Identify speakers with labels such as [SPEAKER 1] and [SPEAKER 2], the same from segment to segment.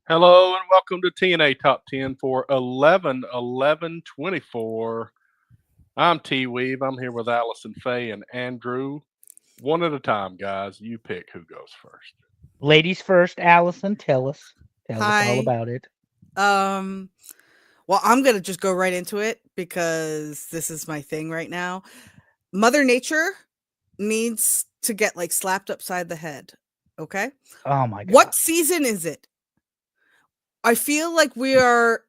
[SPEAKER 1] Hello and welcome to TNA Top 10 for 11/11/24. I'm T Weave. I'm here with Allison Faye and Andrew. One at a time, guys. You pick who goes first.
[SPEAKER 2] Ladies first, Allison, tell us all
[SPEAKER 3] Hi.
[SPEAKER 2] about it.
[SPEAKER 3] Um, well, I'm gonna just go right into it because this is my thing right now. Mother Nature needs to get like slapped upside the head. Okay.
[SPEAKER 2] Oh my god.
[SPEAKER 3] What season is it? I feel like we are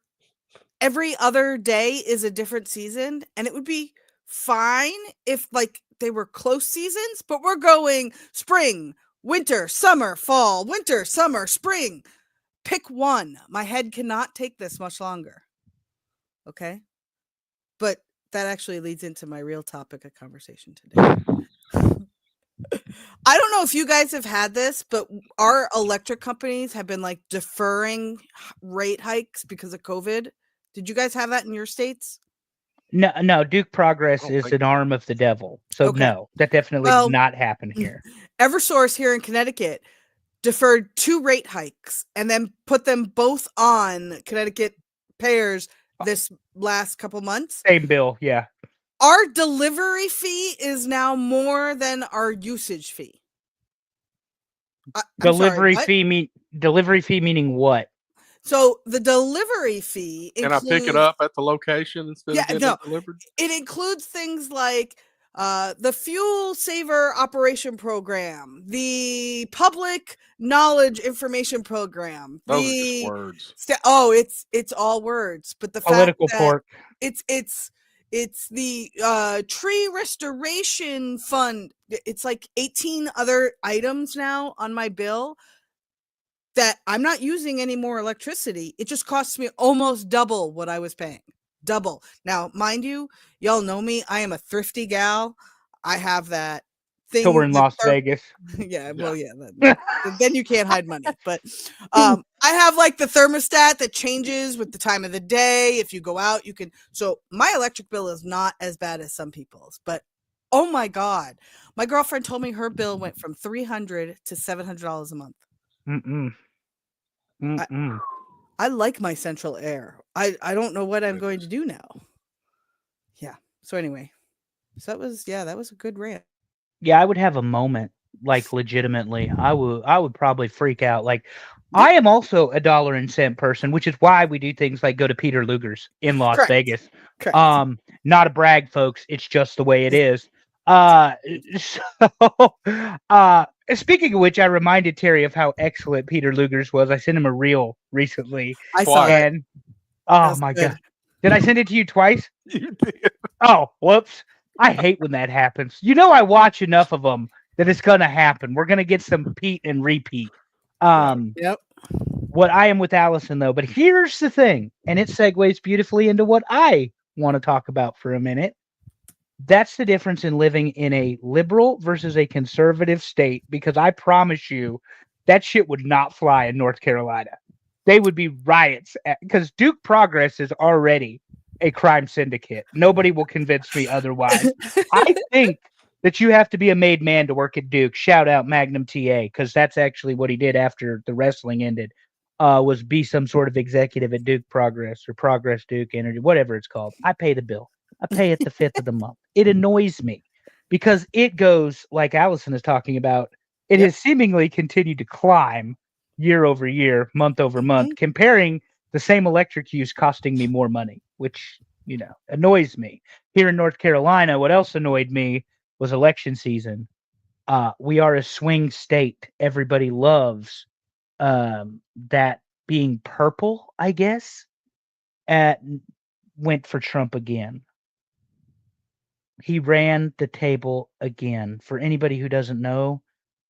[SPEAKER 3] every other day is a different season, and it would be fine if like they were close seasons, but we're going spring, winter, summer, fall, winter, summer, spring. Pick one. My head cannot take this much longer. Okay. But that actually leads into my real topic of conversation today. I don't know if you guys have had this, but our electric companies have been like deferring rate hikes because of COVID. Did you guys have that in your states?
[SPEAKER 2] No, Duke
[SPEAKER 1] I
[SPEAKER 2] Progress
[SPEAKER 1] don't
[SPEAKER 2] is
[SPEAKER 1] think
[SPEAKER 2] an arm of the devil. So
[SPEAKER 3] Okay.
[SPEAKER 2] no, that definitely did
[SPEAKER 3] Well,
[SPEAKER 2] not happen here.
[SPEAKER 3] Eversource here in Connecticut deferred two rate hikes and then put them both on Connecticut payers this last couple months.
[SPEAKER 2] Same bill, yeah.
[SPEAKER 3] Our delivery fee is now more than our usage fee. I'm sorry, what?
[SPEAKER 2] Delivery fee meaning what?
[SPEAKER 3] So the delivery fee
[SPEAKER 1] Can I pick it
[SPEAKER 3] includes
[SPEAKER 1] up at the location instead
[SPEAKER 3] yeah,
[SPEAKER 1] of getting
[SPEAKER 3] no,
[SPEAKER 1] it delivered?
[SPEAKER 3] it includes things like the fuel saver operation program, the public knowledge information program,
[SPEAKER 1] Those are just words.
[SPEAKER 3] it's all words, but the fact
[SPEAKER 2] Political
[SPEAKER 3] that
[SPEAKER 2] pork.
[SPEAKER 3] it's it's it's the tree restoration fund. It's like 18 other items now on my bill that I'm not using any more electricity. It just costs me almost double what I was paying. Double. Now, mind you, y'all know me. I am a thrifty gal. I have that
[SPEAKER 2] Till we're
[SPEAKER 3] thing
[SPEAKER 2] in
[SPEAKER 3] that
[SPEAKER 2] Las Vegas.
[SPEAKER 3] yeah,
[SPEAKER 1] Yeah.
[SPEAKER 3] well, yeah, then you can't hide money. But I have like the thermostat that changes with the time of the day. If you go out, you can. So my electric bill is not as bad as some people's, but oh my god, my girlfriend told me her bill went from $300 to $700 a month.
[SPEAKER 2] Mm-mm.
[SPEAKER 3] I,
[SPEAKER 2] Mm-mm.
[SPEAKER 3] I like my central air. I don't know what I'm going to
[SPEAKER 1] Goodness.
[SPEAKER 3] do now. Yeah. So anyway, that was a good rant.
[SPEAKER 2] Yeah, I would have a moment, like legitimately. I would probably freak out. Like
[SPEAKER 3] Yeah.
[SPEAKER 2] I am also a dollar and cent person, which is why we do things like go to Peter Luger's in Las
[SPEAKER 3] Correct.
[SPEAKER 2] Vegas.
[SPEAKER 3] Correct.
[SPEAKER 2] Not a brag, folks. It's just the way it is. Uh, so, speaking of which, I reminded Terry of how excellent Peter Luger's was. I sent him a reel recently,
[SPEAKER 3] I saw
[SPEAKER 1] Twice.
[SPEAKER 3] it.
[SPEAKER 2] and
[SPEAKER 3] That
[SPEAKER 2] oh
[SPEAKER 3] was
[SPEAKER 2] my
[SPEAKER 3] good.
[SPEAKER 2] god, did I send it to you twice?
[SPEAKER 1] You did.
[SPEAKER 2] Oh, whoops. I hate when that happens. You know, I watch enough of them that it's going to happen. We're going to get some Pete and repeat.
[SPEAKER 1] Right.
[SPEAKER 3] Yep.
[SPEAKER 2] What I am with Allison, though, but here's the thing, and it segues beautifully into what I want to talk about for a minute. That's the difference in living in a liberal versus a conservative state, because I promise you that shit would not fly in North Carolina. They would be riots because Duke Progress is already a crime syndicate. Nobody will convince me otherwise. I think that you have to be a made man to work at Duke. Shout out Magnum TA, because that's actually what he did after the wrestling ended. Was be some sort of executive at Duke Progress or Progress Duke Energy, whatever it's called. I pay the bill. I pay it the 5th of the month. It annoys me because it goes like Allison is talking about. It
[SPEAKER 3] Yep.
[SPEAKER 2] has seemingly continued to climb year over year, month over month,
[SPEAKER 3] Mhm.
[SPEAKER 2] comparing the same electric use costing me more money, which, annoys me. Here in North Carolina, what else annoyed me was election season. We are a swing state. Everybody loves that being purple, I guess. At went for Trump again. He ran the table again. For anybody who doesn't know,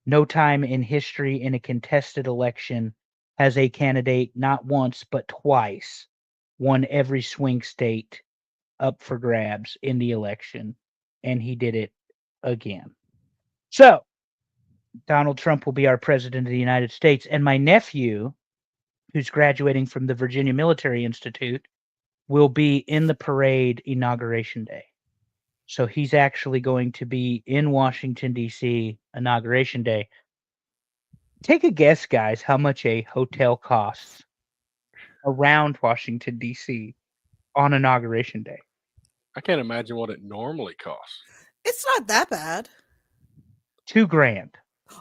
[SPEAKER 2] no time in history in a contested election has a candidate not once but twice won every swing state up for grabs in the election, and he did it again. So, Donald Trump will be our president of the United States, and my nephew, who's graduating from the Virginia Military Institute, will be in the parade inauguration day. So he's actually going to be in Washington, D.C. inauguration day. Take a guess, guys, how much a hotel costs around Washington, D.C. on Inauguration Day.
[SPEAKER 1] I can't imagine what it normally costs.
[SPEAKER 3] It's not that bad.
[SPEAKER 2] $2,000.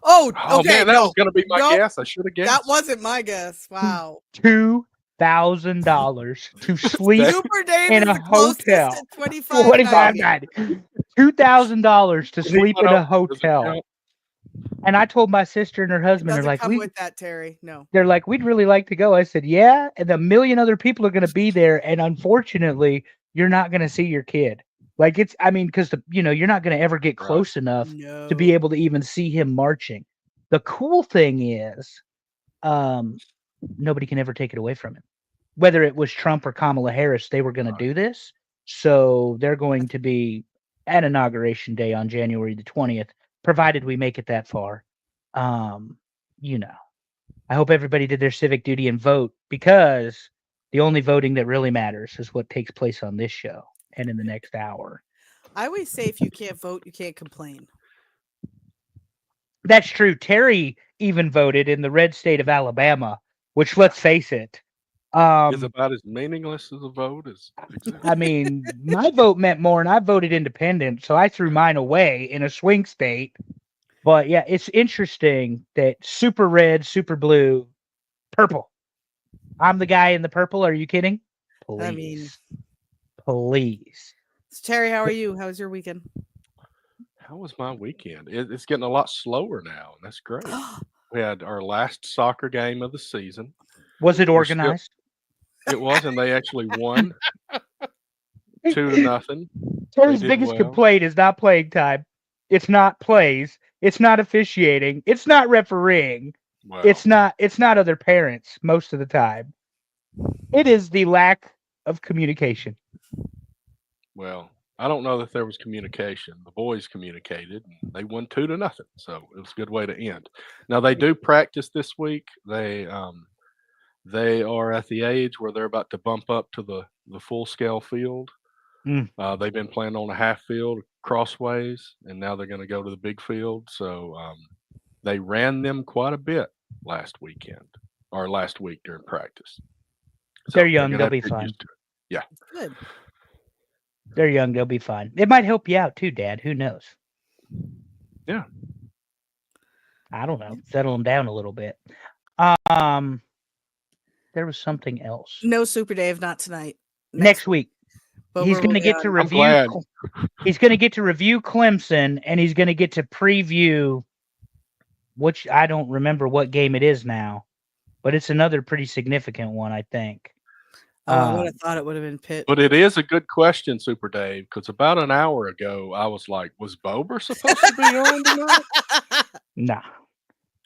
[SPEAKER 3] Oh,
[SPEAKER 1] Oh
[SPEAKER 3] okay.
[SPEAKER 1] man, that was going to be my
[SPEAKER 3] Nope.
[SPEAKER 1] guess. I should have guessed.
[SPEAKER 3] That wasn't my guess. Wow.
[SPEAKER 2] $2,000 to sleep
[SPEAKER 3] Super Dave
[SPEAKER 2] in
[SPEAKER 3] is
[SPEAKER 2] a
[SPEAKER 3] the closest
[SPEAKER 2] hotel.
[SPEAKER 3] at $25.90.
[SPEAKER 2] $2,000 to
[SPEAKER 1] He
[SPEAKER 2] sleep
[SPEAKER 1] went
[SPEAKER 2] in a
[SPEAKER 1] over his
[SPEAKER 2] hotel.
[SPEAKER 1] account.
[SPEAKER 2] And I told my sister and her husband, they're
[SPEAKER 3] Doesn't
[SPEAKER 2] like,
[SPEAKER 3] come with that, Terry. No.
[SPEAKER 2] they're like, we'd really like to go. I said, yeah, and a million other people are going to be there, and unfortunately, you're not going to see your kid. Like because you're not going to ever get close enough to be able to even see him marching. The cool thing is, nobody can ever take it away from him. Whether it was Trump or Kamala Harris, they were going to do this. So they're going to be at Inauguration Day on January the 20th, provided we make it that far. I hope everybody did their civic duty and vote, because the only voting that really matters is what takes place on this show and in the next hour.
[SPEAKER 3] I always say if you can't vote, you can't complain.
[SPEAKER 2] That's true. Terry even voted in the red state of Alabama, which, let's face it,
[SPEAKER 1] is about as meaningless as a vote as exists.
[SPEAKER 2] I mean, my vote meant more, and I voted independent, so I threw mine away in a swing state. But yeah, it's interesting that super red, super blue, purple. I'm the guy in the purple. Are you kidding? Please. Please.
[SPEAKER 3] So Terry, how are you? How was your weekend?
[SPEAKER 1] How was my weekend? It's getting a lot slower now, and that's great. We had our last soccer game of the season.
[SPEAKER 2] Was it organized?
[SPEAKER 1] It was, and they actually won 2-0.
[SPEAKER 2] Terry's biggest complaint is not playing time. It's not plays. It's not officiating. It's not refereeing.
[SPEAKER 1] Well,
[SPEAKER 2] It's not other parents most of the time. It is the lack of communication.
[SPEAKER 1] Well, I don't know that there was communication. The boys communicated, and they won 2-0. So it was a good way to end. Now they do practice this week. They are at the age where they're about to bump up to the full scale field. They've been playing on a half field crossways, and now they're going to go to the big field. So they ran them quite a bit last week during practice. So
[SPEAKER 2] They're young.
[SPEAKER 1] gonna
[SPEAKER 2] They'll
[SPEAKER 1] have
[SPEAKER 2] be
[SPEAKER 1] to get
[SPEAKER 2] fine.
[SPEAKER 1] used to it. Yeah.
[SPEAKER 3] Good.
[SPEAKER 2] They're young. They'll be fine. It might help you out too, Dad. Who knows?
[SPEAKER 1] Yeah.
[SPEAKER 2] I don't know. Settle them down a little bit. There was something else.
[SPEAKER 3] No Super Dave, not tonight.
[SPEAKER 2] Next week.
[SPEAKER 3] But
[SPEAKER 2] He's
[SPEAKER 3] we're
[SPEAKER 2] going to get
[SPEAKER 3] on-
[SPEAKER 2] to
[SPEAKER 1] I'm
[SPEAKER 2] review.
[SPEAKER 1] glad.
[SPEAKER 2] He's going to get to review Clemson, and he's going to get to preview, which I don't remember what game it is now, but it's another pretty significant one, I think.
[SPEAKER 3] Oh, I would have thought it would have been Pitt.
[SPEAKER 1] But it is a good question, Super Dave, because about an hour ago I was like, was Bober supposed to be on tonight?
[SPEAKER 2] Nah.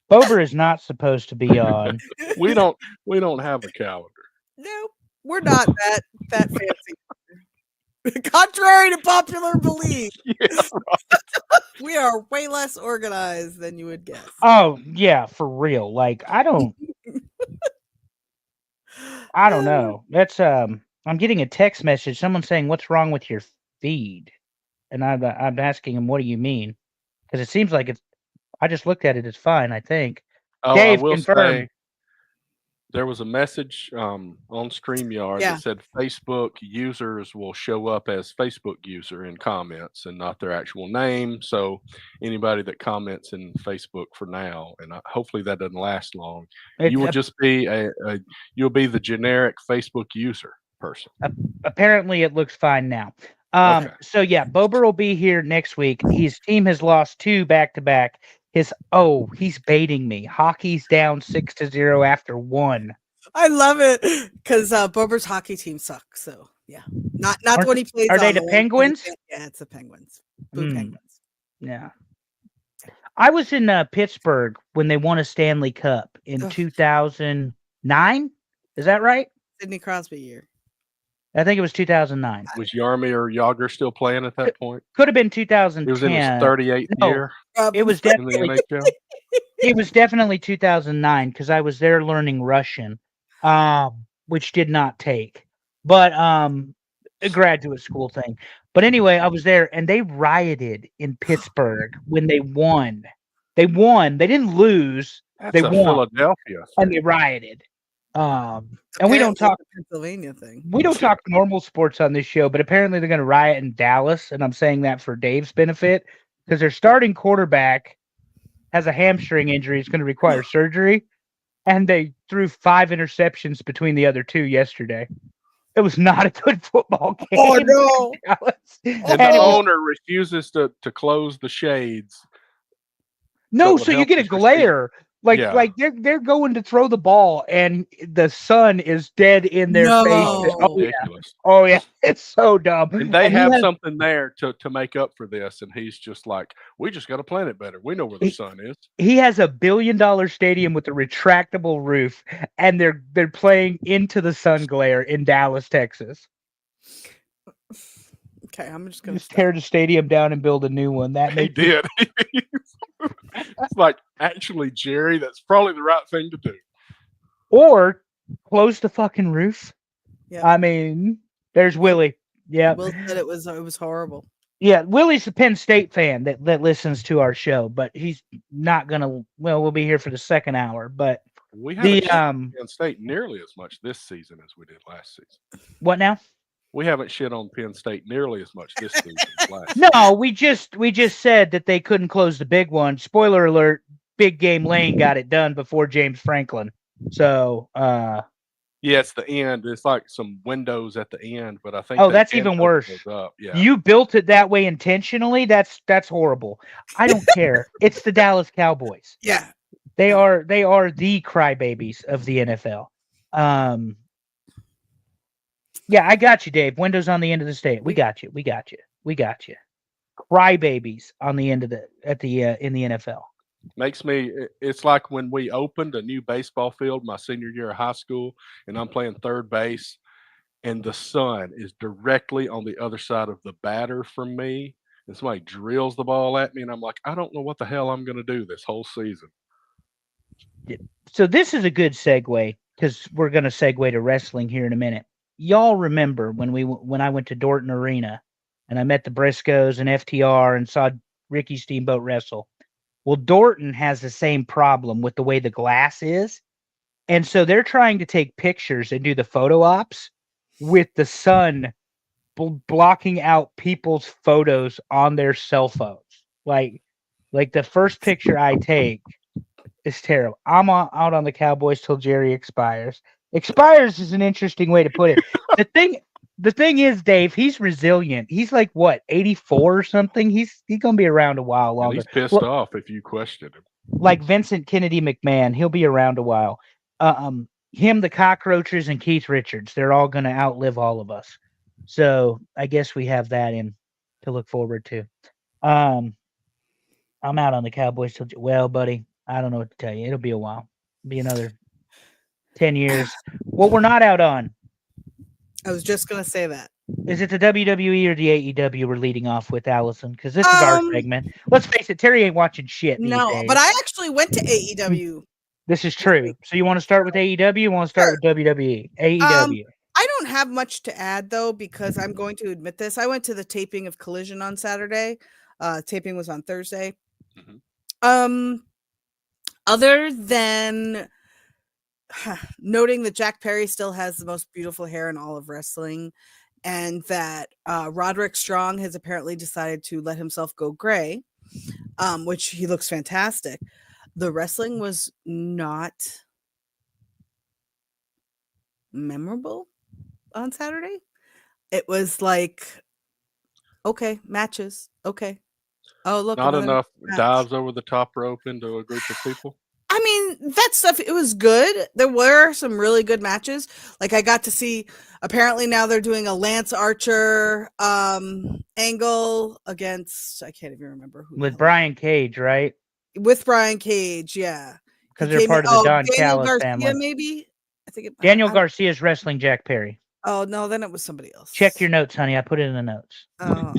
[SPEAKER 2] Bober is not supposed to be on.
[SPEAKER 1] We don't have a calendar.
[SPEAKER 3] No, we're not that fancy. Contrary to popular belief,
[SPEAKER 1] Yeah,
[SPEAKER 3] we are way less organized than you would guess.
[SPEAKER 2] Oh, yeah, for real. Like, I don't know. That's I'm getting a text message. Someone saying, "What's wrong with your feed?" And I'm asking him, "What do you mean?" Because it seems like I just looked at it. It's fine, I think.
[SPEAKER 1] Oh,
[SPEAKER 2] Dave,
[SPEAKER 1] I will
[SPEAKER 2] confirm.
[SPEAKER 1] say there was a message on StreamYard
[SPEAKER 3] Yeah.
[SPEAKER 1] that said Facebook users will show up as Facebook user in comments and not their actual name. So anybody that comments in Facebook for now, and hopefully that doesn't last long, you will just be you'll be the generic Facebook user person.
[SPEAKER 2] Apparently, it looks fine now.
[SPEAKER 1] Okay.
[SPEAKER 2] So yeah, Bober will be here next week. His team has lost 2 back-to-back. He's baiting me. Hockey's down 6-0 after 1.
[SPEAKER 3] I love it because Bober's hockey team sucks. So yeah, not when he plays.
[SPEAKER 2] Are they
[SPEAKER 3] on
[SPEAKER 2] the Penguins?
[SPEAKER 3] Yeah, it's the Penguins. Blue Penguins.
[SPEAKER 2] Yeah. I was in Pittsburgh when they won a Stanley Cup in 2009. Is that right?
[SPEAKER 3] Sidney Crosby year.
[SPEAKER 2] I think it was 2009.
[SPEAKER 1] Was Yarmy or Yager still playing at that point?
[SPEAKER 2] Could have been 2010.
[SPEAKER 1] He was in his 38th
[SPEAKER 2] No.
[SPEAKER 1] year
[SPEAKER 2] It was
[SPEAKER 1] in the
[SPEAKER 2] definitely
[SPEAKER 1] NHL.
[SPEAKER 2] It was definitely 2009 because I was there learning Russian, which did not take, but a graduate school thing. But anyway, I was there and they rioted in Pittsburgh when they won. They won. They didn't lose.
[SPEAKER 1] That's
[SPEAKER 2] They
[SPEAKER 1] a
[SPEAKER 2] won.
[SPEAKER 1] Philadelphia
[SPEAKER 2] And
[SPEAKER 1] thing.
[SPEAKER 2] they rioted. And we don't
[SPEAKER 3] Apparently
[SPEAKER 2] talk.
[SPEAKER 3] it's a Pennsylvania thing.
[SPEAKER 2] We don't talk normal sports on this show, but apparently they're going to riot in Dallas, and I'm saying that for Dave's benefit because their starting quarterback has a hamstring injury. It's going to require surgery, and they threw 5 interceptions between the other 2 yesterday. It was not a good football game.
[SPEAKER 3] Oh no!
[SPEAKER 2] Dallas.
[SPEAKER 1] And
[SPEAKER 2] And
[SPEAKER 1] the
[SPEAKER 2] it was,
[SPEAKER 1] owner refuses to close the shades.
[SPEAKER 2] no,
[SPEAKER 1] would
[SPEAKER 2] so you
[SPEAKER 1] help
[SPEAKER 2] get a
[SPEAKER 1] his receiver.
[SPEAKER 2] glare. Like
[SPEAKER 1] Yeah.
[SPEAKER 2] like they're going to throw the ball, and the sun is dead in their
[SPEAKER 3] No.
[SPEAKER 2] face. Oh yeah,
[SPEAKER 1] Ridiculous.
[SPEAKER 2] oh yeah, it's so dumb.
[SPEAKER 1] And they
[SPEAKER 2] he
[SPEAKER 1] have
[SPEAKER 2] has-
[SPEAKER 1] something there to make up for this, and he's just like, we just got to plan it better. We know where the sun is.
[SPEAKER 2] He has a $1 billion stadium with a retractable roof, and they're playing into the sun glare in Dallas, Texas.
[SPEAKER 3] Okay, I'm just gonna
[SPEAKER 2] Just tear the stadium down and build a new one. That
[SPEAKER 1] He
[SPEAKER 2] makes
[SPEAKER 1] did. It's like, actually, Jerry, that's probably the right thing to do.
[SPEAKER 2] or close the fucking roof.
[SPEAKER 3] Yeah.
[SPEAKER 2] I mean, there's Willie. Yeah,
[SPEAKER 3] Will said it was horrible.
[SPEAKER 2] yeah. Willie's a Penn State fan that listens to our show, but he's not gonna. Well, we'll be here for the second hour, but
[SPEAKER 1] We haven't
[SPEAKER 2] the
[SPEAKER 1] shit on Penn State nearly as much this season as we did last season.
[SPEAKER 2] what now?
[SPEAKER 1] We haven't shit on Penn State nearly as much this season as last season.
[SPEAKER 2] No, we just said that they couldn't close the big one. Spoiler alert: Big Game Lane got it done before James Franklin. So,
[SPEAKER 1] Yeah, it's the end. It's like some windows at the end, but I think
[SPEAKER 2] Oh,
[SPEAKER 1] that
[SPEAKER 2] that's
[SPEAKER 1] end
[SPEAKER 2] even
[SPEAKER 1] opens
[SPEAKER 2] worse.
[SPEAKER 1] those up. Yeah.
[SPEAKER 2] you built it that way intentionally. That's horrible. I don't care. It's the Dallas Cowboys.
[SPEAKER 3] Yeah.
[SPEAKER 2] They are the crybabies of the NFL. Yeah, I got you, Dave. Windows on the end of the state. We got you. Crybabies on the end of in the NFL.
[SPEAKER 1] Makes me, it's like when we opened a new baseball field my senior year of high school, and I'm playing third base, and the sun is directly on the other side of the batter from me, and somebody drills the ball at me, and I'm like, I don't know what the hell I'm going to do this whole season.
[SPEAKER 2] So this is a good segue because we're going to segue to wrestling here in a minute. Y'all remember when I went to Dorton Arena and I met the Briscoes and FTR and saw Ricky Steamboat wrestle? Well, Dorton has the same problem with the way the glass is. And so they're trying to take pictures and do the photo ops with the sun blocking out people's photos on their cell phones. Like the first picture I take is terrible. I'm out on the Cowboys till Jerry expires. Expires is an interesting way to put it. The thing is, Dave, he's resilient. He's like what, 84 or something. He's gonna be around a while
[SPEAKER 1] And
[SPEAKER 2] longer.
[SPEAKER 1] he's pissed off if you question him.
[SPEAKER 2] Like Vincent Kennedy McMahon, he'll be around a while. Him, the Cockroaches, and Keith Richards, they're all gonna outlive all of us. So I guess we have that in to look forward to. I'm out on the Cowboys till, well, buddy, I don't know what to tell you. It'll be a while. It'll be another 10 years. What we're not out on,
[SPEAKER 3] I was just gonna say that.
[SPEAKER 2] is it the WWE or the AEW we're leading off with, Allison? Because this is our segment. Let's face it, Terry ain't watching shit these
[SPEAKER 3] No,
[SPEAKER 2] days.
[SPEAKER 3] but I actually went to AEW.
[SPEAKER 2] This is true. So you want to start with AEW? You want to start with WWE? AEW.
[SPEAKER 3] I don't have much to add though, because I'm going to admit this. I went to the taping of Collision on Saturday. Taping was on Thursday.
[SPEAKER 1] Mm-hmm.
[SPEAKER 3] Other than noting that Jack Perry still has the most beautiful hair in all of wrestling, and that Roderick Strong has apparently decided to let himself go gray, which he looks fantastic. The wrestling was not memorable on Saturday. It was like, okay, matches. Okay. Oh, look.
[SPEAKER 1] Not
[SPEAKER 3] another
[SPEAKER 1] enough
[SPEAKER 3] match.
[SPEAKER 1] dives over the top rope into a group of people.
[SPEAKER 3] I mean, that stuff, it was good. There were some really good matches. Like I got to see, apparently now they're doing a Lance Archer angle against, I can't even remember who.
[SPEAKER 2] With Brian Cage, right?
[SPEAKER 3] With Brian Cage, yeah.
[SPEAKER 2] Because they're part of the Don
[SPEAKER 3] Daniel
[SPEAKER 2] Callis
[SPEAKER 3] Garcia,
[SPEAKER 2] family.
[SPEAKER 3] maybe? I think
[SPEAKER 2] Daniel Garcia is wrestling Jack Perry.
[SPEAKER 3] Oh, no, then it was somebody else.
[SPEAKER 2] Check your notes, honey. I put it in the notes.
[SPEAKER 3] Oh.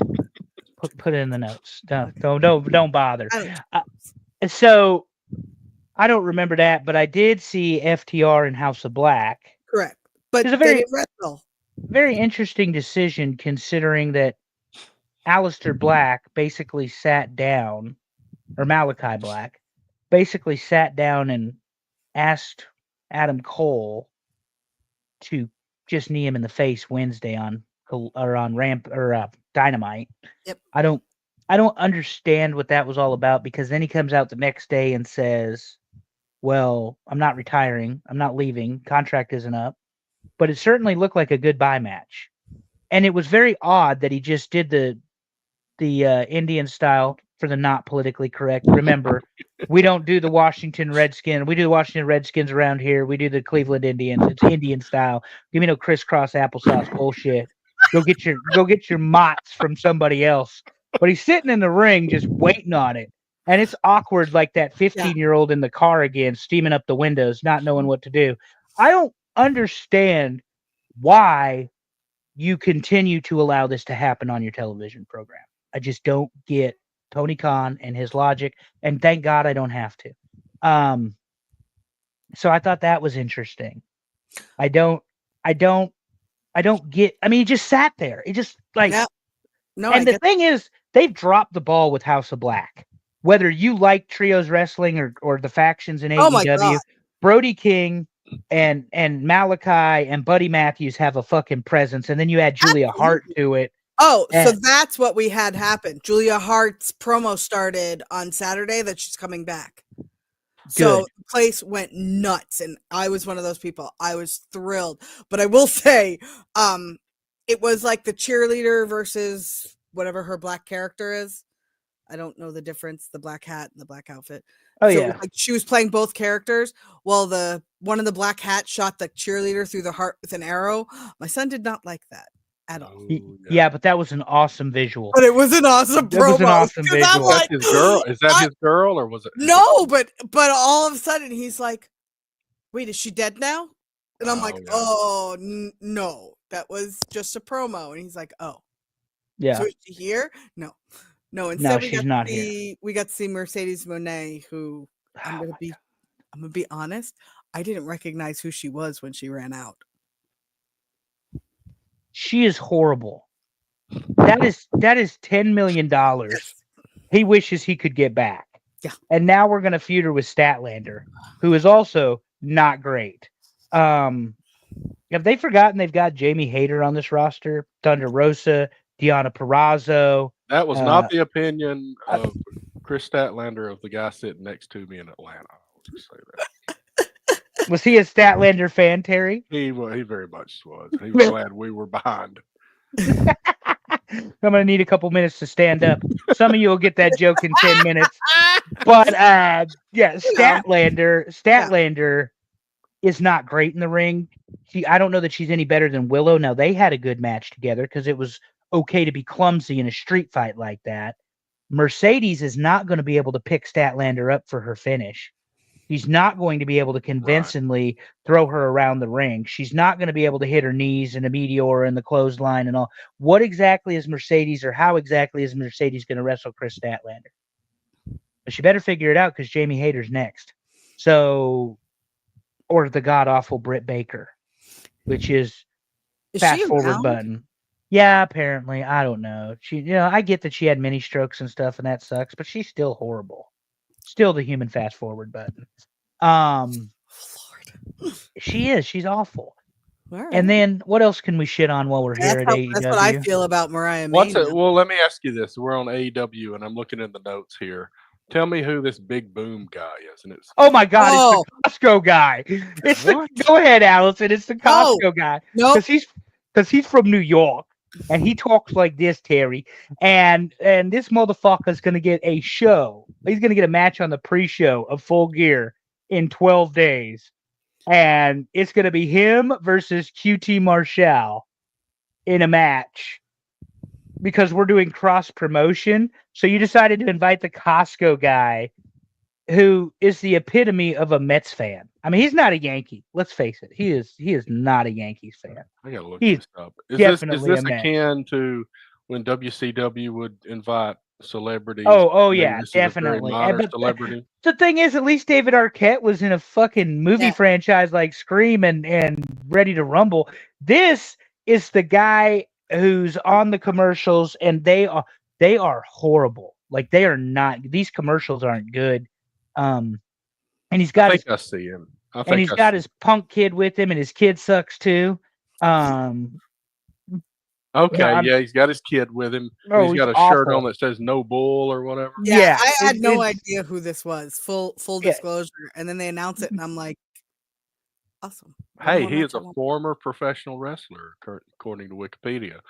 [SPEAKER 2] Put it in the notes. Don't bother.
[SPEAKER 3] I don't-
[SPEAKER 2] So I don't remember that, but I did see FTR in House of Black.
[SPEAKER 3] Correct. But
[SPEAKER 2] It's a
[SPEAKER 3] they
[SPEAKER 2] very-
[SPEAKER 3] didn't wrestle.
[SPEAKER 2] Very interesting decision, considering that Aleister Black basically sat down, or Malachi Black basically sat down and asked Adam Cole to just knee him in the face Wednesday on Dynamite.
[SPEAKER 3] Yep.
[SPEAKER 2] I don't understand what that was all about, because then he comes out the next day and says, well, I'm not retiring. I'm not leaving. Contract isn't up. But it certainly looked like a goodbye match. And it was very odd that he just did the Indian style for the not politically correct. Remember, we don't do the Washington Redskins. We do the Washington Redskins around here. We do the Cleveland Indians. It's Indian style. Give me no crisscross applesauce bullshit. Go get your motts from somebody else. But he's sitting in the ring just waiting on it. And it's awkward, like that 15-year-old in the car again, steaming up the windows, not knowing what to do. I don't understand why you continue to allow this to happen on your television program. I just don't get Tony Khan and his logic, and thank God I don't have to. So I thought that was interesting. I don't get. I mean, he just sat there. He just like.
[SPEAKER 3] Yeah. No,
[SPEAKER 2] and the thing is, they've dropped the ball with House of Black. Whether you like trios wrestling or the factions in AEW, Brody King and Malachi and Buddy Matthews have a fucking presence, and then you add Julia Hart to it.
[SPEAKER 3] Oh, so that's what we had happen. Julia Hart's promo started on Saturday that she's coming back. So the place went nuts, and I was one of those people. I was thrilled. But I will say, it was like the cheerleader versus whatever her black character is. I don't know the difference, the black hat and the black outfit.
[SPEAKER 2] Oh,
[SPEAKER 3] so
[SPEAKER 2] yeah.
[SPEAKER 3] like she was playing both characters. Well, the one in the black hat shot the cheerleader through the heart with an arrow. My son did not like that at all.
[SPEAKER 2] Yeah, but that was an awesome visual.
[SPEAKER 3] But it was an awesome promo.
[SPEAKER 2] It was an awesome visual.
[SPEAKER 3] Like,
[SPEAKER 1] his girl? Is that his girl, or was it?
[SPEAKER 3] No, but all of a sudden he's like, wait, is she dead now? And I'm like, oh, no, that was just a promo. And he's like, oh.
[SPEAKER 2] Yeah.
[SPEAKER 3] So is she here? No. Instead
[SPEAKER 2] she's not here.
[SPEAKER 3] We got to see Mercedes Moné, who I'm gonna be honest, I didn't recognize who she was when she ran out.
[SPEAKER 2] She is horrible. That is $10 million. He wishes he could get back.
[SPEAKER 3] Yeah.
[SPEAKER 2] And now we're gonna feud her with Statlander, who is also not great. Have they forgotten they've got Jamie Hayter on this roster? Thunder Rosa, Deonna Purrazzo.
[SPEAKER 1] That was not the opinion of Chris Statlander, of the guy sitting next to me in Atlanta. I'll just say that.
[SPEAKER 2] Was he a Statlander fan, Terry?
[SPEAKER 1] He very much was. He was glad we were behind.
[SPEAKER 2] I'm gonna need a couple minutes to stand up. Some of you will get that joke in 10 minutes. But Statlander is not great in the ring. I don't know that she's any better than Willow. Now, they had a good match together because it was okay to be clumsy in a street fight like that. Mercedes is not going to be able to pick Statlander up for her finish. She's not going to be able to convincingly throw her around the ring. She's not going to be able to hit her knees in a meteor and the clothesline and all. What exactly is Mercedes, or how exactly is Mercedes going to wrestle Chris Statlander? But she better figure it out, because Jamie Hayter's next. So, or the god-awful Britt Baker, which is fast forward button. Yeah, apparently. I don't know. I get that she had mini strokes and stuff, and that sucks, but she's still horrible. Still the human fast forward button.
[SPEAKER 3] Lord.
[SPEAKER 2] She is. She's awful.
[SPEAKER 3] Right.
[SPEAKER 2] And then what else can we shit on while we're here at AEW?
[SPEAKER 3] That's what I feel about Mariah May.
[SPEAKER 1] Well, let me ask you this. We're on AEW, and I'm looking in the notes here. Tell me who this Big Boom guy is. And it's
[SPEAKER 2] oh my God, it's the Costco guy. Go ahead, Allison. It's the Costco guy.
[SPEAKER 3] No,
[SPEAKER 2] because he's from New York. And he talks like this, Terry. And this motherfucker's going to get a show. He's going to get a match on the pre-show of Full Gear in 12 days. And it's going to be him versus QT Marshall in a match. Because we're doing cross-promotion. So you decided to invite the Costco guy, who is the epitome of a Mets fan. I mean, he's not a Yankee. Let's face it. He is not a Yankees fan.
[SPEAKER 1] I gotta look this up. Is this akin to when WCW would invite celebrities?
[SPEAKER 2] Oh yeah, definitely.
[SPEAKER 1] Celebrity.
[SPEAKER 2] The thing is, at least David Arquette was in a fucking movie franchise like Scream and Ready to Rumble. This is the guy who's on the commercials, and they are horrible. Like, they are not. These commercials aren't good. And he's got.
[SPEAKER 1] I think I see him. I
[SPEAKER 2] and
[SPEAKER 1] think
[SPEAKER 2] he's
[SPEAKER 1] I
[SPEAKER 2] got
[SPEAKER 1] see.
[SPEAKER 2] his punk kid with him, and his kid sucks too. Um, no,
[SPEAKER 1] Okay,
[SPEAKER 2] I'm
[SPEAKER 1] yeah, he's got his kid with him, and
[SPEAKER 2] oh,
[SPEAKER 1] he's
[SPEAKER 2] it's
[SPEAKER 1] got a shirt on
[SPEAKER 2] awful.
[SPEAKER 1] that says "No Bull" or whatever.
[SPEAKER 3] Yeah,
[SPEAKER 2] Yeah,
[SPEAKER 3] I had no
[SPEAKER 2] it's
[SPEAKER 3] idea who this was. Full
[SPEAKER 2] yeah.
[SPEAKER 3] disclosure, and then they announce it, and I'm like, awesome. One
[SPEAKER 1] Hey,
[SPEAKER 3] more
[SPEAKER 1] he
[SPEAKER 3] match
[SPEAKER 1] is
[SPEAKER 3] I
[SPEAKER 1] a
[SPEAKER 3] want.
[SPEAKER 1] former professional wrestler, according to Wikipedia.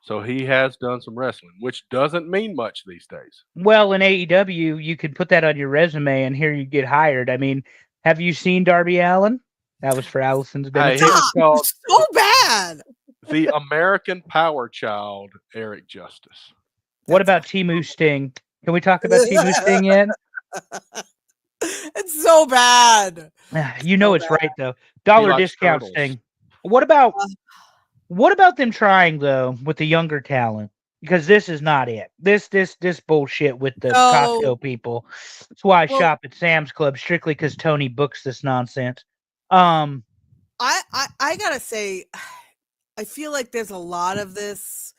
[SPEAKER 1] So he has done some wrestling, which doesn't mean much these days.
[SPEAKER 2] Well, in AEW, you could put that on your resume, and here you get hired. I mean, have you seen Darby Allen? That was for Allison's
[SPEAKER 1] Hey, he
[SPEAKER 2] benefit.
[SPEAKER 1] was
[SPEAKER 3] Stop!
[SPEAKER 1] called
[SPEAKER 3] So bad.
[SPEAKER 1] the American Power Child, Eric Justice.
[SPEAKER 2] What
[SPEAKER 3] That's
[SPEAKER 2] about Timu Sting? Can we talk about Timu Sting yet?
[SPEAKER 3] it's so bad.
[SPEAKER 2] You know
[SPEAKER 3] So
[SPEAKER 2] it's
[SPEAKER 3] bad.
[SPEAKER 2] right though.
[SPEAKER 1] He
[SPEAKER 2] Dollar
[SPEAKER 1] likes
[SPEAKER 2] discount
[SPEAKER 1] turtles.
[SPEAKER 2] Sting. What about
[SPEAKER 3] Uh,
[SPEAKER 2] what about them trying though with the younger talent? Because this is not it. This bullshit with the
[SPEAKER 3] so
[SPEAKER 2] Costco people. That's why I
[SPEAKER 3] well,
[SPEAKER 2] shop at Sam's Club strictly because Tony books this nonsense. Um,
[SPEAKER 3] I gotta say, I feel like there's a lot of this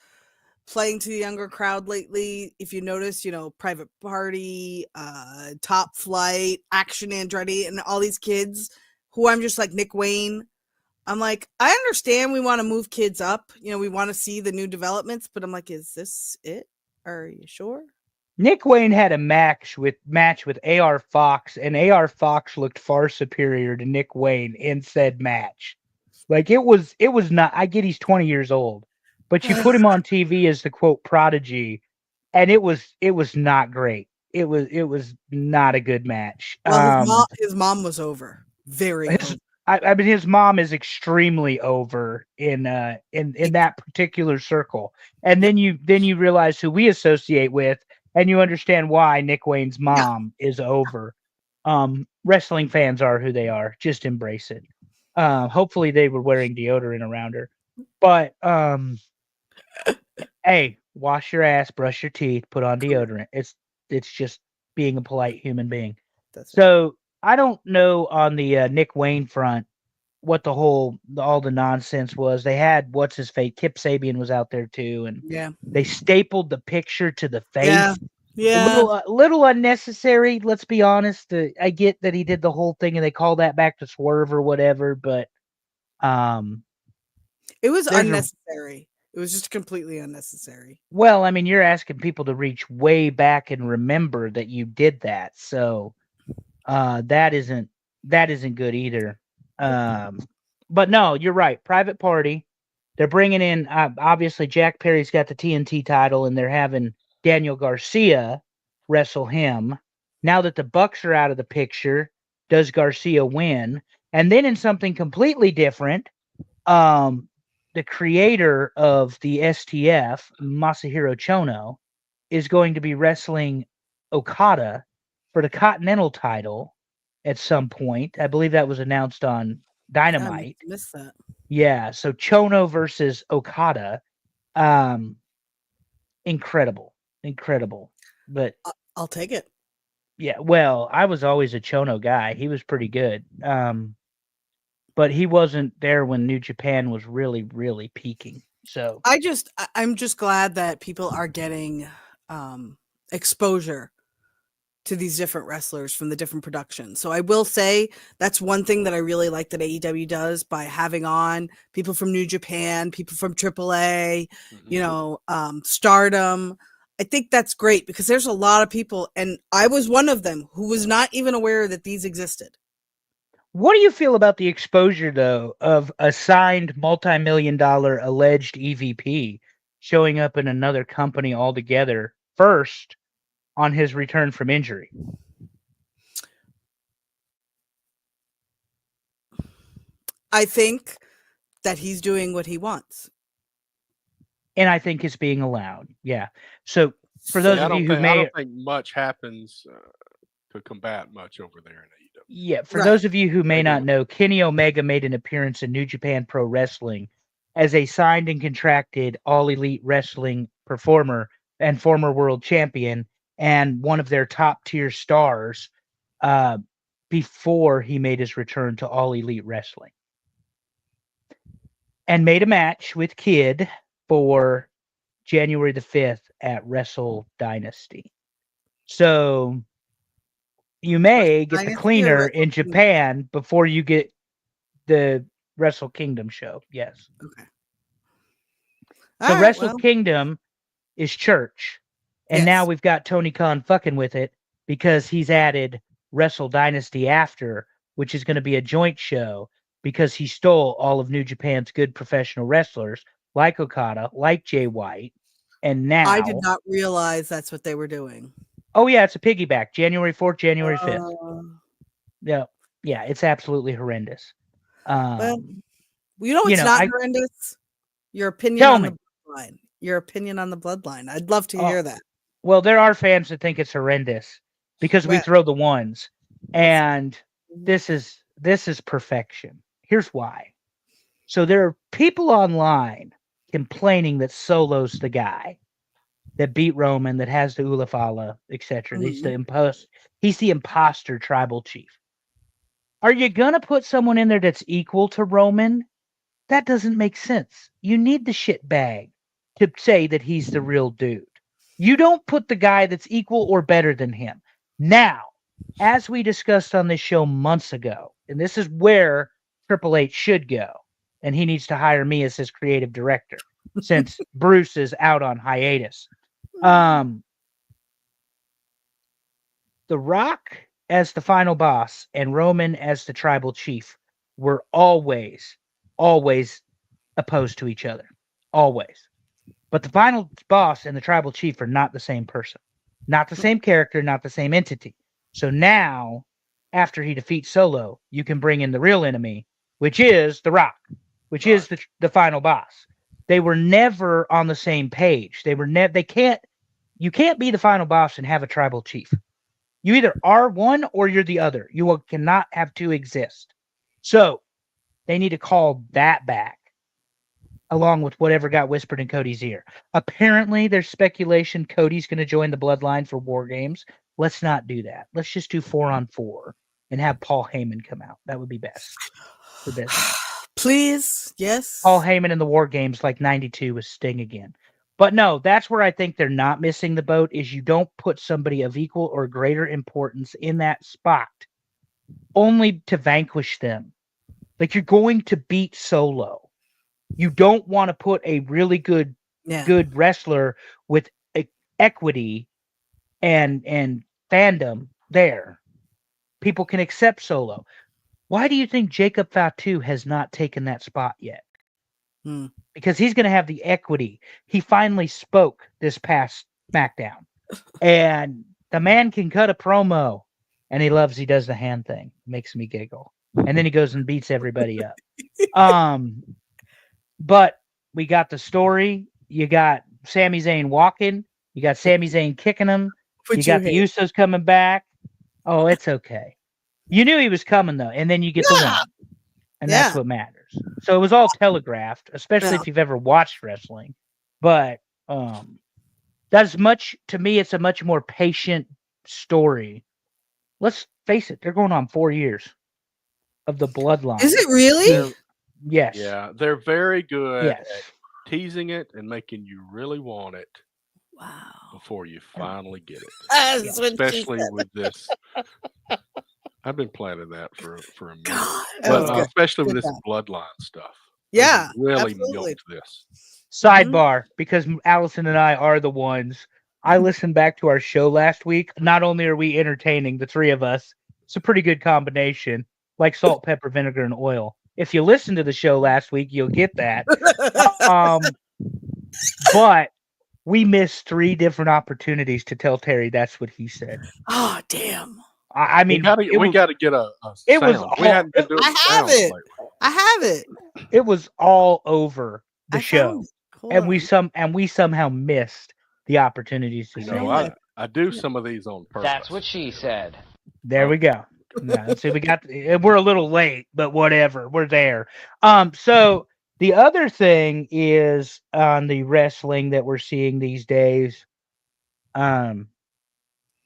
[SPEAKER 3] playing to the younger crowd lately. If you notice, Private Party, Top Flight, Action Andretti, and all these kids who I'm just like Nick Wayne. I'm like, I understand we want to move kids up. We want to see the new developments, but I'm like, is this it? Are you sure?
[SPEAKER 2] Nick Wayne had a match with AR Fox, and AR Fox looked far superior to Nick Wayne in said match. Like it was not. I get he's 20 years old, but you put him on TV as the quote prodigy, and it was not great. It was not a good match.
[SPEAKER 3] Well, his mom was over. Very
[SPEAKER 2] His
[SPEAKER 3] over.
[SPEAKER 2] I mean his mom is extremely over in that particular circle, and
[SPEAKER 3] Yep.
[SPEAKER 2] then you realize who we associate with, and you understand why Nick Wayne's
[SPEAKER 3] Yeah.
[SPEAKER 2] mom is over. Wrestling fans are who they are. Just embrace it. Hopefully they were wearing deodorant around her, but hey, wash your ass, brush your teeth, put on
[SPEAKER 3] Correct.
[SPEAKER 2] deodorant. It's just being a polite human being.
[SPEAKER 3] That's right.
[SPEAKER 2] So I don't know on the Nick Wayne front what all the nonsense was. They had what's his face, Kip Sabian was out there too, and
[SPEAKER 3] Yeah.
[SPEAKER 2] they stapled the picture to the
[SPEAKER 3] Yeah.
[SPEAKER 2] face. A
[SPEAKER 3] Yeah.
[SPEAKER 2] little unnecessary. Let's be honest. I get that he did the whole thing, and they call that back to Swerve or whatever, but um,
[SPEAKER 3] It was
[SPEAKER 2] there's a
[SPEAKER 3] unnecessary. It was just completely unnecessary.
[SPEAKER 2] well, I mean, you're asking people to reach way back and remember that you did that, so that isn't good either. But no, you're right. Private Party. They're bringing in obviously Jack Perry's got the TNT title, and they're having Daniel Garcia wrestle him. Now that the Bucks are out of the picture, does Garcia win? And then in something completely different, um, the creator of the STF, Masahiro Chono, is going to be wrestling Okada for the Continental title at some point. I believe that was announced on
[SPEAKER 3] God, I
[SPEAKER 2] Dynamite.
[SPEAKER 3] missed that.
[SPEAKER 2] Yeah, so Chono versus Okada. Um, incredible. Incredible. But
[SPEAKER 3] I'll take it.
[SPEAKER 2] yeah, well, I was always a Chono guy. He was pretty good. But he wasn't there when New Japan was really, really peaking. So
[SPEAKER 3] I'm just glad that people are getting exposure to these different wrestlers from the different productions. So I will say that's one thing that I really like that AEW does by having on people from New Japan, people from AAA, Stardom. I think that's great because there's a lot of people, and I was one of them who was not even aware that these existed.
[SPEAKER 2] what do you feel about the exposure, though, of a signed multi-million-dollar alleged EVP showing up in another company altogether first on his return from injury?
[SPEAKER 3] I think that he's doing what he wants.
[SPEAKER 2] And I think it's being allowed. Yeah. So for those
[SPEAKER 1] Yeah,
[SPEAKER 2] of you who
[SPEAKER 1] I
[SPEAKER 2] may
[SPEAKER 1] don't think much happens to combat much over there in AEW.
[SPEAKER 2] Yeah, for
[SPEAKER 3] Right.
[SPEAKER 2] those of you who may
[SPEAKER 1] They
[SPEAKER 2] not
[SPEAKER 1] do.
[SPEAKER 2] know, Kenny Omega made an appearance in New Japan Pro Wrestling as a signed and contracted All Elite Wrestling performer and former world champion and one of their top tier stars uh, before he made his return to All Elite Wrestling. And made a match with Kid for January the 5th at Wrestle Dynasty. So you may get the
[SPEAKER 3] Dynasty or
[SPEAKER 2] cleaner
[SPEAKER 3] Wrestle
[SPEAKER 2] in
[SPEAKER 3] Kingdom?
[SPEAKER 2] Japan before you get the Wrestle Kingdom show. Yes.
[SPEAKER 3] Okay.
[SPEAKER 2] So
[SPEAKER 3] All right,
[SPEAKER 2] Wrestle
[SPEAKER 3] well,
[SPEAKER 2] Kingdom is church. And now
[SPEAKER 3] yes.
[SPEAKER 2] we've got Tony Khan fucking with it because he's added Wrestle Dynasty After, which is going to be a joint show because he stole all of New Japan's good professional wrestlers like Okada, like Jay White. And now,
[SPEAKER 3] I did not realize that's what they were doing.
[SPEAKER 2] oh yeah, it's a piggyback. January 4th, January 5th.
[SPEAKER 3] Uh,
[SPEAKER 2] Yeah, yeah, it's absolutely horrendous.
[SPEAKER 3] well, you know
[SPEAKER 2] you
[SPEAKER 3] it's
[SPEAKER 2] know,
[SPEAKER 3] not
[SPEAKER 2] I
[SPEAKER 3] horrendous? Your opinion
[SPEAKER 2] tell
[SPEAKER 3] on
[SPEAKER 2] me.
[SPEAKER 3] the bloodline. Your opinion on the bloodline. I'd love to
[SPEAKER 2] Oh,
[SPEAKER 3] hear that.
[SPEAKER 2] Well, there are fans that think it's horrendous because we
[SPEAKER 3] Well,
[SPEAKER 2] throw the ones,
[SPEAKER 3] that's-
[SPEAKER 2] and this is perfection. Here's why. So there are people online complaining that Solo's the guy that beat Roman, that has the Ulafala, etc. He's the imposter tribal chief. Are you gonna put someone in there that's equal to Roman? That doesn't make sense. You need the shit bag to say that he's the real dude. You don't put the guy that's equal or better than him. Now, as we discussed on this show months ago, and this is where Triple H should go, and he needs to hire me as his creative director since Bruce is out on hiatus. The Rock as the final boss and Roman as the tribal chief were always opposed to each other. Always. But the final boss and the tribal chief are not the same person, not the same character, not the same entity. So now, after he defeats Solo, you can bring in the real enemy, which is The Rock, which is the final boss. They were never on the same page. You can't be the final boss and have a tribal chief. You either are one or you're the other. You cannot have two exist. So they need to call that back, along with whatever got whispered in Cody's ear. Apparently, there's speculation Cody's going to join the Bloodline for War Games. Let's not do that. Let's just do 4-on-4 and have Paul Heyman come out. That would be best for business.
[SPEAKER 3] Please, yes.
[SPEAKER 2] Paul Heyman in the War Games like 92 with Sting again. But no, that's where I think they're not missing the boat is you don't put somebody of equal or greater importance in that spot only to vanquish them. Like you're going to beat Solo. You don't want to put a really good wrestler with equity and fandom there. People can accept Solo. Why do you think Jacob Fatu has not taken that spot yet? Because he's going to have the equity. He finally spoke this past SmackDown. And the man can cut a promo. And he does the hand thing. Makes me giggle. And then he goes and beats everybody up. But we got the story. You got Sami Zayn walking. You got Sami Zayn kicking him. You got the Usos coming back. Oh, it's okay. You knew he was coming, though. And then you get the win. And that's what matters. So it was all telegraphed, especially if you've ever watched wrestling. But that's much, to me, it's a much more patient story. Let's face it, they're going on 4 years of the Bloodline.
[SPEAKER 3] Is it really?
[SPEAKER 2] Yes.
[SPEAKER 1] Yeah, they're very good
[SPEAKER 2] Yes.
[SPEAKER 1] at teasing it and making you really want it.
[SPEAKER 3] Wow.
[SPEAKER 1] Before you finally get it.
[SPEAKER 3] That's what she
[SPEAKER 1] Especially
[SPEAKER 3] said.
[SPEAKER 1] with this. I've been planning that for a minute.
[SPEAKER 3] God,
[SPEAKER 1] But especially
[SPEAKER 3] Good
[SPEAKER 1] with this
[SPEAKER 3] job.
[SPEAKER 1] bloodline stuff.
[SPEAKER 3] Yeah,
[SPEAKER 1] Really
[SPEAKER 3] absolutely.
[SPEAKER 1] milked this.
[SPEAKER 2] Sidebar, because Allison and I are the ones. I listened back to our show last week. Not only are we entertaining, the three of us, it's a pretty good combination, like salt, pepper, vinegar, and oil. If you listen to the show last week, you'll get that. But we missed 3 different opportunities to tell Terry that's what he said.
[SPEAKER 3] Oh, damn.
[SPEAKER 2] I mean,
[SPEAKER 1] we got to get a
[SPEAKER 2] it
[SPEAKER 1] sound.
[SPEAKER 2] was
[SPEAKER 1] We hadn't been doing
[SPEAKER 3] I have
[SPEAKER 1] sounds
[SPEAKER 3] it.
[SPEAKER 1] lately.
[SPEAKER 3] I have it.
[SPEAKER 2] it was all over the
[SPEAKER 3] I
[SPEAKER 2] show,
[SPEAKER 3] found it. Hold
[SPEAKER 2] and
[SPEAKER 3] on.
[SPEAKER 2] we somehow missed the opportunities to
[SPEAKER 1] You
[SPEAKER 2] say
[SPEAKER 1] know,
[SPEAKER 2] it.
[SPEAKER 1] I do some of these on purpose.
[SPEAKER 4] That's what she said.
[SPEAKER 2] There we go. No, see, we're a little late, but whatever. We're there. So the other thing is on the wrestling that we're seeing these days.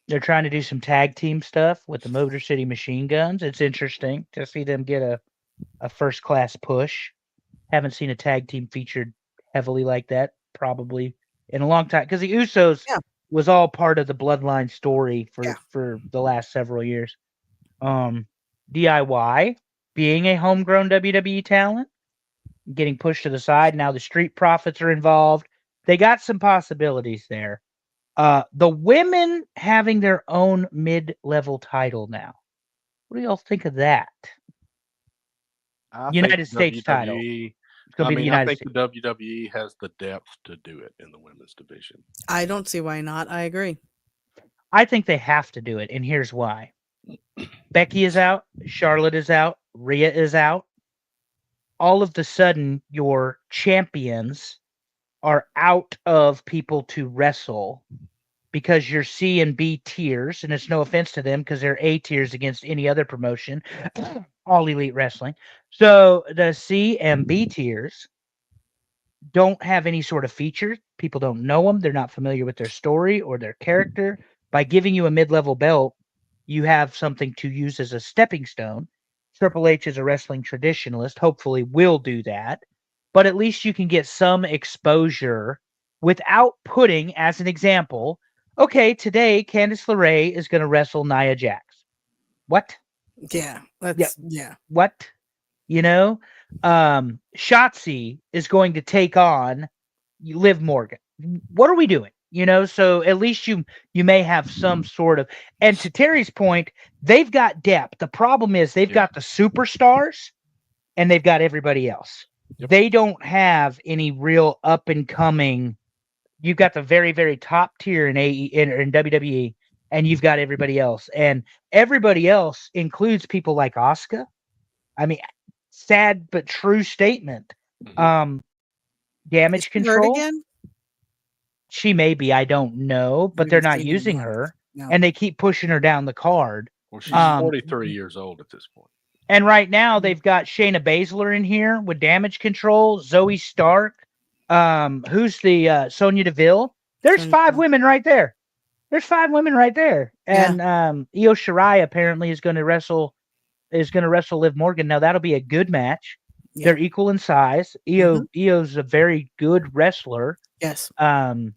[SPEAKER 2] They're trying to do some tag team stuff with the Motor City Machine Guns. It's interesting to see them get a first class push. Haven't seen a tag team featured heavily like that probably in a long time because the Usos was all part of the bloodline story
[SPEAKER 3] Yeah.
[SPEAKER 2] for the last several years. DIY being a homegrown WWE talent, getting pushed to the side. Now the Street Profits are involved. They got some possibilities there. The women having their own mid-level title now. What do y'all think of that?
[SPEAKER 1] I
[SPEAKER 2] United
[SPEAKER 1] think
[SPEAKER 2] States title.
[SPEAKER 1] WWE.
[SPEAKER 2] It's gonna
[SPEAKER 1] I
[SPEAKER 2] be the
[SPEAKER 1] mean, I
[SPEAKER 2] United
[SPEAKER 1] think
[SPEAKER 2] States.
[SPEAKER 1] the WWE has the depth to do it in the women's division.
[SPEAKER 3] I don't see why not. I agree.
[SPEAKER 2] I think they have to do it, and here's why. Becky is out, Charlotte is out, Rhea is out. All of the sudden, your champions are out of people to wrestle because your C and B tiers, and it's no offense to them because they're A tiers against any other promotion, All Elite Wrestling. So the C and B tiers don't have any sort of feature. People don't know them. They're not familiar with their story or their character. By giving you a mid-level belt, you have something to use as a stepping stone. Triple H is a wrestling traditionalist, hopefully will do that. But at least you can get some exposure without putting, as an example, okay, today Candice LeRae is going to wrestle Nia Jax. What?
[SPEAKER 3] Yeah. Yeah.
[SPEAKER 2] What? You know? Shotzi is going to take on Liv Morgan. What are we doing? You know, so at least you may have some sort of, and to Terry's point, they've got depth. The problem is they've got the superstars and they've got everybody else.
[SPEAKER 1] Yep.
[SPEAKER 2] They don't have any real up and coming. You've got the very, very top tier in in WWE, and you've got everybody else. And everybody else includes people like Asuka. I mean, sad but true statement.
[SPEAKER 1] Mhm.
[SPEAKER 2] Damage
[SPEAKER 3] Is she hurt
[SPEAKER 2] control.
[SPEAKER 3] again?
[SPEAKER 2] She may be, I don't know, but they're not using her,
[SPEAKER 3] No.
[SPEAKER 2] and they keep pushing her down the card.
[SPEAKER 1] Well, she's
[SPEAKER 2] Um,
[SPEAKER 1] 43 years old at this point.
[SPEAKER 2] And right now they've got Shayna Baszler in here with damage control, Zoe Stark, who's the Sonya Deville. There's
[SPEAKER 3] Sonya
[SPEAKER 2] 5
[SPEAKER 3] Deville.
[SPEAKER 2] women right there. There's 5 women right there. And Io Shirai apparently is going to wrestle Liv Morgan. Now that'll be a good match.
[SPEAKER 3] Yeah.
[SPEAKER 2] They're equal in size. Io's a very good wrestler.
[SPEAKER 3] Yes.
[SPEAKER 2] And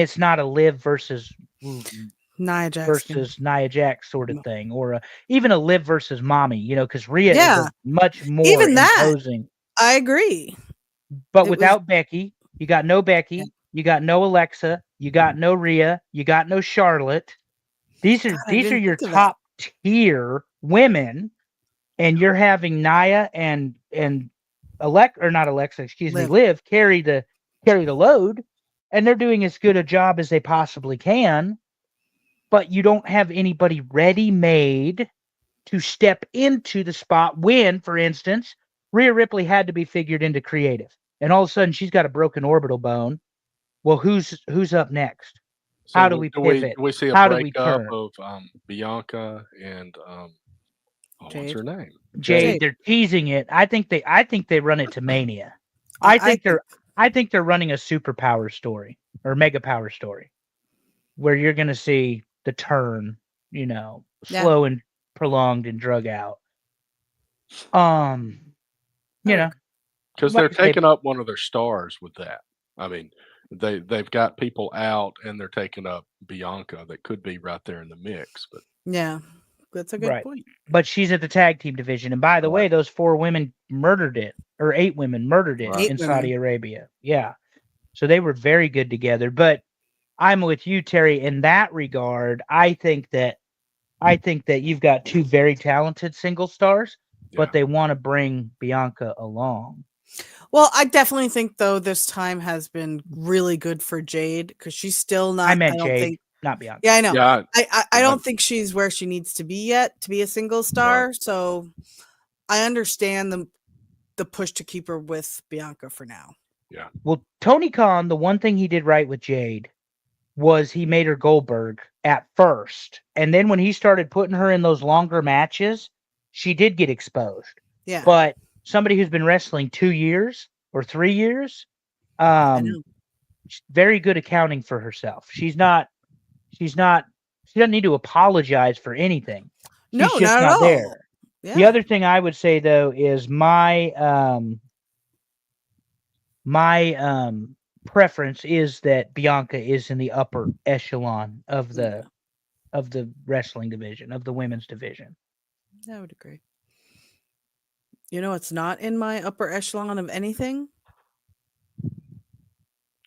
[SPEAKER 2] it's not a Liv versus
[SPEAKER 3] Nia Jax
[SPEAKER 2] versus Nia Jax sort of thing, or even a Liv versus Mommy, you know, because Rhea is
[SPEAKER 3] Yeah.
[SPEAKER 2] a much more
[SPEAKER 3] Even that.
[SPEAKER 2] imposing.
[SPEAKER 3] I agree.
[SPEAKER 2] But
[SPEAKER 3] It
[SPEAKER 2] without Becky, you got no Becky,
[SPEAKER 3] Yeah.
[SPEAKER 2] you got no Alexa, you got no Rhea, you got no Charlotte. These are
[SPEAKER 3] God, I
[SPEAKER 2] these are
[SPEAKER 3] didn't
[SPEAKER 2] your
[SPEAKER 3] think of that.
[SPEAKER 2] top tier women, and you're having Nia and Liv carry the load, and they're doing as good a job as they possibly can. But you don't have anybody ready-made to step into the spot when, for instance, Rhea Ripley had to be figured into creative, and all of a sudden she's got a broken orbital bone. Well, who's up next?
[SPEAKER 1] So
[SPEAKER 2] How do we pivot?
[SPEAKER 1] Do we see a
[SPEAKER 2] How do we
[SPEAKER 1] breakup
[SPEAKER 2] turn?
[SPEAKER 1] of Bianca and what's
[SPEAKER 3] Jade.
[SPEAKER 1] her name?
[SPEAKER 2] Jade, they're teasing it. I think they run it to Mania. I think they're running a superpower story or mega power story where you're going to see the turn, you know, slow and prolonged and drug out. You know,
[SPEAKER 1] because they're taking up one of their stars with that. I mean, they've got people out and they're taking up Bianca that could be right there in the mix. But
[SPEAKER 3] Yeah, that's a good point.
[SPEAKER 2] But she's at the tag team division, and by the way, those 4 women murdered it, or 8 women murdered it in Saudi Arabia. Yeah, so they were very good together. But I'm with you, Terry, in that regard. I think that you've got 2 very talented single stars, but they want to bring Bianca along.
[SPEAKER 3] Well, I definitely think though this time has been really good for Jade because she's still not.
[SPEAKER 2] I meant Jade, not Bianca.
[SPEAKER 3] Yeah, I know.
[SPEAKER 1] Yeah,
[SPEAKER 3] I don't think she's where she needs to be yet to be a single star. Right. So I understand the push to keep her with Bianca for now.
[SPEAKER 1] Yeah.
[SPEAKER 2] Well, Tony Khan, the one thing he did right with Jade was he made her Goldberg at first, and then when he started putting her in those longer matches, she did get exposed.
[SPEAKER 3] Yeah.
[SPEAKER 2] But somebody who's been wrestling 2 years or 3 years, very good accounting for herself. She doesn't need to apologize for anything. She's
[SPEAKER 3] no,
[SPEAKER 2] just
[SPEAKER 3] not
[SPEAKER 2] not
[SPEAKER 3] at all.
[SPEAKER 2] there.
[SPEAKER 3] Yeah.
[SPEAKER 2] The other thing I would say though is my preference is that Bianca is in the upper echelon of the wrestling division, of the women's division.
[SPEAKER 3] I would agree. You know, it's not in my upper echelon of anything.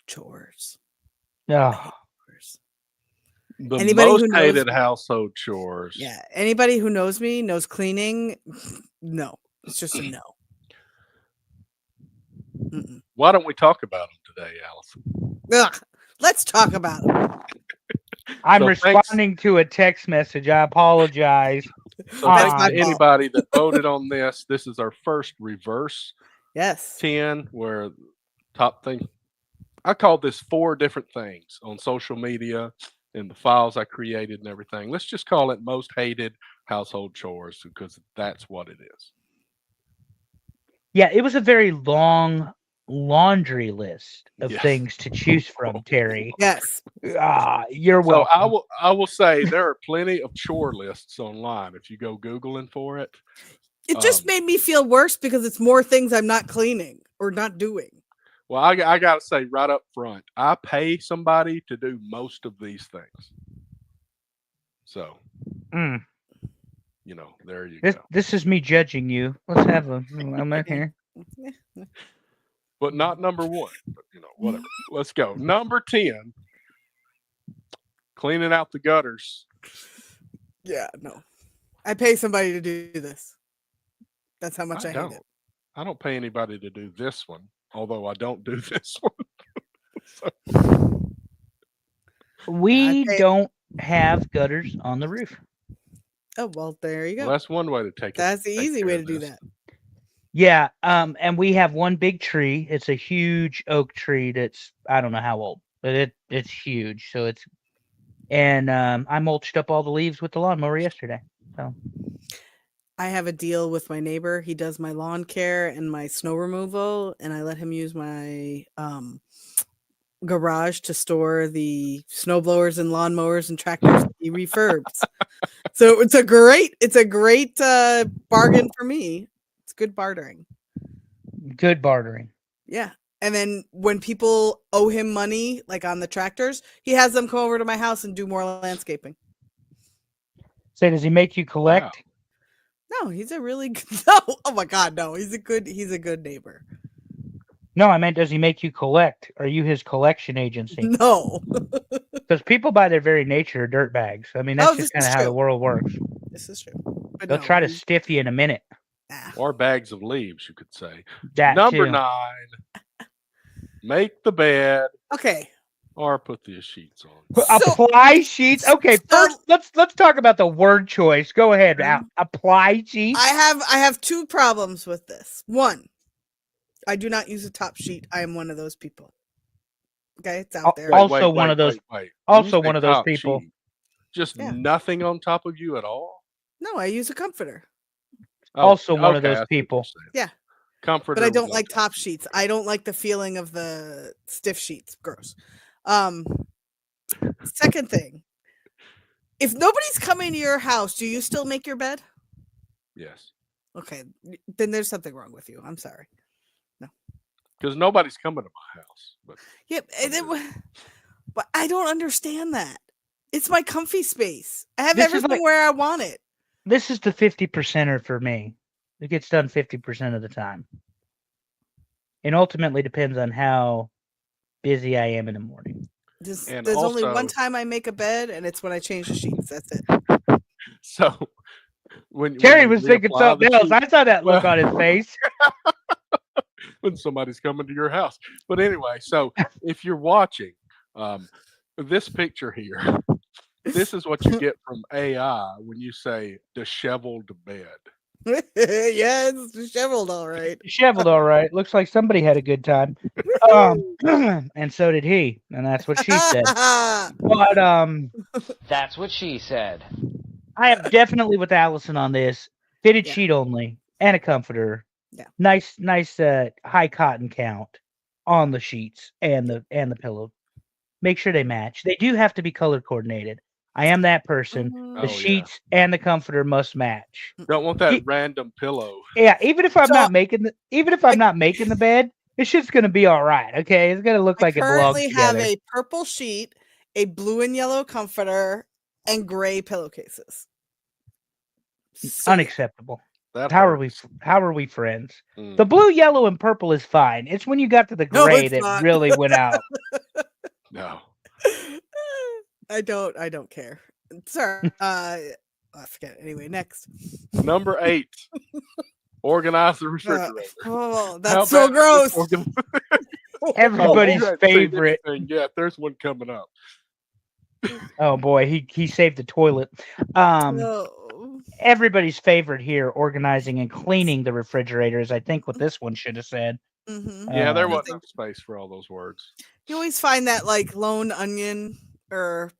[SPEAKER 3] Chores.
[SPEAKER 2] Oh,
[SPEAKER 3] Chores.
[SPEAKER 1] The
[SPEAKER 3] Anybody
[SPEAKER 1] most
[SPEAKER 3] who knows
[SPEAKER 1] hated
[SPEAKER 3] me-
[SPEAKER 1] household chores.
[SPEAKER 3] Yeah, anybody who knows me knows cleaning. No, it's just a no. Mm-mm.
[SPEAKER 1] Why don't we talk about them today, Allison?
[SPEAKER 3] Ugh, let's talk about it.
[SPEAKER 2] I'm
[SPEAKER 1] So
[SPEAKER 2] responding to a text message. I apologize.
[SPEAKER 1] So
[SPEAKER 3] That's
[SPEAKER 1] thanks
[SPEAKER 3] my
[SPEAKER 1] to
[SPEAKER 3] fault.
[SPEAKER 1] anybody that voted on this. This is our first reverse
[SPEAKER 3] Yes.
[SPEAKER 1] 10 where top thing. I called this 4 different things on social media and the files I created and everything. Let's just call it most hated household chores because that's what it is.
[SPEAKER 2] Yeah, it was a very long laundry list of
[SPEAKER 1] Yes.
[SPEAKER 2] things to choose from, Terry.
[SPEAKER 3] Yes.
[SPEAKER 2] You're
[SPEAKER 1] So
[SPEAKER 2] welcome.
[SPEAKER 1] I will say there are plenty of chore lists online if you go Googling for it.
[SPEAKER 3] It just made me feel worse because it's more things I'm not cleaning or not doing.
[SPEAKER 1] Well, I got to say right up front, I pay somebody to do most of these things. So,
[SPEAKER 2] Mm.
[SPEAKER 1] you know, there you
[SPEAKER 2] This
[SPEAKER 1] go.
[SPEAKER 2] this is me judging you. Let's have a moment here.
[SPEAKER 1] But not number 1. But, you know, whatever. Let's go. Number 10, cleaning out the gutters.
[SPEAKER 3] Yeah, no. I pay somebody to do this. That's how much I hate it.
[SPEAKER 1] I don't pay anybody to do this one, although I don't do this one.
[SPEAKER 2] We
[SPEAKER 3] pay-
[SPEAKER 2] don't have gutters on the roof.
[SPEAKER 3] Oh, well, there you go.
[SPEAKER 1] Well, that's one way to take it.
[SPEAKER 3] That's the
[SPEAKER 1] take
[SPEAKER 3] easy
[SPEAKER 1] care
[SPEAKER 3] way
[SPEAKER 1] of
[SPEAKER 3] to do
[SPEAKER 1] this.
[SPEAKER 3] that.
[SPEAKER 2] Yeah, and we have one big tree. It's a huge oak tree that's I don't know how old, but it's huge. So it's I mulched up all the leaves with the lawnmower yesterday. So
[SPEAKER 3] I have a deal with my neighbor. He does my lawn care and my snow removal, and I let him use my garage to store the snow blowers and lawnmowers and tractors that he refurbs. So it's a great bargain for me. It's good bartering.
[SPEAKER 2] good bartering.
[SPEAKER 3] Yeah. And then when people owe him money, like on the tractors, he has them come over to my house and do more landscaping.
[SPEAKER 2] Say, does he make you collect?
[SPEAKER 3] No, he's a really good, no. Oh my God, no. He's a good neighbor.
[SPEAKER 2] No, I meant, does he make you collect? Are you his collection agency?
[SPEAKER 3] No.
[SPEAKER 2] Because people, by their very nature, are dirtbags. I mean, that's
[SPEAKER 3] Oh,
[SPEAKER 2] just
[SPEAKER 3] this
[SPEAKER 2] kind of
[SPEAKER 3] is
[SPEAKER 2] how the
[SPEAKER 3] true.
[SPEAKER 2] world works.
[SPEAKER 3] This is true. But
[SPEAKER 2] They'll
[SPEAKER 3] no,
[SPEAKER 2] try to
[SPEAKER 3] he-
[SPEAKER 2] stiff you in a minute.
[SPEAKER 3] ah.
[SPEAKER 1] Or bags of leaves, you could say.
[SPEAKER 2] That
[SPEAKER 1] Number
[SPEAKER 2] too.
[SPEAKER 1] 9, make the bed
[SPEAKER 3] Okay.
[SPEAKER 1] or put the sheets on.
[SPEAKER 3] So-
[SPEAKER 2] Apply sheets. Okay, first let's talk about the word choice. Go ahead. Apply sheets.
[SPEAKER 3] I have 2 problems with this. 1, I do not use a top sheet. I am one of those people. Okay, it's out there.
[SPEAKER 2] Also one of those-
[SPEAKER 1] Wait.
[SPEAKER 2] also
[SPEAKER 1] You say
[SPEAKER 2] one of those
[SPEAKER 1] top
[SPEAKER 2] people.
[SPEAKER 1] sheet. Just
[SPEAKER 3] Yeah.
[SPEAKER 1] nothing on top of you at all?
[SPEAKER 3] No, I use a comforter.
[SPEAKER 1] Oh,
[SPEAKER 2] Also one of
[SPEAKER 1] okay,
[SPEAKER 2] those
[SPEAKER 1] I see what
[SPEAKER 2] people.
[SPEAKER 1] you're saying.
[SPEAKER 3] Yeah.
[SPEAKER 1] Comforter.
[SPEAKER 3] But I
[SPEAKER 1] with
[SPEAKER 3] don't
[SPEAKER 1] no
[SPEAKER 3] like top sheets. I don't like the feeling of the stiff sheets. Gross. Second thing, if nobody's coming to your house, do you still make your bed?
[SPEAKER 1] Yes.
[SPEAKER 3] Okay, then there's something wrong with you. I'm sorry.
[SPEAKER 1] Because nobody's coming to my house. But
[SPEAKER 3] Yep, but I don't understand that. It's my comfy space. I have
[SPEAKER 2] This is
[SPEAKER 3] everything
[SPEAKER 2] like-
[SPEAKER 3] where I want it.
[SPEAKER 2] This is the 50%er for me. It gets done 50% of the time. And ultimately depends on how busy I am in the morning.
[SPEAKER 1] And
[SPEAKER 3] There's only one
[SPEAKER 1] also-
[SPEAKER 3] time I make a bed, and it's when I change the sheets. That's it.
[SPEAKER 1] so when
[SPEAKER 2] Terry
[SPEAKER 1] you
[SPEAKER 2] was thinking
[SPEAKER 1] reapply
[SPEAKER 2] something
[SPEAKER 1] the
[SPEAKER 2] else.
[SPEAKER 1] sheet-
[SPEAKER 2] I saw that look
[SPEAKER 1] Well-
[SPEAKER 2] on his face.
[SPEAKER 1] when somebody's coming to your house. But anyway, so if you're watching this picture here, this is what you get from AI when you say disheveled bed.
[SPEAKER 3] Yeah, it's disheveled, all right.
[SPEAKER 2] Disheveled, all right. Looks like somebody had a good time. And so did he. And that's what she said. But
[SPEAKER 4] That's what she said.
[SPEAKER 2] I am definitely with Allison on this. Fitted
[SPEAKER 3] Yeah.
[SPEAKER 2] sheet only and a comforter.
[SPEAKER 3] Yeah.
[SPEAKER 2] Nice high cotton count on the sheets and the pillow. Make sure they match. They do have to be color coordinated. I am that person.
[SPEAKER 1] Oh,
[SPEAKER 2] The
[SPEAKER 1] yeah.
[SPEAKER 2] sheets and the comforter must match.
[SPEAKER 1] Don't want that
[SPEAKER 2] Ye-
[SPEAKER 1] random pillow.
[SPEAKER 2] Yeah, even if I'm
[SPEAKER 3] So-
[SPEAKER 2] not making the bed, This shit's gonna be all right. Okay, it's gonna look
[SPEAKER 3] I
[SPEAKER 2] like it belongs
[SPEAKER 3] currently have
[SPEAKER 2] together.
[SPEAKER 3] a purple sheet, a blue and yellow comforter, and gray pillowcases. So, yeah.
[SPEAKER 2] Unacceptable.
[SPEAKER 1] That
[SPEAKER 2] How
[SPEAKER 1] hurts.
[SPEAKER 2] are we friends?
[SPEAKER 1] Mm.
[SPEAKER 2] The blue, yellow, and purple is fine. It's when you got to the
[SPEAKER 3] No,
[SPEAKER 2] gray
[SPEAKER 3] it's
[SPEAKER 2] that
[SPEAKER 3] not.
[SPEAKER 2] really went out.
[SPEAKER 1] No.
[SPEAKER 3] I don't care. Sorry. I forget. Anyway, next.
[SPEAKER 1] Number 8. Organize the refrigerator.
[SPEAKER 3] Oh,
[SPEAKER 1] How
[SPEAKER 3] that's so
[SPEAKER 1] bad is this
[SPEAKER 3] gross.
[SPEAKER 2] Everybody's
[SPEAKER 1] you hadn't seen
[SPEAKER 2] favorite.
[SPEAKER 1] anything yet. There's one coming up.
[SPEAKER 2] Oh boy, he saved the toilet.
[SPEAKER 3] No.
[SPEAKER 2] Everybody's favorite here, organizing and cleaning the refrigerators. I think what this one should have said.
[SPEAKER 3] Mhm.
[SPEAKER 1] Yeah, there
[SPEAKER 2] Um,
[SPEAKER 1] wasn't enough space for all those words.
[SPEAKER 3] You always find that like lone onion or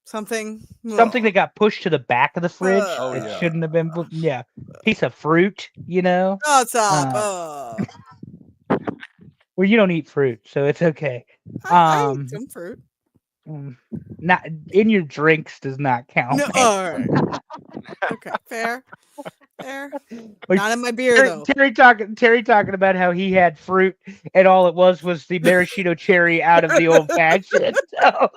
[SPEAKER 3] something.
[SPEAKER 2] Something that got pushed to the back of the fridge
[SPEAKER 3] Oh,
[SPEAKER 2] that
[SPEAKER 1] yeah.
[SPEAKER 2] shouldn't have been. Yeah, piece of fruit. You know.
[SPEAKER 3] Oh, stop.
[SPEAKER 2] Well, you don't eat fruit, so it's okay.
[SPEAKER 3] I eat some fruit.
[SPEAKER 2] Not in your drinks does not count.
[SPEAKER 3] No,
[SPEAKER 2] man.
[SPEAKER 3] all right. Okay, fair.
[SPEAKER 2] Like,
[SPEAKER 3] Not in my beer though.
[SPEAKER 2] Terry talking about how he had fruit and all it was the maraschino cherry out of the old fashioned. So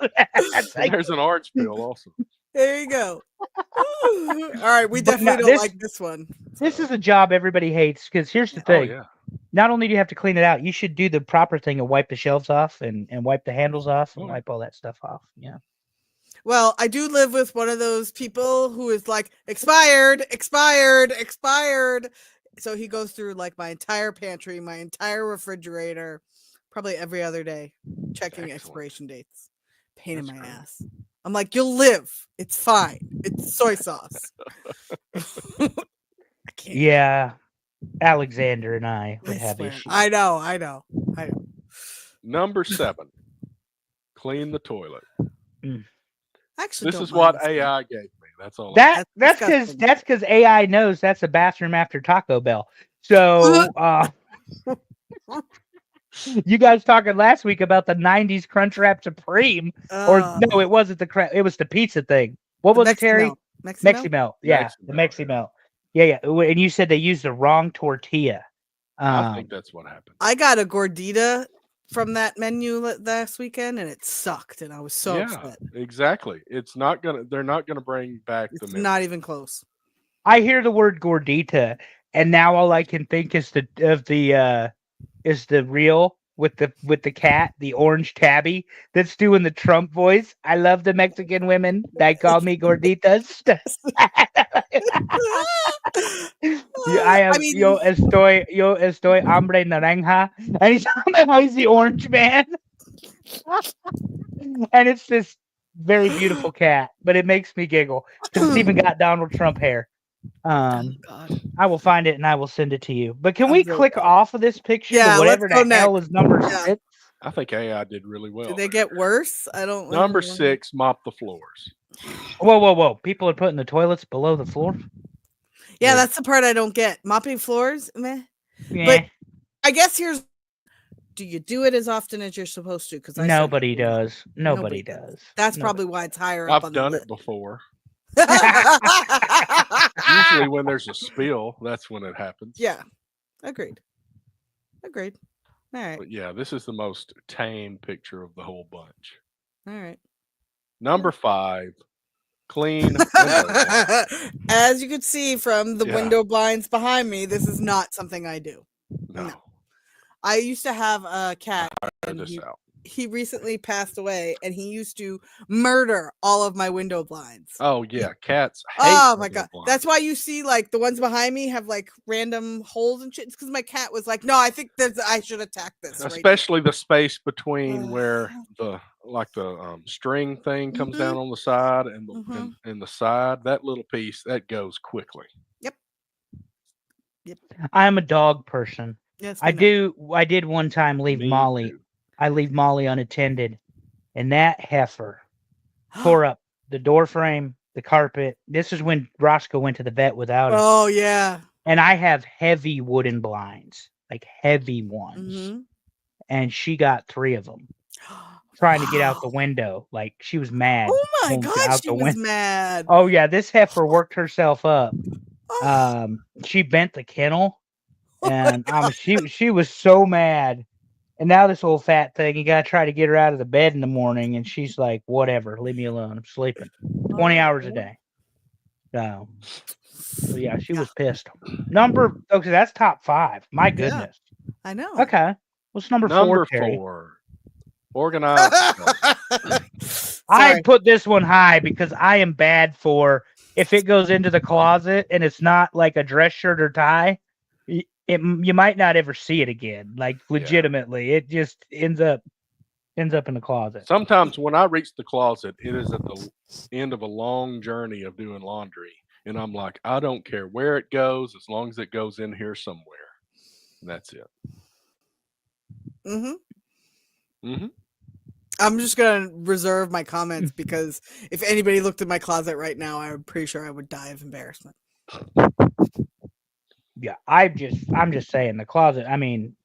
[SPEAKER 2] that's like,
[SPEAKER 1] There's an orange peel also.
[SPEAKER 3] There you go. All right, we
[SPEAKER 2] But
[SPEAKER 3] definitely
[SPEAKER 2] now
[SPEAKER 3] don't like this one.
[SPEAKER 2] this is a job everybody hates because here's the
[SPEAKER 1] Oh
[SPEAKER 2] thing.
[SPEAKER 1] yeah.
[SPEAKER 2] Not only do you have to clean it out, you should do the proper thing and wipe the shelves off and wipe the handles off and
[SPEAKER 1] Oh, yeah.
[SPEAKER 2] wipe all that stuff off. Yeah.
[SPEAKER 3] Well, I do live with one of those people who is like expired. So he goes through like my entire pantry, my entire refrigerator, probably every other day, checking
[SPEAKER 1] Excellent.
[SPEAKER 3] expiration dates. Pain
[SPEAKER 1] That's
[SPEAKER 3] in my
[SPEAKER 1] great.
[SPEAKER 3] ass. I'm like, you'll live. It's fine. It's soy sauce. I can't.
[SPEAKER 2] Yeah. Alexander and I would
[SPEAKER 3] I
[SPEAKER 2] have
[SPEAKER 3] swear.
[SPEAKER 2] issues.
[SPEAKER 3] I know.
[SPEAKER 1] Number 7. Clean the toilet.
[SPEAKER 3] Actually,
[SPEAKER 1] This
[SPEAKER 3] don't
[SPEAKER 1] is
[SPEAKER 3] mind
[SPEAKER 1] what
[SPEAKER 3] this one.
[SPEAKER 1] AI gave me. That's all.
[SPEAKER 2] That's
[SPEAKER 3] disgusting.
[SPEAKER 2] because AI knows that's a bathroom after Taco Bell. So you guys talking last week about the '90s Crunchwrap Supreme, or no, it wasn't it was the pizza thing. What was it, Terry? Mexi Melt. Yeah, the Mexi Melt. Yeah. And you said they used the wrong tortilla.
[SPEAKER 1] I think that's what happened.
[SPEAKER 3] I got a gordita from that menu last weekend, and it sucked, and I was so upset.
[SPEAKER 1] Exactly. They're not gonna bring back the
[SPEAKER 3] It's
[SPEAKER 1] menu.
[SPEAKER 3] not even close.
[SPEAKER 2] I hear the word gordita, and now all I can think is the reel with the cat, the orange tabby that's doing the Trump voice. I love the Mexican women. They call me gorditas. Yo estoy hambre naranja, and he's the orange man, and it's this very beautiful cat, but it makes me giggle because it's even got Donald Trump hair.
[SPEAKER 3] God.
[SPEAKER 2] I will find it and I will send it to you. But can we click off of this picture
[SPEAKER 3] Yeah,
[SPEAKER 2] to whatever
[SPEAKER 3] let's go
[SPEAKER 2] the hell
[SPEAKER 3] next.
[SPEAKER 2] is number
[SPEAKER 3] Yeah.
[SPEAKER 2] 6?
[SPEAKER 1] I think AI did really well.
[SPEAKER 3] Did they get worse? I don't.
[SPEAKER 1] Number
[SPEAKER 3] I don't
[SPEAKER 1] 6, mop the floors.
[SPEAKER 2] Whoa! People are putting the toilets below the floor.
[SPEAKER 3] Yeah, that's the part I don't get. Mopping floors, meh.
[SPEAKER 2] Yeah.
[SPEAKER 3] But I guess do you do it as often as you're supposed to? Because
[SPEAKER 2] Nobody does.
[SPEAKER 3] Nobody
[SPEAKER 2] Nobody does.
[SPEAKER 3] That's probably why it's higher up
[SPEAKER 1] I've
[SPEAKER 3] on the
[SPEAKER 1] done
[SPEAKER 3] list.
[SPEAKER 1] it before. Usually when there's a spill, that's when it happens.
[SPEAKER 3] Yeah, agreed. All right.
[SPEAKER 1] But yeah, this is the most tame picture of the whole bunch.
[SPEAKER 3] All right.
[SPEAKER 1] Number 5, clean window blinds.
[SPEAKER 3] As you could see from the
[SPEAKER 1] Yeah.
[SPEAKER 3] window blinds behind me, this is not something I do.
[SPEAKER 1] No,
[SPEAKER 3] I used to have a cat,
[SPEAKER 1] fire
[SPEAKER 3] and
[SPEAKER 1] this out.
[SPEAKER 3] he recently passed away, and he used to murder all of my window blinds.
[SPEAKER 1] Oh yeah, cats hate
[SPEAKER 3] Oh my
[SPEAKER 1] window
[SPEAKER 3] god,
[SPEAKER 1] blinds.
[SPEAKER 3] that's why you see like the ones behind me have like random holes and shit. It's because my cat was like, "No, I think I should attack this." right
[SPEAKER 1] Especially the space between
[SPEAKER 3] Ugh.
[SPEAKER 1] where the string thing comes down on the side and and the side, that little piece that goes quickly.
[SPEAKER 2] I'm a dog person.
[SPEAKER 3] Yes,
[SPEAKER 2] I did one time leave
[SPEAKER 1] Me
[SPEAKER 2] Molly.
[SPEAKER 1] too.
[SPEAKER 2] I leave Molly unattended, and that heifer tore up the door frame, the carpet. This is when Roscoe went to the vet without it.
[SPEAKER 3] Oh yeah.
[SPEAKER 2] And I have heavy wooden blinds, like heavy ones.
[SPEAKER 3] Mhm.
[SPEAKER 2] And she got 3 of them trying to get out the window. Like she was mad.
[SPEAKER 3] Oh my
[SPEAKER 2] won't get
[SPEAKER 3] god,
[SPEAKER 2] out
[SPEAKER 3] she
[SPEAKER 2] the
[SPEAKER 3] was
[SPEAKER 2] win-
[SPEAKER 3] mad.
[SPEAKER 2] Oh yeah, this heifer worked herself up.
[SPEAKER 3] Oh.
[SPEAKER 2] She bent the kennel And she was so mad. And now this old fat thing, you gotta try to get her out of the bed in the morning, and she's like, "Whatever, leave me alone. I'm sleeping 20 hours a day." So yeah, she was pissed. Okay, that's top 5. My goodness.
[SPEAKER 3] I know.
[SPEAKER 2] Okay, what's number 4,
[SPEAKER 1] Number
[SPEAKER 2] Terry?
[SPEAKER 1] 4. Organized.
[SPEAKER 2] I
[SPEAKER 3] Sorry.
[SPEAKER 2] put this one high because I am bad for if it goes into the closet and it's not like a dress shirt or tie. You might not ever see it again. Like legitimately, it just ends up in the closet.
[SPEAKER 1] Sometimes when I reach the closet, it is at the end of a long journey of doing laundry. And I'm like, I don't care where it goes as long as it goes in here somewhere. And that's it.
[SPEAKER 3] I'm just gonna reserve my comments because if anybody looked at my closet right now, I'm pretty sure I would die of embarrassment.
[SPEAKER 2] Yeah, I'm just saying the closet. I mean,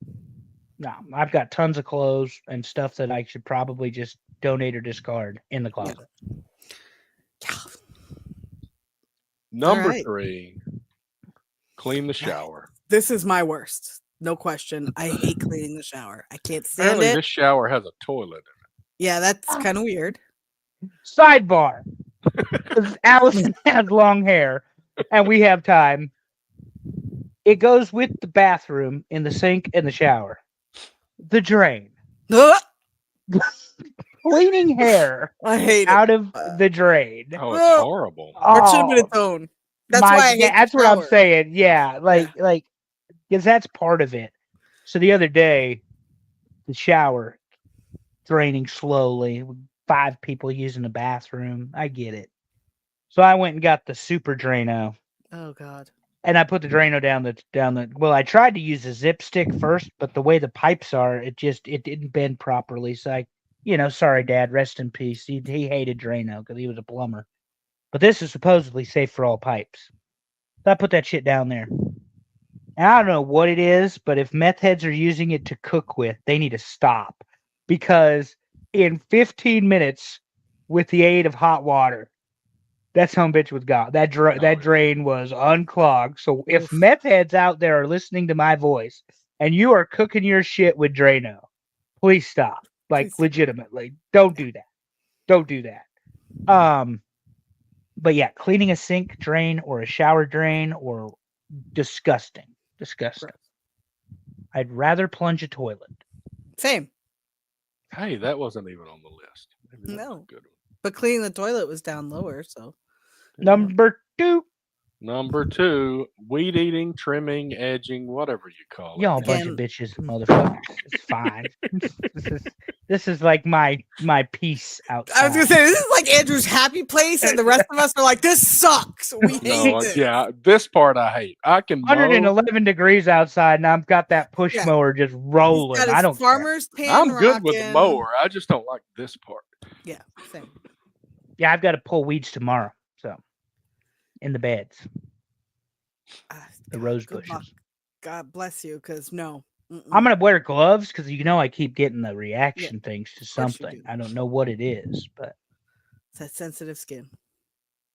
[SPEAKER 2] no, I've got tons of clothes and stuff that I should probably just donate or discard in the closet.
[SPEAKER 3] Yeah.
[SPEAKER 1] Number
[SPEAKER 3] right.
[SPEAKER 1] 3, clean the shower.
[SPEAKER 3] This is my worst. No question. I hate cleaning the shower. I can't stand
[SPEAKER 1] Apparently,
[SPEAKER 3] it.
[SPEAKER 1] this shower has a toilet in it.
[SPEAKER 3] Yeah, that's kind of weird.
[SPEAKER 2] Sidebar. Because Allison has long hair and we have time. It goes with the bathroom in the sink and the shower. The drain. Cleaning hair
[SPEAKER 3] I hate
[SPEAKER 2] out
[SPEAKER 3] it.
[SPEAKER 2] of the drain.
[SPEAKER 1] Oh, it's horrible.
[SPEAKER 3] Or it should have been its own. That's why I hate
[SPEAKER 2] that's
[SPEAKER 3] the
[SPEAKER 2] what I'm
[SPEAKER 3] shower.
[SPEAKER 2] saying. Yeah, like because that's part of it. So the other day, the shower draining slowly, 5 people using the bathroom. I get it. So I went and got the super Drano.
[SPEAKER 3] Oh God.
[SPEAKER 2] And I put the Drano down the well, I tried to use a zip stick first, but the way the pipes are, it didn't bend properly. So sorry, Dad, rest in peace. He hated Drano because he was a plumber. But this is supposedly safe for all pipes. So I put that shit down there. And I don't know what it is, but if meth heads are using it to cook with, they need to stop. Because in 15 minutes, with the aid of hot water, that sumbitch was gone. That drain was unclogged. So if meth heads out there are listening to my voice and you are cooking your shit with Drano, please stop. Like legitimately, don't do that. Don't do that. But yeah, cleaning a sink drain or a shower drain or disgusting. Right. I'd rather plunge a toilet.
[SPEAKER 3] Same.
[SPEAKER 1] Hey, that wasn't even on the list. Maybe that was
[SPEAKER 3] No.
[SPEAKER 1] a good one.
[SPEAKER 3] But cleaning the toilet was down lower, so.
[SPEAKER 2] Number 2.
[SPEAKER 1] Number 2, weed eating, trimming, edging, whatever you call it.
[SPEAKER 2] Y'all a bunch of bitches, motherfuckers. It's fine. This is like my peace outside.
[SPEAKER 3] I was gonna say this is like Andrew's happy place, and the rest of us are like, this sucks. We hate this.
[SPEAKER 1] Yeah, this part I hate. I can
[SPEAKER 2] 111 degrees outside, and I've got that push mower just rolling.
[SPEAKER 3] He's got his
[SPEAKER 2] I don't
[SPEAKER 3] farmer's pan
[SPEAKER 1] I'm good
[SPEAKER 3] rocking.
[SPEAKER 1] with the mower. I just don't like this part.
[SPEAKER 3] Yeah, same.
[SPEAKER 2] Yeah, I've got to pull weeds tomorrow. So, in the beds, the rose bushes.
[SPEAKER 3] Luck. God bless you, because no.
[SPEAKER 2] I'm gonna wear gloves because I keep getting the reaction things to something. I don't know what it is, but
[SPEAKER 3] it's that sensitive skin.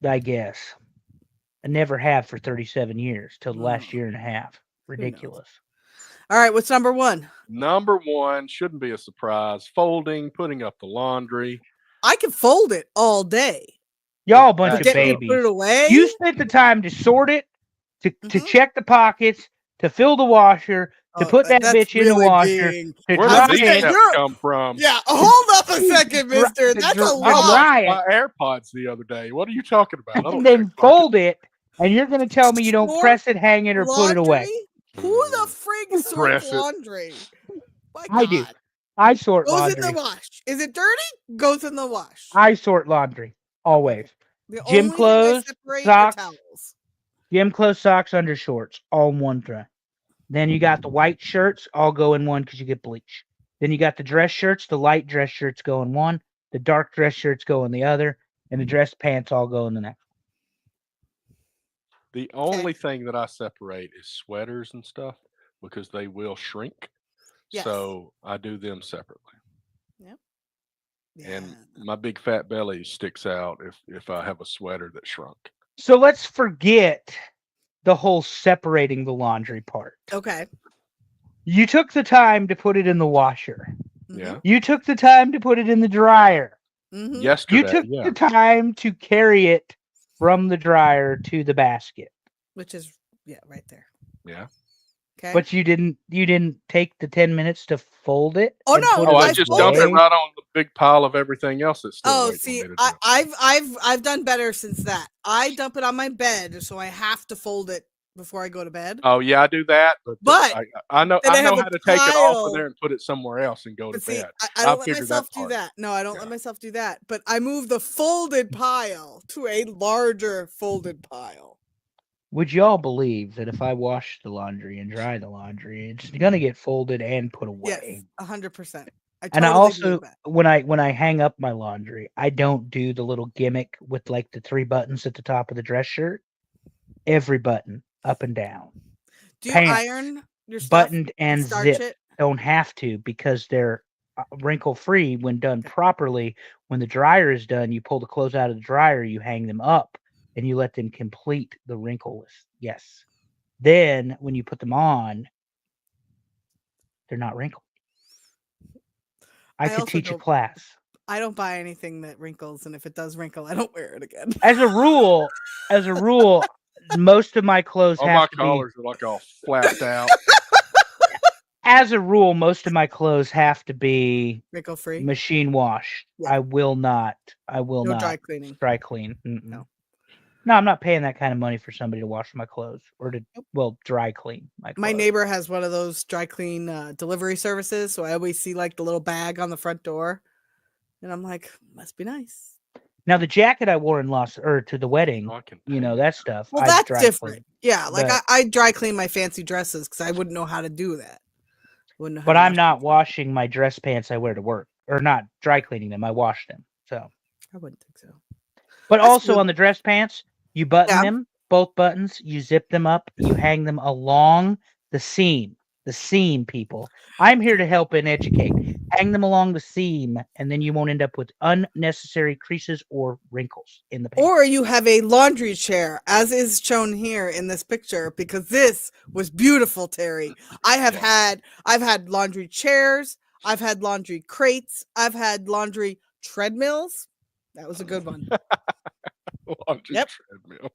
[SPEAKER 2] I guess I never have for 37 years till the last year and a half. Ridiculous.
[SPEAKER 3] All right, what's number 1?
[SPEAKER 1] Number 1 shouldn't be a surprise. Folding, putting up the laundry.
[SPEAKER 3] I can fold it all day.
[SPEAKER 2] Y'all a bunch of babies.
[SPEAKER 3] Put it away.
[SPEAKER 2] You spent the time to sort it, to check the pockets, to fill the washer, to put that bitch in the washer.
[SPEAKER 1] Where did these come from?
[SPEAKER 3] Yeah, hold up a second, mister. That's a lot.
[SPEAKER 1] My AirPods the other day. What are you talking about?
[SPEAKER 2] And then fold it, and you're going to tell me you don't press it, hang it, or put it away.
[SPEAKER 3] Who the frig sorts laundry?
[SPEAKER 2] I do. I sort laundry.
[SPEAKER 3] Goes in the wash. Is it dirty? Goes in the wash.
[SPEAKER 2] I sort laundry. Always. Gym clothes, socks, gym clothes, socks, undershorts, all in one tray. Then you got the white shirts, all go in one because you get bleach. Then you got the dress shirts, the light dress shirts go in one, the dark dress shirts go in the other, and the dress pants all go in the next.
[SPEAKER 1] The only thing that I separate is sweaters and stuff because they will shrink. Yes. So I do them separately.
[SPEAKER 3] Yep.
[SPEAKER 1] And my big fat belly sticks out if I have a sweater that shrunk.
[SPEAKER 2] So let's forget the whole separating the laundry part.
[SPEAKER 3] Okay.
[SPEAKER 2] You took the time to put it in the washer.
[SPEAKER 1] Yeah.
[SPEAKER 2] You took the time to put it in the dryer.
[SPEAKER 3] Mm-hmm.
[SPEAKER 2] You
[SPEAKER 1] Yesterday.
[SPEAKER 2] took
[SPEAKER 1] Yeah.
[SPEAKER 2] the time to carry it from the dryer to the basket.
[SPEAKER 3] Which is right there.
[SPEAKER 1] Yeah.
[SPEAKER 3] Okay.
[SPEAKER 2] But you didn't take the 10 minutes to fold it.
[SPEAKER 3] Oh,
[SPEAKER 2] and
[SPEAKER 3] no,
[SPEAKER 2] put
[SPEAKER 1] Oh,
[SPEAKER 2] it
[SPEAKER 1] I
[SPEAKER 3] I
[SPEAKER 1] just
[SPEAKER 3] fold
[SPEAKER 1] dumped it
[SPEAKER 2] away?
[SPEAKER 1] right on the big pile of everything else that's still
[SPEAKER 3] Oh,
[SPEAKER 1] waiting
[SPEAKER 3] see,
[SPEAKER 1] on me to do.
[SPEAKER 3] I've done better since that. I dump it on my bed, so I have to fold it before I go to bed.
[SPEAKER 1] Oh yeah, I do that, but
[SPEAKER 3] But
[SPEAKER 1] I know
[SPEAKER 3] then I have
[SPEAKER 1] how
[SPEAKER 3] a
[SPEAKER 1] to take it off of
[SPEAKER 3] pile.
[SPEAKER 1] there and put it somewhere else and go to
[SPEAKER 3] But see,
[SPEAKER 1] bed.
[SPEAKER 3] I don't let
[SPEAKER 1] figured
[SPEAKER 3] myself
[SPEAKER 1] that
[SPEAKER 3] do
[SPEAKER 1] part.
[SPEAKER 3] that. No, I don't
[SPEAKER 1] Yeah.
[SPEAKER 3] let myself do that. But I move the folded pile to a larger folded pile.
[SPEAKER 2] Would y'all believe that if I wash the laundry and dry the laundry, it's gonna get folded and put
[SPEAKER 3] Yes,
[SPEAKER 2] away?
[SPEAKER 3] 100%. I
[SPEAKER 2] And I
[SPEAKER 3] totally
[SPEAKER 2] also,
[SPEAKER 3] believe that.
[SPEAKER 2] when I hang up my laundry, I don't do the little gimmick with like the 3 buttons at the top of the dress shirt. Every button up and down,
[SPEAKER 3] Do you
[SPEAKER 2] pants,
[SPEAKER 3] iron your stuff
[SPEAKER 2] buttoned and
[SPEAKER 3] starch
[SPEAKER 2] zipped.
[SPEAKER 3] it?
[SPEAKER 2] Don't have to because they're wrinkle free when done
[SPEAKER 3] Okay.
[SPEAKER 2] properly. When the dryer is done, you pull the clothes out of the dryer, you hang them up, and you let them complete the wrinkleless. Yes. Then when you put them on, they're not wrinkled. I
[SPEAKER 3] I
[SPEAKER 2] could
[SPEAKER 3] also
[SPEAKER 2] teach a
[SPEAKER 3] don't-
[SPEAKER 2] class.
[SPEAKER 3] I don't buy anything that wrinkles, and if it does wrinkle, I don't wear it again.
[SPEAKER 2] As a rule, most of my clothes
[SPEAKER 1] All
[SPEAKER 2] have
[SPEAKER 1] my
[SPEAKER 2] to be.
[SPEAKER 1] collars are like all flapped out.
[SPEAKER 2] As a rule, most of my clothes have to be
[SPEAKER 3] Wrinkle free.
[SPEAKER 2] machine washed.
[SPEAKER 3] Yeah.
[SPEAKER 2] I will not
[SPEAKER 3] No
[SPEAKER 2] not
[SPEAKER 3] dry cleaning.
[SPEAKER 2] dry clean. Mm-mm.
[SPEAKER 3] No.
[SPEAKER 2] No, I'm not paying that kind of money for somebody to wash my clothes or to dry clean my clothes.
[SPEAKER 3] My neighbor has one of those dry clean delivery services, so I always see like the little bag on the front door, and I'm like, must be nice.
[SPEAKER 2] Now the jacket I wore in to the wedding,
[SPEAKER 1] Oh, I can
[SPEAKER 2] you
[SPEAKER 1] pay
[SPEAKER 2] know,
[SPEAKER 1] you.
[SPEAKER 2] that stuff.
[SPEAKER 3] Well,
[SPEAKER 2] I
[SPEAKER 3] that's
[SPEAKER 2] dry
[SPEAKER 3] different.
[SPEAKER 2] clean.
[SPEAKER 3] Yeah, like
[SPEAKER 2] But-
[SPEAKER 3] I dry clean my fancy dresses because I wouldn't know how to do that. Wouldn't know how
[SPEAKER 2] But
[SPEAKER 3] to
[SPEAKER 2] I'm
[SPEAKER 3] wash
[SPEAKER 2] not
[SPEAKER 3] them.
[SPEAKER 2] washing my dress pants I wear to work, or not dry cleaning them. I wash them. So,
[SPEAKER 3] I wouldn't think so.
[SPEAKER 2] but
[SPEAKER 3] That's
[SPEAKER 2] also
[SPEAKER 3] good.
[SPEAKER 2] on the dress pants, you button
[SPEAKER 3] Yeah.
[SPEAKER 2] them, both buttons. You zip them up. You hang them along the seam. The seam, people. I'm here to help and educate. Hang them along the seam, and then you won't end up with unnecessary creases or wrinkles in the pants.
[SPEAKER 3] Or you have a laundry chair, as is shown here in this picture, because this was beautiful, Terry. I've had laundry chairs, I've had laundry crates, I've had laundry treadmills. That was a good one.
[SPEAKER 1] Laundry
[SPEAKER 3] Yep.
[SPEAKER 1] treadmill.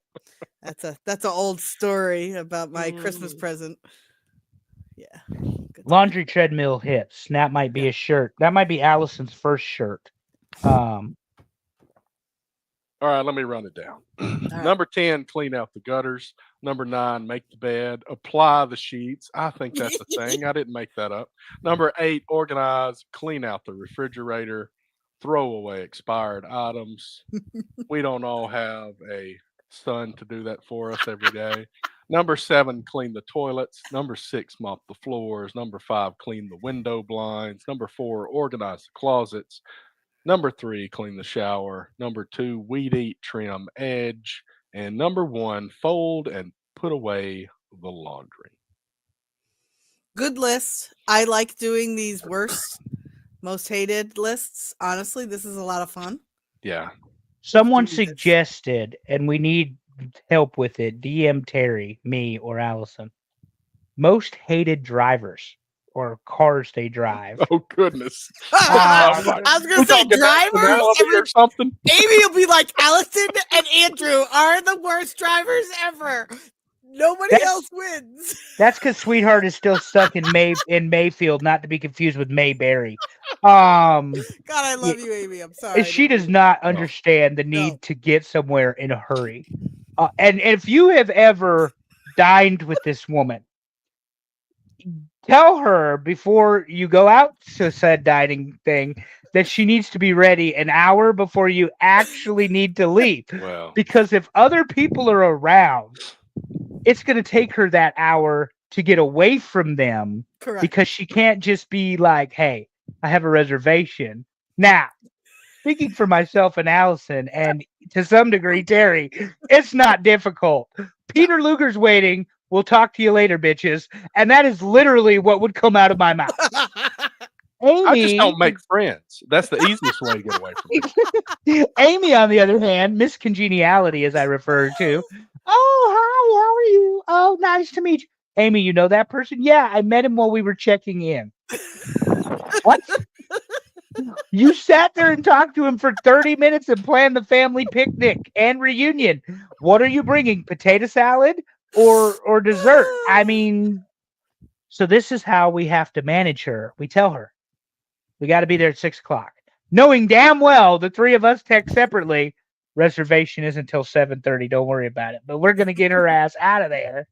[SPEAKER 3] That's an old story about my Christmas present. Yeah. Good
[SPEAKER 2] Laundry treadmill hits. And that might be a shirt. That might be Allison's first shirt.
[SPEAKER 1] All right, let me run it down.
[SPEAKER 3] right.
[SPEAKER 1] Number 10, clean out the gutters. Number 9, make the bed. Apply the sheets. I think that's a thing. I didn't make that up. Number 8, organize, clean out the refrigerator. Throw away expired items. We don't all have a son to do that for us every day. Number 7, clean the toilets. Number 6, mop the floors. Number 5, clean the window blinds. Number 4, organize the closets. Number 3, clean the shower. Number 2, weed eat, trim edge. And number 1, fold and put away the laundry.
[SPEAKER 3] Good list. I like doing these worst, most hated lists. Honestly, this is a lot of fun.
[SPEAKER 1] Yeah.
[SPEAKER 2] Someone
[SPEAKER 3] do this.
[SPEAKER 2] suggested, and we need help with it. DM Terry, me, or Allison. Most hated drivers or cars they drive.
[SPEAKER 1] Oh, goodness.
[SPEAKER 3] I
[SPEAKER 2] Oh, my-
[SPEAKER 3] was gonna say drivers.
[SPEAKER 1] Personality or something?
[SPEAKER 3] Amy will be like, Allison and Andrew are the worst drivers ever. Nobody
[SPEAKER 2] That's-
[SPEAKER 3] else wins.
[SPEAKER 2] That's because Sweetheart is still stuck in Mayfield, not to be confused with Mayberry. Um,
[SPEAKER 3] God, I love you, Amy. I'm sorry.
[SPEAKER 2] she does not understand the need to get somewhere in a hurry. And if you have ever dined with this woman, tell her before you go out to said dining thing that she needs to be ready an hour before you actually need to leave.
[SPEAKER 1] Well,
[SPEAKER 2] Because if other people are around, it's going to take her that hour to get away from them
[SPEAKER 3] Correct.
[SPEAKER 2] because she can't just be like, hey, I have a reservation. Now, speaking for myself and Allison, and to some degree, Terry, it's not difficult. Peter Luger's waiting. We'll talk to you later, bitches. And that is literally what would come out of my mouth. Amy,
[SPEAKER 1] I just don't make friends. That's the easiest way to get away from it.
[SPEAKER 2] Amy, on the other hand, Miss Congeniality, as I refer to. Oh, hi, how are you? oh, nice to meet you. Amy, you know that person? Yeah, I met him while we were checking in. What? You sat there and talked to him for 30 minutes and planned the family picnic and reunion. What are you bringing? Potato salad or dessert? I mean, so this is how we have to manage her. We tell her we got to be there at 6:00, knowing damn well the three of us text separately. Reservation is until 7:30. Don't worry about it. But we're gonna get her ass out of there,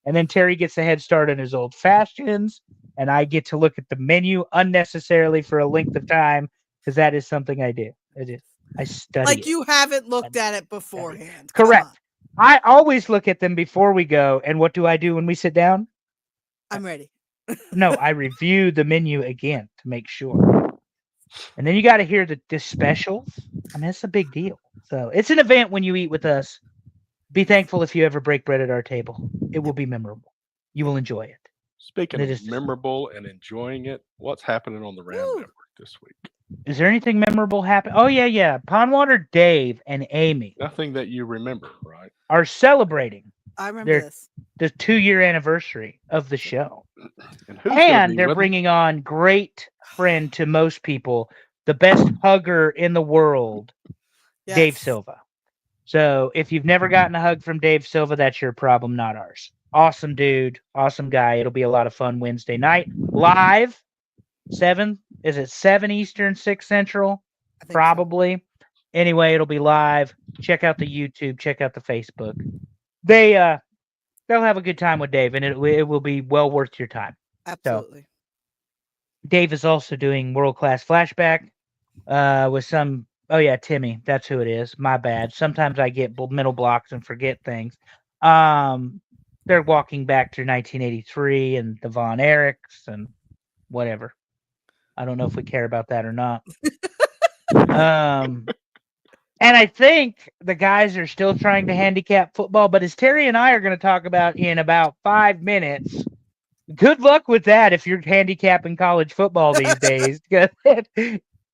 [SPEAKER 2] and then Terry gets a head start on his old fashions, and I get to look at the menu unnecessarily for a length of time because that is something I do. I study
[SPEAKER 3] Like
[SPEAKER 2] it.
[SPEAKER 3] you haven't looked at it beforehand.
[SPEAKER 2] Correct.
[SPEAKER 3] Come on.
[SPEAKER 2] I always look at them before we go, and what do I do when we sit down?
[SPEAKER 3] I'm ready.
[SPEAKER 2] No, I review the menu again to make sure. And then you got to hear the specials. I mean, it's a big deal. So it's an event when you eat with us. Be thankful if you ever break bread at our table. It will be memorable. You will enjoy it.
[SPEAKER 1] Speaking
[SPEAKER 2] It
[SPEAKER 1] of
[SPEAKER 2] is-
[SPEAKER 1] memorable and enjoying it, what's happening on the Ram
[SPEAKER 3] Woo.
[SPEAKER 1] Network this week?
[SPEAKER 2] Is there anything memorable happen? Oh, yeah. Pondwater Dave and Amy
[SPEAKER 1] Nothing that you remember, right?
[SPEAKER 2] are celebrating
[SPEAKER 3] I remember
[SPEAKER 2] They're-
[SPEAKER 3] this.
[SPEAKER 2] the 2-year anniversary of the show.
[SPEAKER 1] And who's gonna
[SPEAKER 2] And
[SPEAKER 1] be
[SPEAKER 2] they're
[SPEAKER 1] with 'em?
[SPEAKER 2] bringing on great friend to most people, the best hugger in the world, Dave
[SPEAKER 3] Yes.
[SPEAKER 2] Silva. So if you've never gotten a hug from Dave Silva, that's your problem, not ours. Awesome dude, awesome guy. It'll be a lot of fun Wednesday night. Live, 7, is it 7 Eastern, 6 Central?
[SPEAKER 3] I think so.
[SPEAKER 2] Probably. Anyway, it'll be live. Check out the YouTube, check out the Facebook. They'll have a good time with Dave, and it will be well worth your time.
[SPEAKER 3] Absolutely.
[SPEAKER 2] Dave is also doing World Class Flashback with some. Oh yeah, Timmy. That's who it is. My bad. Sometimes I get mental blocks and forget things. They're walking back through 1983 and the Von Erichs and whatever. I don't know if we care about that or not. And I think the guys are still trying to handicap football, but as Terry and I are going to talk about in about 5 minutes, good luck with that if you're handicapping college football these days.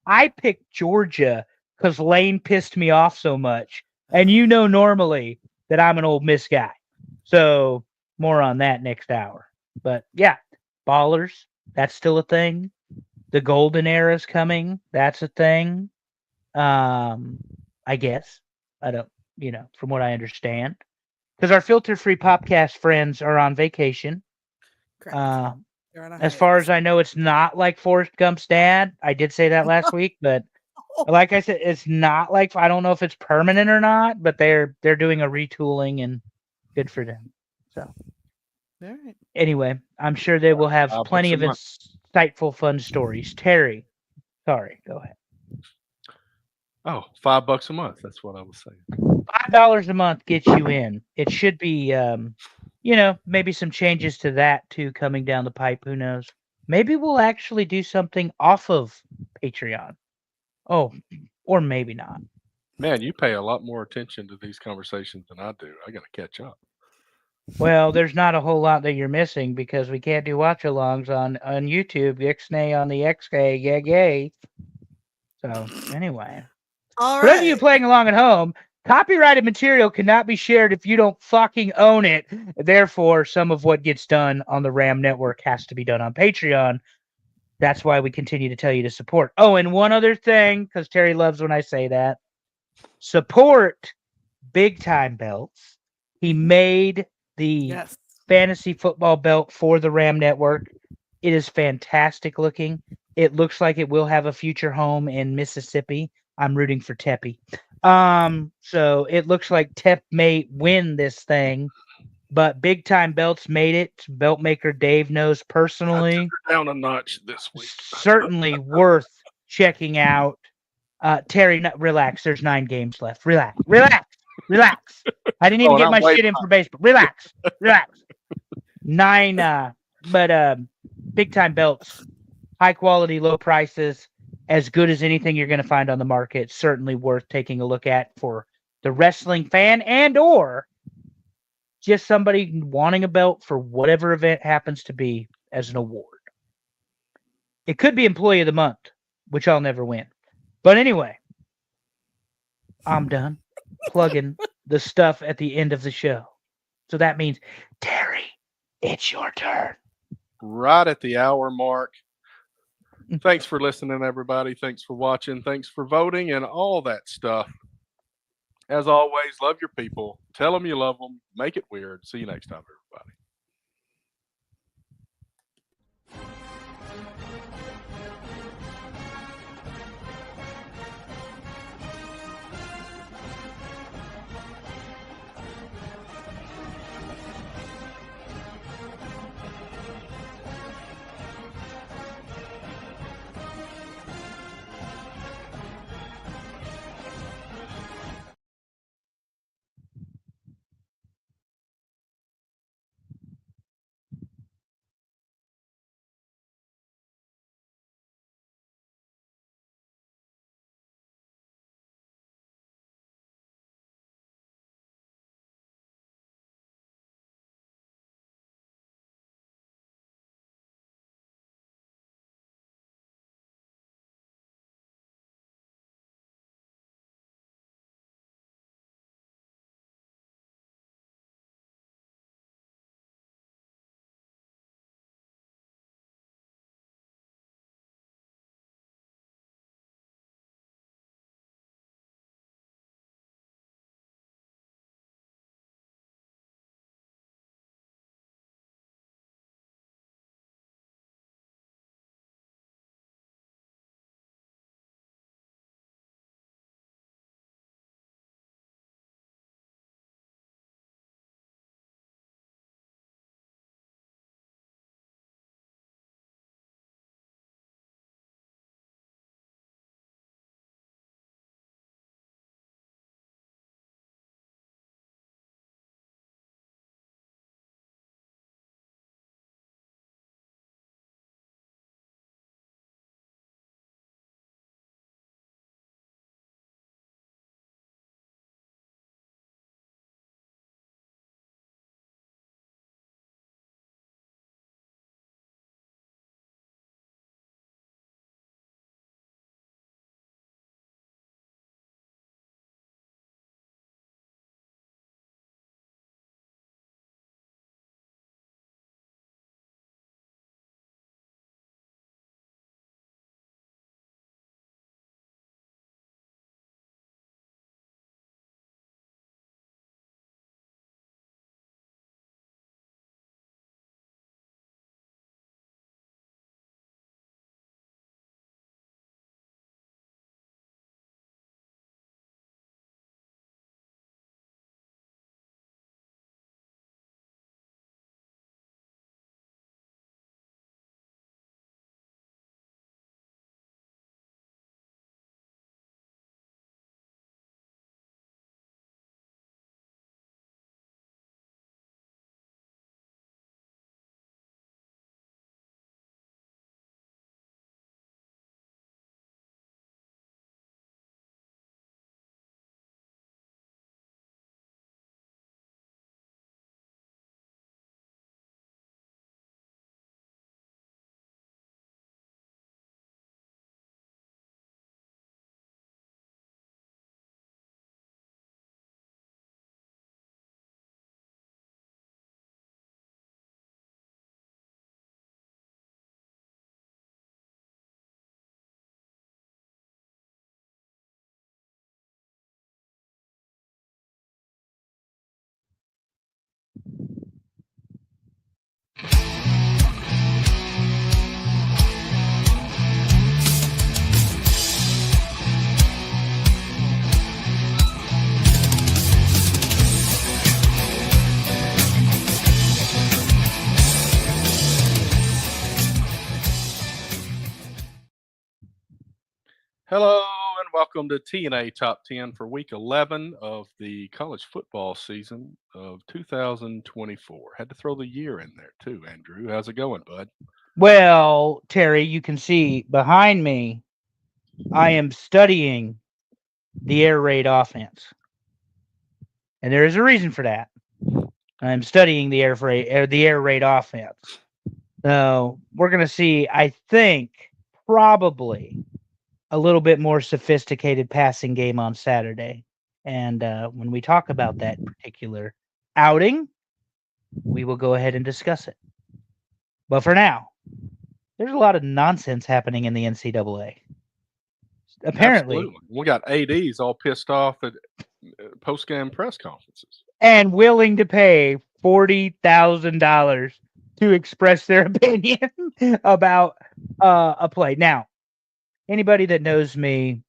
[SPEAKER 2] I picked Georgia because Lane pissed me off so much. And you know normally that I'm an Ole Miss guy. So more on that next hour. But yeah, Ballers, that's still a thing. The golden era's coming. That's a thing. I guess. I don't, from what I understand. Because our filter-free Popcast friends are on vacation.
[SPEAKER 3] Correct. They're on a
[SPEAKER 2] As far as
[SPEAKER 3] hiatus.
[SPEAKER 2] I know, it's not like Forrest Gump's dad. I did say that last week, but like I said, it's not like, I don't know if it's permanent or not, but they're doing a retooling and good for them. So
[SPEAKER 3] All right.
[SPEAKER 2] anyway, I'm sure they will have plenty of insightful, fun stories. Terry, sorry, go ahead.
[SPEAKER 1] Oh, $5 a month. That's what I was saying.
[SPEAKER 2] $5 a month gets you in. It should be, maybe some changes to that too coming down the pipe. Who knows? Maybe we'll actually do something off of Patreon. Oh, or maybe not.
[SPEAKER 1] Man, you pay a lot more attention to these conversations than I do. I got to catch up.
[SPEAKER 2] Well, there's not a whole lot that you're missing because we can't do watch-alongs on YouTube. Ixnay on the XK, yay. So anyway.
[SPEAKER 3] All
[SPEAKER 2] For those of you
[SPEAKER 3] right.
[SPEAKER 2] playing along at home, copyrighted material cannot be shared if you don't fucking own it. Therefore, some of what gets done on the RAM network has to be done on Patreon. That's why we continue to tell you to support. Oh, and one other thing, because Terry loves when I say that. Support Big Time Belts. He made the
[SPEAKER 3] Yes.
[SPEAKER 2] fantasy football belt for the RAM network. It is fantastic looking. It looks like it will have a future home in Mississippi. I'm rooting for Teppy. So it looks like Tep may win this thing, but Big Time Belts made it. Belt maker Dave knows personally.
[SPEAKER 1] Down a notch this week.
[SPEAKER 2] Certainly worth checking out. Terry, relax. There's 9 games left. Relax. I didn't even get my shit in for baseball. Relax. 9, but Big Time Belts, high quality, low prices, as good as anything you're going to find on the market. Certainly worth taking a look at for the wrestling fan and or just somebody wanting a belt for whatever event happens to be as an award. It could be Employee of the Month, which I'll never win. But anyway, I'm done plugging the stuff at the end of the show. So that means, Terry, It's your turn.
[SPEAKER 1] Right at the hour mark. Thanks for listening, everybody. Thanks for watching. Thanks for voting and all that stuff. As always, love your people. Tell them you love them. Make it weird. See you next time, everybody. Hello and welcome to TNA Top 10 for week 11 of the college football season of 2024. Had to throw the year in there too, Andrew. How's it going, bud?
[SPEAKER 2] Well, Terry, you can see behind me, I am studying the air raid offense. And there is a reason for that. I'm studying the air raid offense. So we're going to see, I think, probably a little bit more sophisticated passing game on Saturday. And when we talk about that particular outing, we will go ahead and discuss it. But for now, there's a lot of nonsense happening in the NCAA. Apparently,
[SPEAKER 1] Absolutely. We got ADs all pissed off at post-game press conferences.
[SPEAKER 2] and willing to pay $40,000 to express their opinion about a play. Now, anybody that knows me,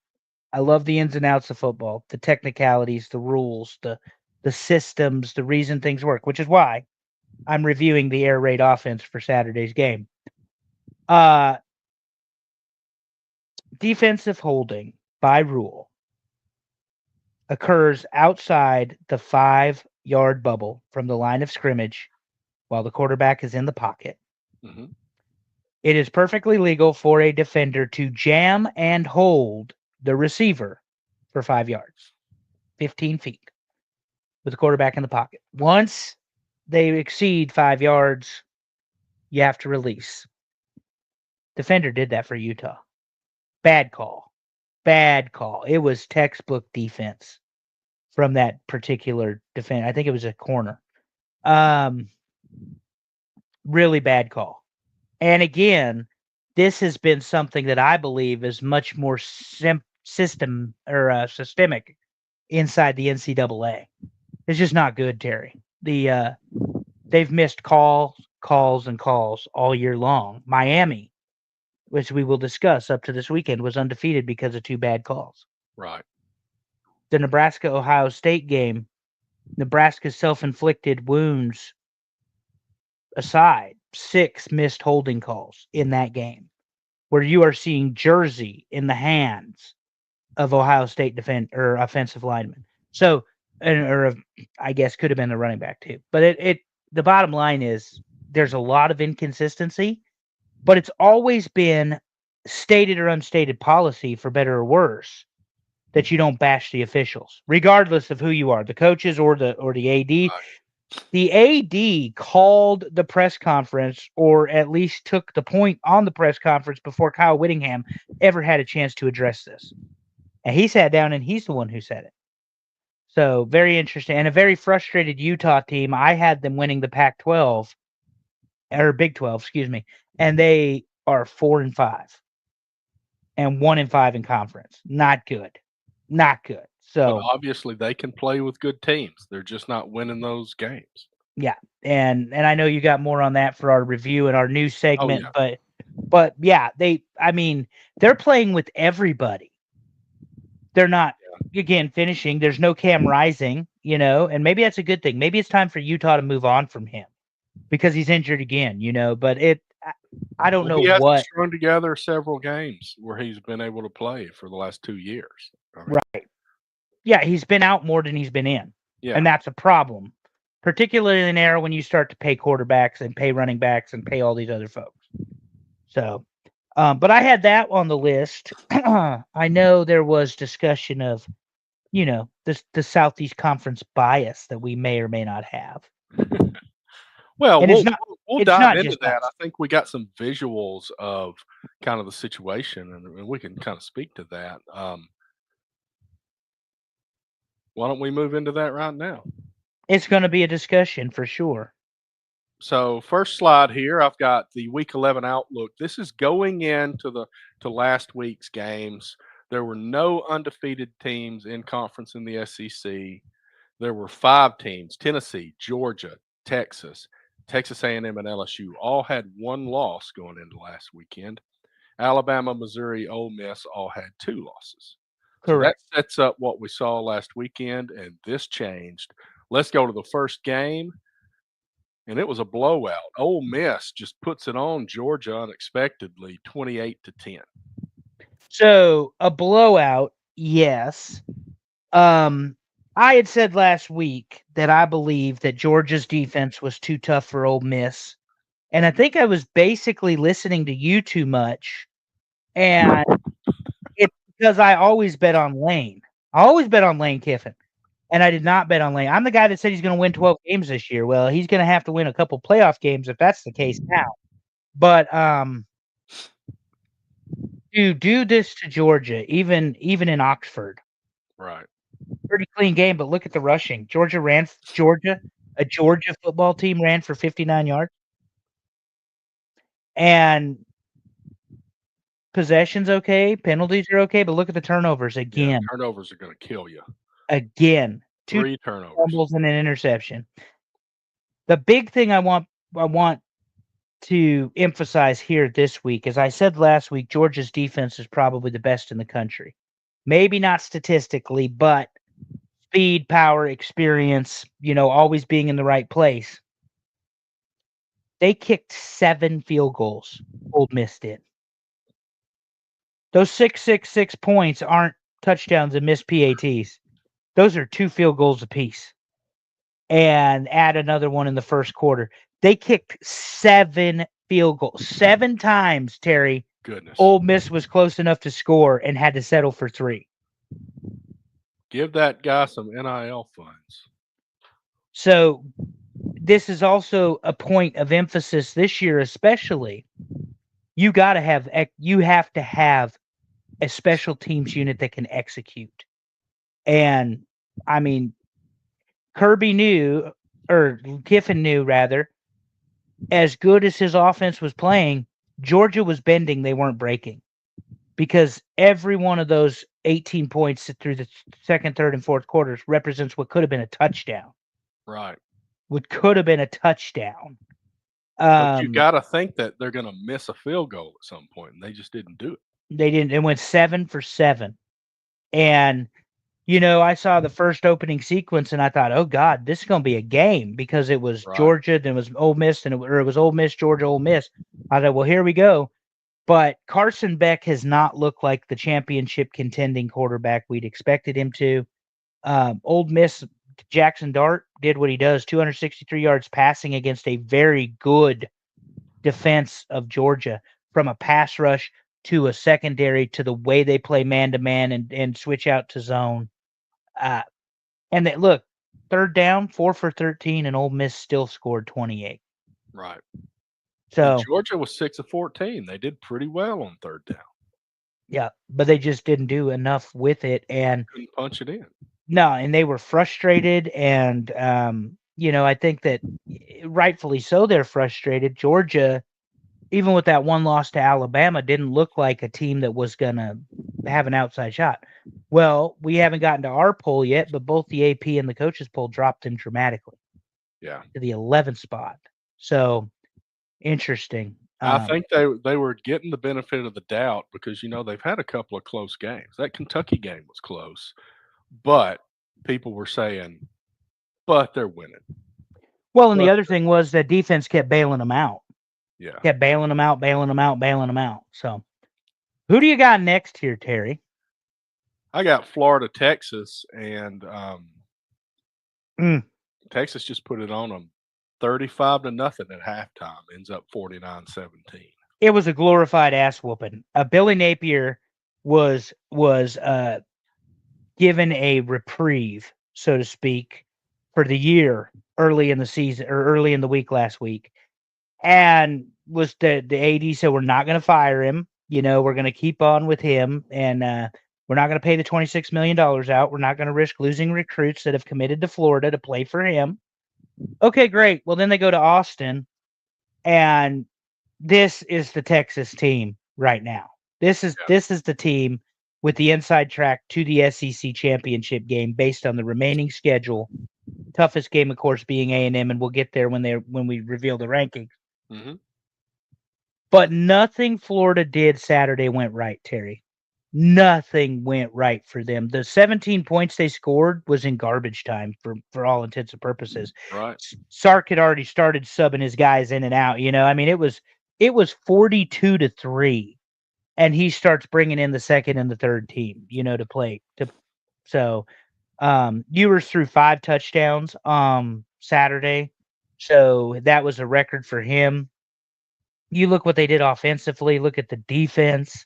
[SPEAKER 2] I love the ins and outs of football, the technicalities, the rules, the systems, the reason things work, which is why I'm reviewing the air raid offense for Saturday's game. Defensive holding by rule occurs outside the 5-yard bubble from the line of scrimmage while the quarterback is in the pocket.
[SPEAKER 1] Mm-hmm.
[SPEAKER 2] It is perfectly legal for a defender to jam and hold the receiver for 5 yards, 15 feet, with the quarterback in the pocket. Once they exceed 5 yards, you have to release. Defender did that for Utah. Bad call. Bad call. It was textbook defense from that particular defender. I think it was a corner. Really bad call. And again, this has been something that I believe is much more systemic inside the NCAA. It's just not good, Terry. They've missed calls all year long. Miami, which we will discuss up to this weekend, was undefeated because of 2 bad calls.
[SPEAKER 1] Right.
[SPEAKER 2] The Nebraska-Ohio State game, Nebraska's self-inflicted wounds aside, 6 missed holding calls in that game, where you are seeing jersey in the hands of Ohio State offensive linemen. So, I guess could have been the running back too. But the bottom line is there's a lot of inconsistency, but it's always been stated or unstated policy, for better or worse, that you don't bash the officials, regardless of who you are, the coaches or the AD.
[SPEAKER 1] Right.
[SPEAKER 2] The AD called the press conference, or at least took the point on the press conference before Kyle Whittingham ever had a chance to address this. And he sat down and he's the one who said it. So very interesting, and a very frustrated Utah team. I had them winning the Pac-12 or Big 12, excuse me, and they are 4-5 and 1-5 in conference. Not good. Not good. So
[SPEAKER 1] but obviously they can play with good teams. They're just not winning those games.
[SPEAKER 2] Yeah, and I know you got more on that for our review and our new segment,
[SPEAKER 1] yeah.
[SPEAKER 2] but yeah, they're playing with everybody. They're not again finishing. There's no Cam Rising, and maybe that's a good thing. Maybe it's time for Utah to move on from him because he's injured again, But I don't know
[SPEAKER 1] he has
[SPEAKER 2] what.
[SPEAKER 1] strung together several games where he's been able to play for the last 2 years.
[SPEAKER 2] Right. Yeah, he's been out more than he's been in.
[SPEAKER 1] Yeah.
[SPEAKER 2] And that's a problem, particularly in an era when you start to pay quarterbacks and pay running backs and pay all these other folks. So, but I had that on the list. I know there was discussion of, the Southeast Conference bias that we may or may not have.
[SPEAKER 1] Well,
[SPEAKER 2] and
[SPEAKER 1] we'll dive into that. I think we got some visuals of kind of the situation, and we can kind of speak to that. Why don't we move into that right now?
[SPEAKER 2] It's going to be a discussion for sure.
[SPEAKER 1] So first slide here, I've got the Week 11 outlook. This is going into to last week's games. There were no undefeated teams in conference in the SEC. There were 5 teams: Tennessee, Georgia, Texas A&M, and LSU all had 1 loss going into last weekend. Alabama, Missouri, Ole Miss all had 2 losses.
[SPEAKER 2] Correct.
[SPEAKER 1] So that sets up what we saw last weekend, and this changed. Let's go to the first game, and it was a blowout. Ole Miss just puts it on Georgia unexpectedly, 28-10.
[SPEAKER 2] So a blowout, yes. I had said last week that I believe that Georgia's defense was too tough for Ole Miss, and I think I was basically listening to you too much, and it's because I always bet on Lane. I always bet on Lane Kiffin, and I did not bet on Lane. I'm the guy that said he's going to win 12 games this year. Well, he's going to have to win a couple playoff games if that's the case now. But to do this to Georgia, even in Oxford,
[SPEAKER 1] right?
[SPEAKER 2] Pretty clean game, but look at the rushing. Georgia A Georgia football team ran for 59 yards. And possessions okay, penalties are okay, but look at the turnovers
[SPEAKER 1] Yeah,
[SPEAKER 2] again.
[SPEAKER 1] turnovers are going to kill you.
[SPEAKER 2] Again, 2
[SPEAKER 1] 3 turnovers.
[SPEAKER 2] fumbles and an interception. The big thing I want to emphasize here this week, as I said last week, Georgia's defense is probably the best in the country. Maybe not statistically, but speed, power, experience, always being in the right place. They kicked 7 field goals. Old Miss did. Those 6 points aren't touchdowns and missed PATs. Those are 2 field goals apiece. And add another one in the first quarter. They kicked 7 field goals. 7 times, Terry.
[SPEAKER 1] Goodness.
[SPEAKER 2] Ole Miss was close enough to score and had to settle for 3.
[SPEAKER 1] Give that guy some NIL funds.
[SPEAKER 2] So this is also a point of emphasis this year, especially. You have to have a special teams unit that can execute. And I mean, Kiffin knew, rather, as good as his offense was playing, Georgia was bending, they weren't breaking. Because every one of those 18 points through the second, third, and fourth quarters represents what could have been a touchdown.
[SPEAKER 1] Right.
[SPEAKER 2] What could have been a touchdown.
[SPEAKER 1] But you got to think that they're going to miss a field goal at some point, and they just didn't do it.
[SPEAKER 2] They didn't. It went 7 for 7. And, I saw the first opening sequence, and I thought, oh, God, this is going to be a game, because it was Georgia, then it was Ole Miss, it was Ole Miss, Georgia, Ole Miss. I thought, well, here we go. But Carson Beck has not looked like the championship contending quarterback we'd expected him to. Ole Miss, Jackson Dart did what he does, 263 yards passing against a very good defense of Georgia, from a pass rush to a secondary to the way they play man-to-man and switch out to zone. And look, third down, 4 for 13, and Ole Miss still scored 28.
[SPEAKER 1] Right.
[SPEAKER 2] So
[SPEAKER 1] and Georgia was 6 of 14. They did pretty well on third down.
[SPEAKER 2] Yeah, but they just didn't do enough with it, and
[SPEAKER 1] couldn't punch it in.
[SPEAKER 2] No, and they were frustrated, and I think that rightfully so. They're frustrated. Georgia, even with that one loss to Alabama, didn't look like a team that was gonna have an outside shot. Well, we haven't gotten to our poll yet, but both the AP and the coaches poll dropped them dramatically.
[SPEAKER 1] Yeah,
[SPEAKER 2] to the 11th spot. So interesting.
[SPEAKER 1] I think they were getting the benefit of the doubt because they've had a couple of close games. That Kentucky game was close, but people were saying, "But they're winning."
[SPEAKER 2] Well, and the other thing was that defense kept bailing them out.
[SPEAKER 1] Yeah,
[SPEAKER 2] kept bailing them out, bailing them out, bailing them out. So, who do you got next here, Terry?
[SPEAKER 1] I got Florida, Texas, and Texas just put it on them 35-0 at halftime. Ends up 49-17.
[SPEAKER 2] It was a glorified ass whooping. Billy Napier was given a reprieve, so to speak, for the year early in the season or early in the week last week, and was the AD said we're not going to fire him. We're going to keep on with him, and we're not going to pay the $26 million out. We're not going to risk losing recruits that have committed to Florida to play for him. Okay, great. Well, then they go to Austin, and this is the Texas team right now. This is the team with the inside track to the SEC championship game based on the remaining schedule. Toughest game, of course, being A&M, and we'll get there when we reveal the rankings.
[SPEAKER 1] Mm-hmm.
[SPEAKER 2] But nothing Florida did Saturday went right, Terry. Nothing went right for them. The 17 points they scored was in garbage time for all intents and purposes.
[SPEAKER 1] Right.
[SPEAKER 2] Sark had already started subbing his guys in and out. I mean, it was 42-3, and he starts bringing in the second and the third team, to play. So Ewers threw 5 touchdowns Saturday, so that was a record for him. You look what they did offensively. Look at the defense.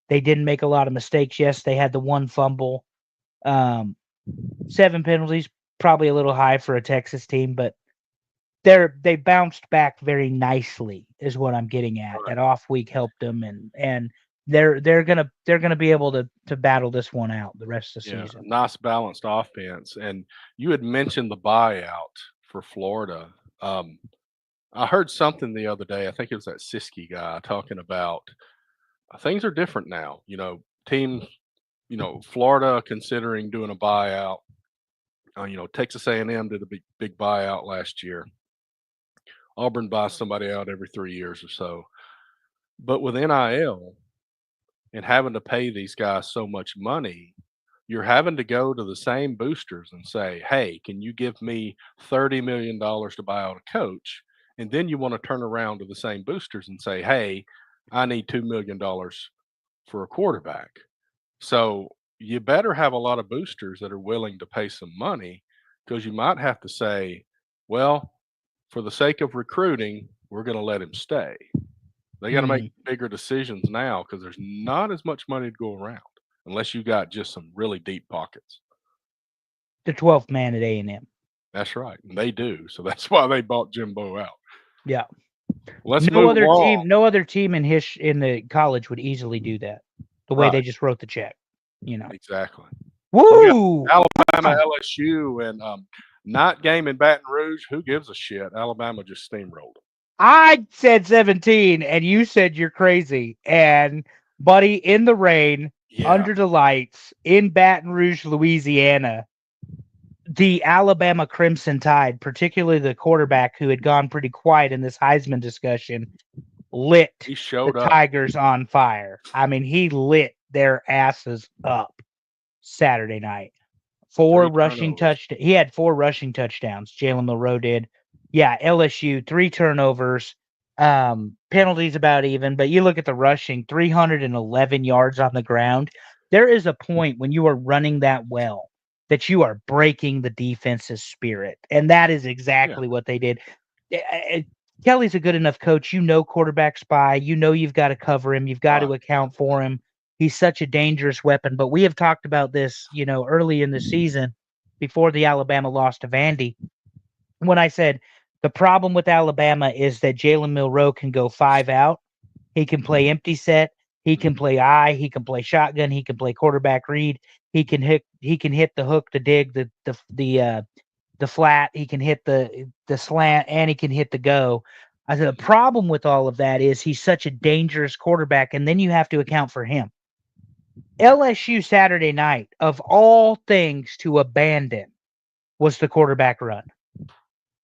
[SPEAKER 2] They didn't make a lot of mistakes. Yes, they had the one fumble. 7 penalties, probably a little high for a Texas team, but they bounced back very nicely, is what I'm getting at.
[SPEAKER 1] Right.
[SPEAKER 2] That off week helped them, and they're gonna be able to battle this one out the rest of the season.
[SPEAKER 1] Nice balanced offense. And you had mentioned the buyout for Florida. I heard something the other day. I think it was that Siskey guy talking about things are different now. Teams, Florida considering doing a buyout. Texas A&M did a big buyout last year. Auburn buys somebody out every 3 years or so. But with NIL and having to pay these guys so much money, you're having to go to the same boosters and say, hey, can you give me $30 million to buy out a coach? And then you want to turn around to the same boosters and say, hey, I need $2 million for a quarterback. So you better have a lot of boosters that are willing to pay some money, because you might have to say, well, for the sake of recruiting, we're going to let him stay. They got to make bigger decisions now because there's not as much money to go around unless you got just some really deep pockets.
[SPEAKER 2] The 12th man at A&M.
[SPEAKER 1] That's right. And they do. So that's why they bought Jimbo out.
[SPEAKER 2] Yeah.
[SPEAKER 1] Let's move along.
[SPEAKER 2] No other team in the college would easily do that. The way they just wrote the check,
[SPEAKER 1] Exactly.
[SPEAKER 2] Woo!
[SPEAKER 1] So Alabama, LSU, and night game in Baton Rouge. Who gives a shit? Alabama just steamrolled.
[SPEAKER 2] I said 17, and you said you're crazy. And, buddy, in the rain, under the lights, in Baton Rouge, Louisiana, the Alabama Crimson Tide, particularly the quarterback who had gone pretty quiet in this Heisman discussion, lit the Tigers on fire. I mean, he lit their asses up Saturday night. 4 rushing touchdowns. He had 4 rushing touchdowns. Jalen Milroe did. Yeah, LSU, 3 turnovers. Penalties about even. But you look at the rushing, 311 yards on the ground. There is a point when you are running that well that you are breaking the defense's spirit. And that is exactly what they did. Kelly's a good enough coach. Quarterback spy. You've got to cover him. You've got to account for him. He's such a dangerous weapon. But we have talked about this, early in the season before the Alabama loss to Vandy, when I said the problem with Alabama is that Jalen Milroe can go 5 out. He can play empty set. He can play eye. He can play shotgun. He can play quarterback read. He can hit the hook, the dig, the flat. He can hit the slant, and he can hit the go. I said the problem with all of that is he's such a dangerous quarterback, and then you have to account for him. LSU Saturday night, of all things to abandon, was the quarterback run.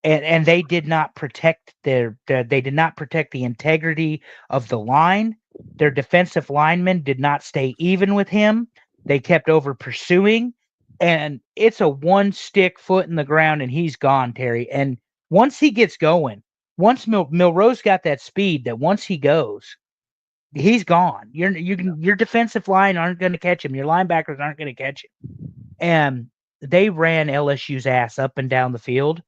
[SPEAKER 2] And they did not protect they did not protect the integrity of the line. Their defensive linemen did not stay even with him. They kept over pursuing, and it's a one stick foot in the ground, and he's gone, Terry. And once he gets going, once Milroe's got that speed, that once he goes, he's gone. Your defensive line aren't going to catch him. Your linebackers aren't going to catch him. And they ran LSU's ass up and down the field.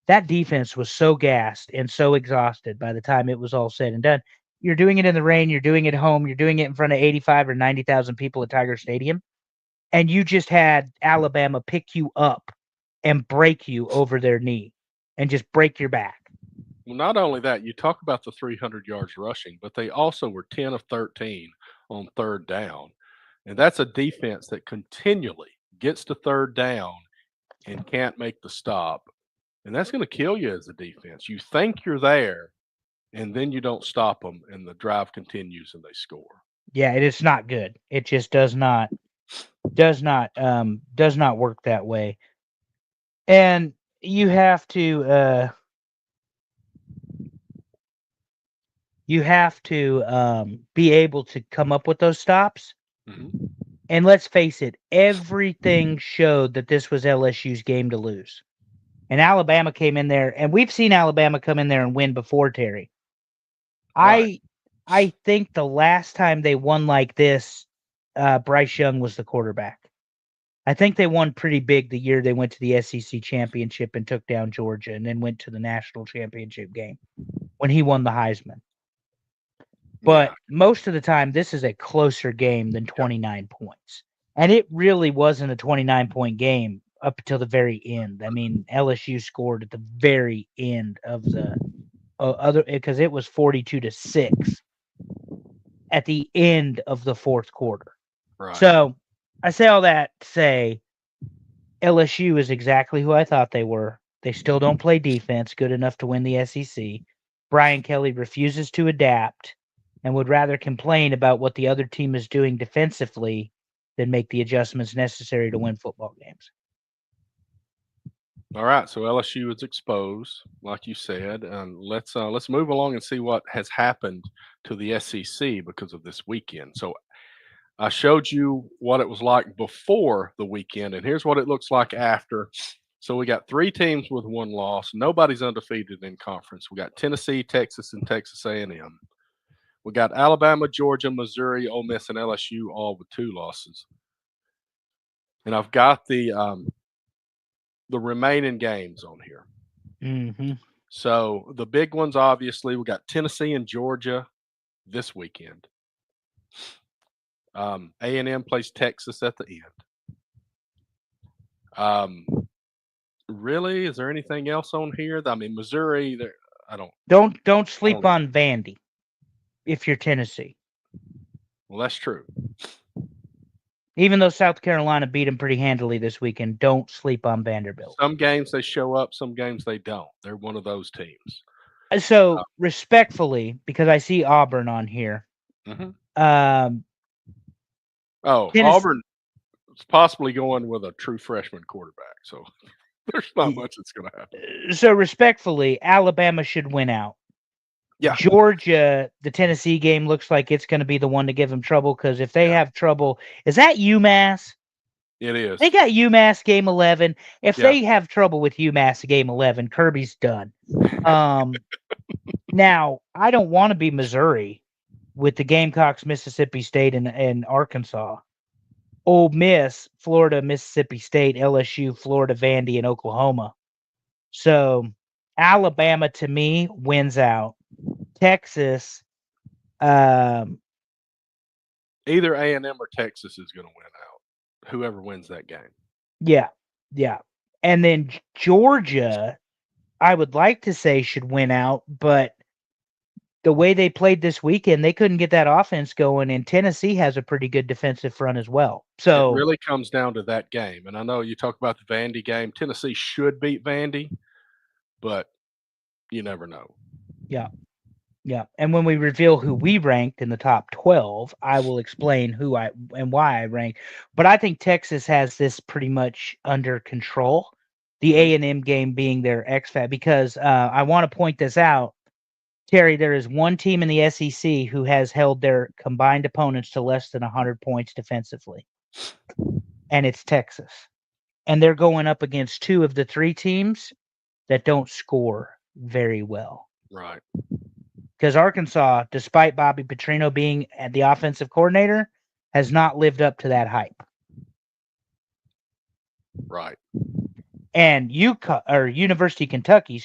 [SPEAKER 2] That defense was so gassed and so exhausted by the time it was all said and done. You're doing it in the rain. You're doing it at home. You're doing it in front of 85 or 90,000 people at Tiger Stadium. And you just had Alabama pick you up and break you over their knee and just break your back.
[SPEAKER 1] Well, not only that, you talk about the 300 yards rushing, but they also were 10 of 13 on third down. And that's a defense that continually gets to third down and can't make the stop. And that's going to kill you as a defense. You think you're there, and then you don't stop them, and the drive continues and they score.
[SPEAKER 2] Yeah, it is not good. It just does not work that way. And you have to be able to come up with those stops.
[SPEAKER 1] Mm-hmm.
[SPEAKER 2] And let's face it, everything showed that this was LSU's game to lose. And Alabama came in there, and we've seen Alabama come in there and win before, Terry.
[SPEAKER 1] Right.
[SPEAKER 2] I think the last time they won like this, Bryce Young was the quarterback. I think they won pretty big the year they went to the SEC championship and took down Georgia, and then went to the national championship game when he won the Heisman. But most of the time, this is a closer game than 29 points. And it really wasn't a 29-point game up until the very end. I mean, LSU scored at the very end of the other, because it was 42-6 at the end of the fourth quarter.
[SPEAKER 1] Right.
[SPEAKER 2] So I say all that to say LSU is exactly who I thought they were. They still don't play defense good enough to win the SEC. Brian Kelly refuses to adapt and would rather complain about what the other team is doing defensively than make the adjustments necessary to win football games.
[SPEAKER 1] All right, so LSU is exposed, like you said, and let's move along and see what has happened to the SEC because of this weekend. So I showed you what it was like before the weekend, and here's what it looks like after. So we got 3 teams with 1 loss. Nobody's undefeated in conference. We got Tennessee, Texas, and Texas A&M. We got Alabama, Georgia, Missouri, Ole Miss, and LSU all with 2 losses. And I've got the remaining games on here.
[SPEAKER 2] Mm-hmm.
[SPEAKER 1] So the big ones, obviously, we got Tennessee and Georgia this weekend. A&M plays Texas at the end. Really, is there anything else on here? I mean, Missouri.
[SPEAKER 2] Don't sleep on Vandy if you're Tennessee.
[SPEAKER 1] Well, that's true.
[SPEAKER 2] Even though South Carolina beat them pretty handily this weekend, don't sleep on Vanderbilt.
[SPEAKER 1] Some games they show up, some games they don't. They're one of those teams.
[SPEAKER 2] So respectfully, because I see Auburn on here.
[SPEAKER 1] Mm-hmm.
[SPEAKER 2] Tennessee,
[SPEAKER 1] Auburn is possibly going with a true freshman quarterback, so there's not much that's going to happen.
[SPEAKER 2] So respectfully, Alabama should win out.
[SPEAKER 1] Yeah.
[SPEAKER 2] Georgia, the Tennessee game looks like it's going to be the one to give them trouble because if they have trouble, is that UMass?
[SPEAKER 1] It is.
[SPEAKER 2] They got UMass game 11. If they have trouble with UMass game 11, Kirby's done. Now, I don't want to be Missouri with the Gamecocks, Mississippi State, and Arkansas. Ole Miss, Florida, Mississippi State, LSU, Florida, Vandy, and Oklahoma. So Alabama, to me, wins out. Texas.
[SPEAKER 1] Either A&M or Texas is going to win out. Whoever wins that game.
[SPEAKER 2] Yeah. And then Georgia, I would like to say should win out, but the way they played this weekend, they couldn't get that offense going, and Tennessee has a pretty good defensive front as well. So
[SPEAKER 1] it really comes down to that game. And I know you talk about the Vandy game. Tennessee should beat Vandy, but you never know.
[SPEAKER 2] Yeah. And when we reveal who we ranked in the top 12, I will explain who and why I ranked. But I think Texas has this pretty much under control. The A&M game being their X factor, because I want to point this out. Terry, there is one team in the SEC who has held their combined opponents to less than 100 points defensively, and it's Texas. And they're going up against 2 of the 3 teams that don't score very well.
[SPEAKER 1] Right.
[SPEAKER 2] Because Arkansas, despite Bobby Petrino being the offensive coordinator, has not lived up to that hype.
[SPEAKER 1] Right.
[SPEAKER 2] And University of Kentucky,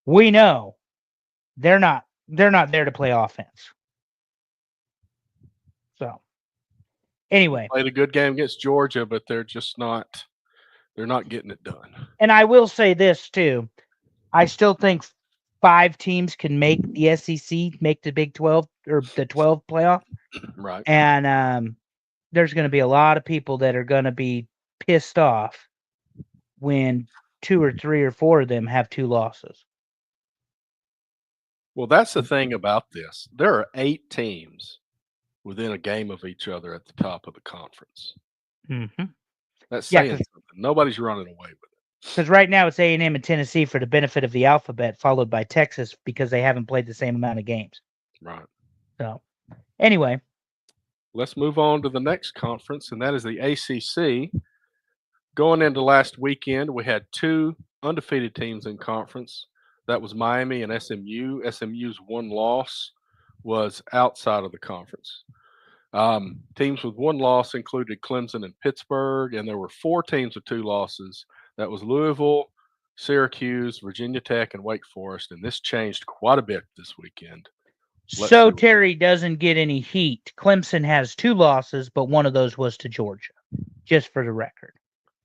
[SPEAKER 2] we know they're not there to play offense. So anyway,
[SPEAKER 1] played a good game against Georgia, but they're not getting it done.
[SPEAKER 2] And I will say this too. I still think 5 teams can make the SEC, make the Big 12 or the 12 playoff.
[SPEAKER 1] Right.
[SPEAKER 2] And there's going to be a lot of people that are going to be pissed off when 2 or 3 or 4 of them have 2 losses.
[SPEAKER 1] Well, that's the thing about this. There are 8 teams within a game of each other at the top of the conference.
[SPEAKER 2] Mm-hmm.
[SPEAKER 1] That's saying something. Nobody's running away with it.
[SPEAKER 2] Because right now it's A&M and Tennessee for the benefit of the alphabet, followed by Texas because they haven't played the same amount of games.
[SPEAKER 1] Right.
[SPEAKER 2] So, anyway.
[SPEAKER 1] Let's move on to the next conference, and that is the ACC. Going into last weekend, we had 2 undefeated teams in conference. That was Miami and SMU. SMU's 1 loss was outside of the conference. Teams with 1 loss included Clemson and Pittsburgh, and there were 4 teams with 2 losses. That was Louisville, Syracuse, Virginia Tech, and Wake Forest, and this changed quite a bit this weekend.
[SPEAKER 2] So Terry doesn't get any heat. Clemson has 2 losses, but one of those was to Georgia, just for the record.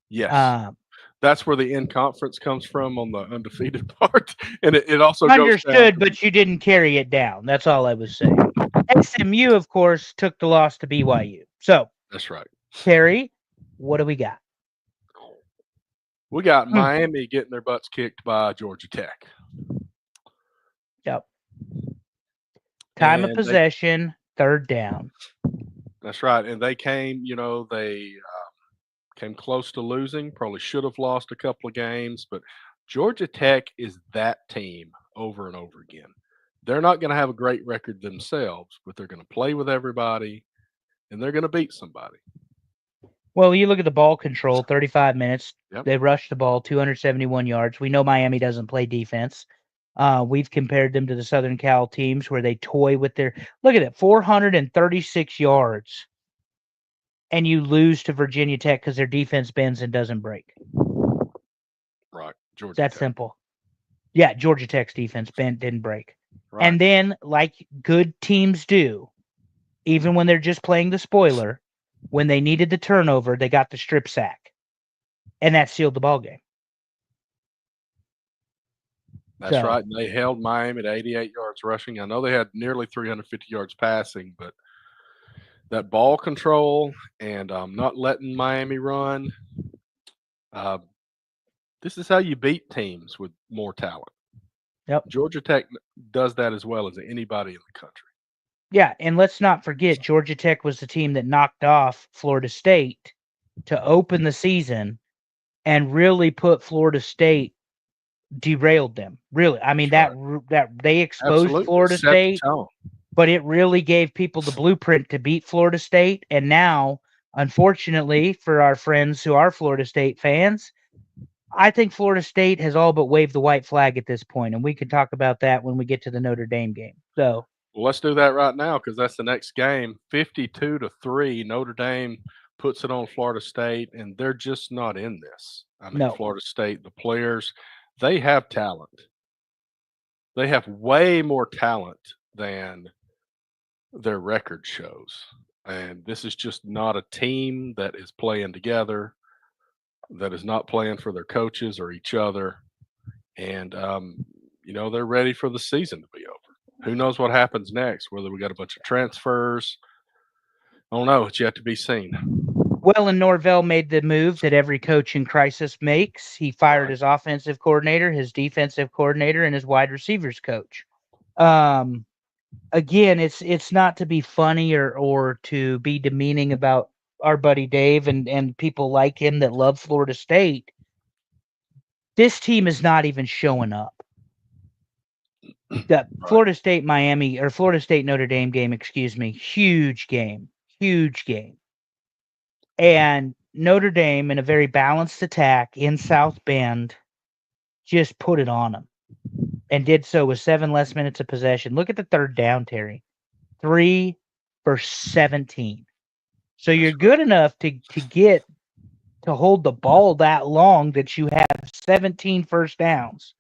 [SPEAKER 1] Yes. That's where the in-conference comes from on the undefeated part. And it also
[SPEAKER 2] understood, but you didn't carry it down. That's all I was saying. SMU, of course, took the loss to BYU. So
[SPEAKER 1] that's right.
[SPEAKER 2] Terry, what do we got?
[SPEAKER 1] We got
[SPEAKER 2] Hmm.
[SPEAKER 1] Miami getting their butts kicked by Georgia Tech.
[SPEAKER 2] Yep. Time of
[SPEAKER 1] And
[SPEAKER 2] possession, third down.
[SPEAKER 1] that's right. And they came, they came close to losing, probably should have lost a couple of games, but Georgia Tech is that team over and over again. They're not going to have a great record themselves, but they're going to play with everybody and they're going to beat somebody.
[SPEAKER 2] Well, you look at the ball control, 35 minutes.
[SPEAKER 1] Yep.
[SPEAKER 2] They rushed the ball 271 yards. We know Miami doesn't play defense. We've compared them to the Southern Cal teams where they toy with their look at it, 436 yards. And you lose to Virginia Tech because their defense bends and doesn't break.
[SPEAKER 1] Right. Georgia
[SPEAKER 2] That's
[SPEAKER 1] Tech.
[SPEAKER 2] simple. Yeah, Georgia Tech's defense didn't break.
[SPEAKER 1] Right.
[SPEAKER 2] And then, like good teams do, even when they're just playing the spoiler, when they needed the turnover, they got the strip sack. And that sealed the ball game.
[SPEAKER 1] That's right. And they held Miami at 88 yards rushing. I know they had nearly 350 yards passing, but that ball control and not letting Miami run, this is how you beat teams with more talent.
[SPEAKER 2] Yep.
[SPEAKER 1] Georgia Tech does that as well as anybody in the country.
[SPEAKER 2] Yeah, and let's not forget Georgia Tech was the team that knocked off Florida State to open the season and really put Florida State derailed them. Really. I mean
[SPEAKER 1] That's
[SPEAKER 2] that they exposed
[SPEAKER 1] Absolutely.
[SPEAKER 2] Florida
[SPEAKER 1] Set the
[SPEAKER 2] State,
[SPEAKER 1] tone.
[SPEAKER 2] but it really gave people the blueprint to beat Florida State. And now, unfortunately, for our friends who are Florida State fans, I think Florida State has all but waved the white flag at this point, and we can talk about that when we get to the Notre Dame game. So,
[SPEAKER 1] well, let's do that right now because that's the next game. 52-3, Notre Dame puts it on Florida State, and they're just not in this. I mean,
[SPEAKER 2] no.
[SPEAKER 1] Florida State, the players, they have talent. They have way more talent than their record shows. And this is just not a team that is playing together, that is not playing for their coaches or each other. And, they're ready for the season to be over. Who knows what happens next, whether we got a bunch of transfers. I don't know. It's yet to be seen.
[SPEAKER 2] Well, and Norvell made the move that every coach in crisis makes. He fired his offensive coordinator, his defensive coordinator, and his wide receivers coach. Again, it's not to be funny or to be demeaning about our buddy Dave and people like him that love Florida State. This team is not even showing up. The Florida State Miami or Florida State Notre Dame game, huge game. And Notre Dame, in a very balanced attack in South Bend, just put it on them and did so with 7 less minutes of possession. Look at the third down, Terry. 3 for 17. So you're good enough to get to hold the ball that long that you have 17 first downs,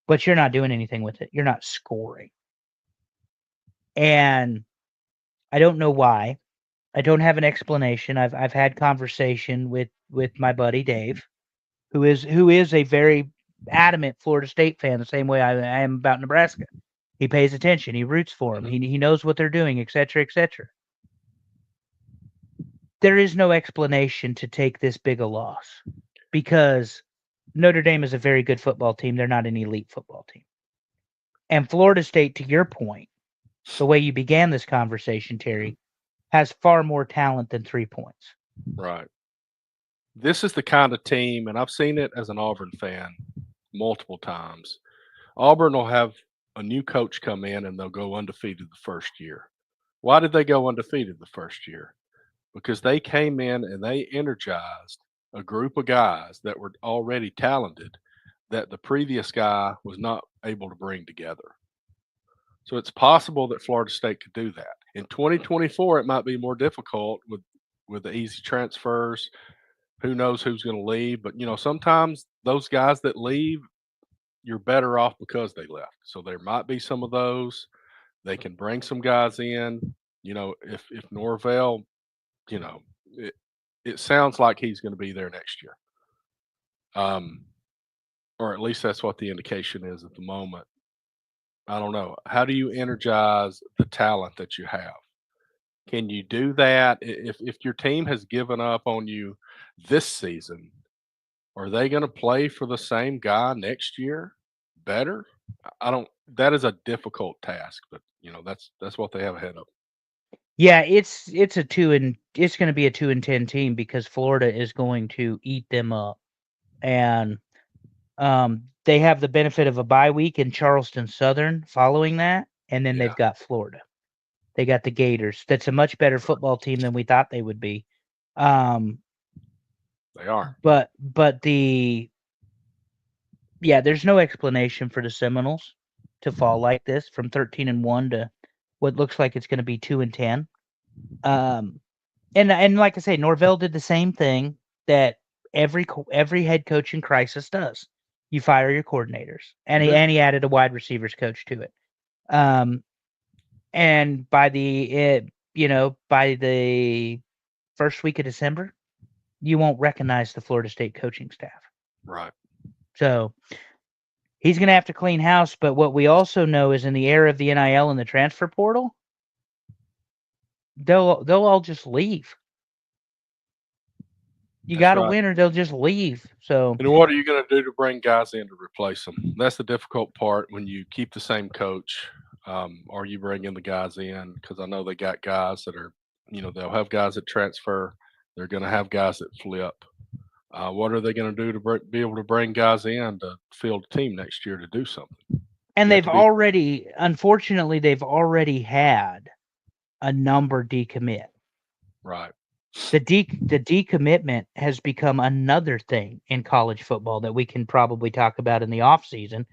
[SPEAKER 2] but you're not doing anything with it. You're not scoring. And I don't know why. I don't have an explanation. I've had conversation with my buddy Dave, who is a very adamant Florida State fan, the same way I am about Nebraska. He pays attention. He roots for them. He knows what they're doing, et cetera, et cetera. There is no explanation to take this big a loss because Notre Dame is a very good football team. They're not an elite football team. And Florida State, to your point, the way you began this conversation, Terry, has far more talent than 3 points.
[SPEAKER 1] Right. This is the kind of team, and I've seen it as an Auburn fan multiple times. Auburn will have a new coach come in and they'll go undefeated the first year. Why did they go undefeated the first year? Because they came in and they energized a group of guys that were already talented that the previous guy was not able to bring together. So it's possible that Florida State could do that. In 2024, it might be more difficult with the easy transfers. Who knows who's going to leave? But, sometimes those guys that leave, you're better off because they left. So there might be some of those. They can bring some guys in. If Norvell, it sounds like he's going to be there next year. Or at least that's what the indication is at the moment. I don't know. How do you energize the talent that you have? Can you do that if your team has given up on you this season? Are they going to play for the same guy next year? Better? I don't. That is a difficult task, but that's what they have ahead of 'em.
[SPEAKER 2] Yeah, it's going to be a 2-10 team because Florida is going to eat them up, and they have the benefit of a bye week in Charleston Southern following that, and then
[SPEAKER 1] Yeah,
[SPEAKER 2] they've got Florida. They got the Gators. That's a much better football team than we thought they would be. Um,
[SPEAKER 1] they are.
[SPEAKER 2] but there's no explanation for the Seminoles to fall like this from 13-1 to what looks like it's going to be 2-10. And like I say, Norvell did the same thing that every head coach in crisis does. You fire your coordinators, and
[SPEAKER 1] Mhm.
[SPEAKER 2] he added a wide receivers coach to it. And by the first week of December, you won't recognize the Florida State coaching staff.
[SPEAKER 1] Right.
[SPEAKER 2] So he's going to have to clean house. But what we also know is in the era of the NIL and the transfer portal, they'll all just leave. You
[SPEAKER 1] That's
[SPEAKER 2] got to
[SPEAKER 1] right.
[SPEAKER 2] win or they'll just leave. So
[SPEAKER 1] And what are you going to do to bring guys in to replace them? That's the difficult part when you keep the same coach. Are you bringing the guys in? Because I know they got guys that are, they'll have guys that transfer. They're going to have guys that flip. What are they going to do to be able to bring guys in to field a team next year to do something?
[SPEAKER 2] and
[SPEAKER 1] You have to be
[SPEAKER 2] unfortunately, they've already had a number decommit.
[SPEAKER 1] right.
[SPEAKER 2] The decommitment has become another thing in college football that we can probably talk about in the off season.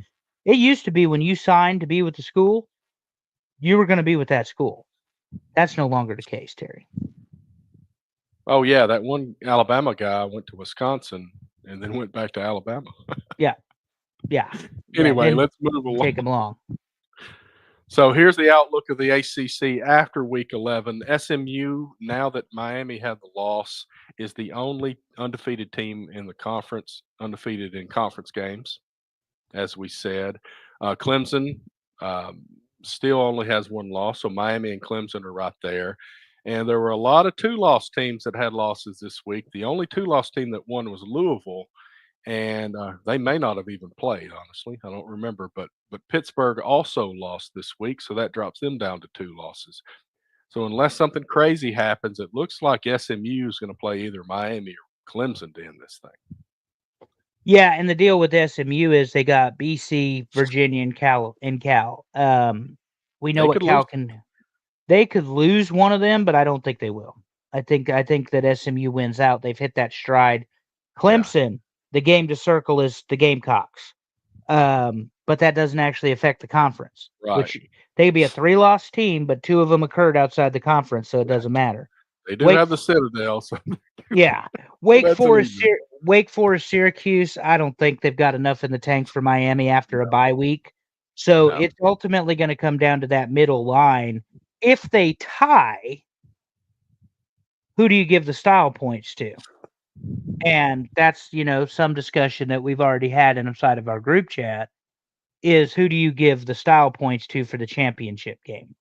[SPEAKER 2] It used to be when you signed to be with the school, you were going to be with that school. That's no longer the case, Terry.
[SPEAKER 1] Oh yeah, that one Alabama guy went to Wisconsin and then went back to Alabama.
[SPEAKER 2] Yeah. Yeah.
[SPEAKER 1] Anyway,
[SPEAKER 2] Didn't
[SPEAKER 1] let's move along.
[SPEAKER 2] take them long.
[SPEAKER 1] So here's the outlook of the ACC after Week 11. SMU, now that Miami had the loss, is the only undefeated team in the conference, undefeated in conference games, as we said. Clemson still only has one loss, so Miami and Clemson are right there. And there were a lot of two-loss teams that had losses this week. The only two-loss team that won was Louisville, and they may not have even played. Honestly, I don't remember. But Pittsburgh also lost this week, so that drops them down to 2 losses. So unless something crazy happens, it looks like SMU is going to play either Miami or Clemson to end this thing.
[SPEAKER 2] Yeah, and the deal with SMU is they got BC, Virginia, and Cal. We know
[SPEAKER 1] They
[SPEAKER 2] what
[SPEAKER 1] could
[SPEAKER 2] Cal
[SPEAKER 1] lose.
[SPEAKER 2] can. They could lose one of them, but I don't think they will. I think that SMU wins out. They've hit that stride. Clemson, the game to circle is the Gamecocks, but that doesn't actually affect the conference.
[SPEAKER 1] Right.
[SPEAKER 2] Which they could be a 3-loss team, but 2 of them occurred outside the conference, so it doesn't matter.
[SPEAKER 1] They do
[SPEAKER 2] Wake
[SPEAKER 1] have the Citadel, so
[SPEAKER 2] Yeah, Wake
[SPEAKER 1] that's an
[SPEAKER 2] Forest,
[SPEAKER 1] easy.
[SPEAKER 2] Wake Forest, Syracuse. I don't think they've got enough in the tank for Miami after a bye week. So
[SPEAKER 1] No.
[SPEAKER 2] it's ultimately going to come down to that middle line. If they tie, who do you give the style points to? And that's some discussion that we've already had inside of our group chat. Is who do you give the style points to for the championship game?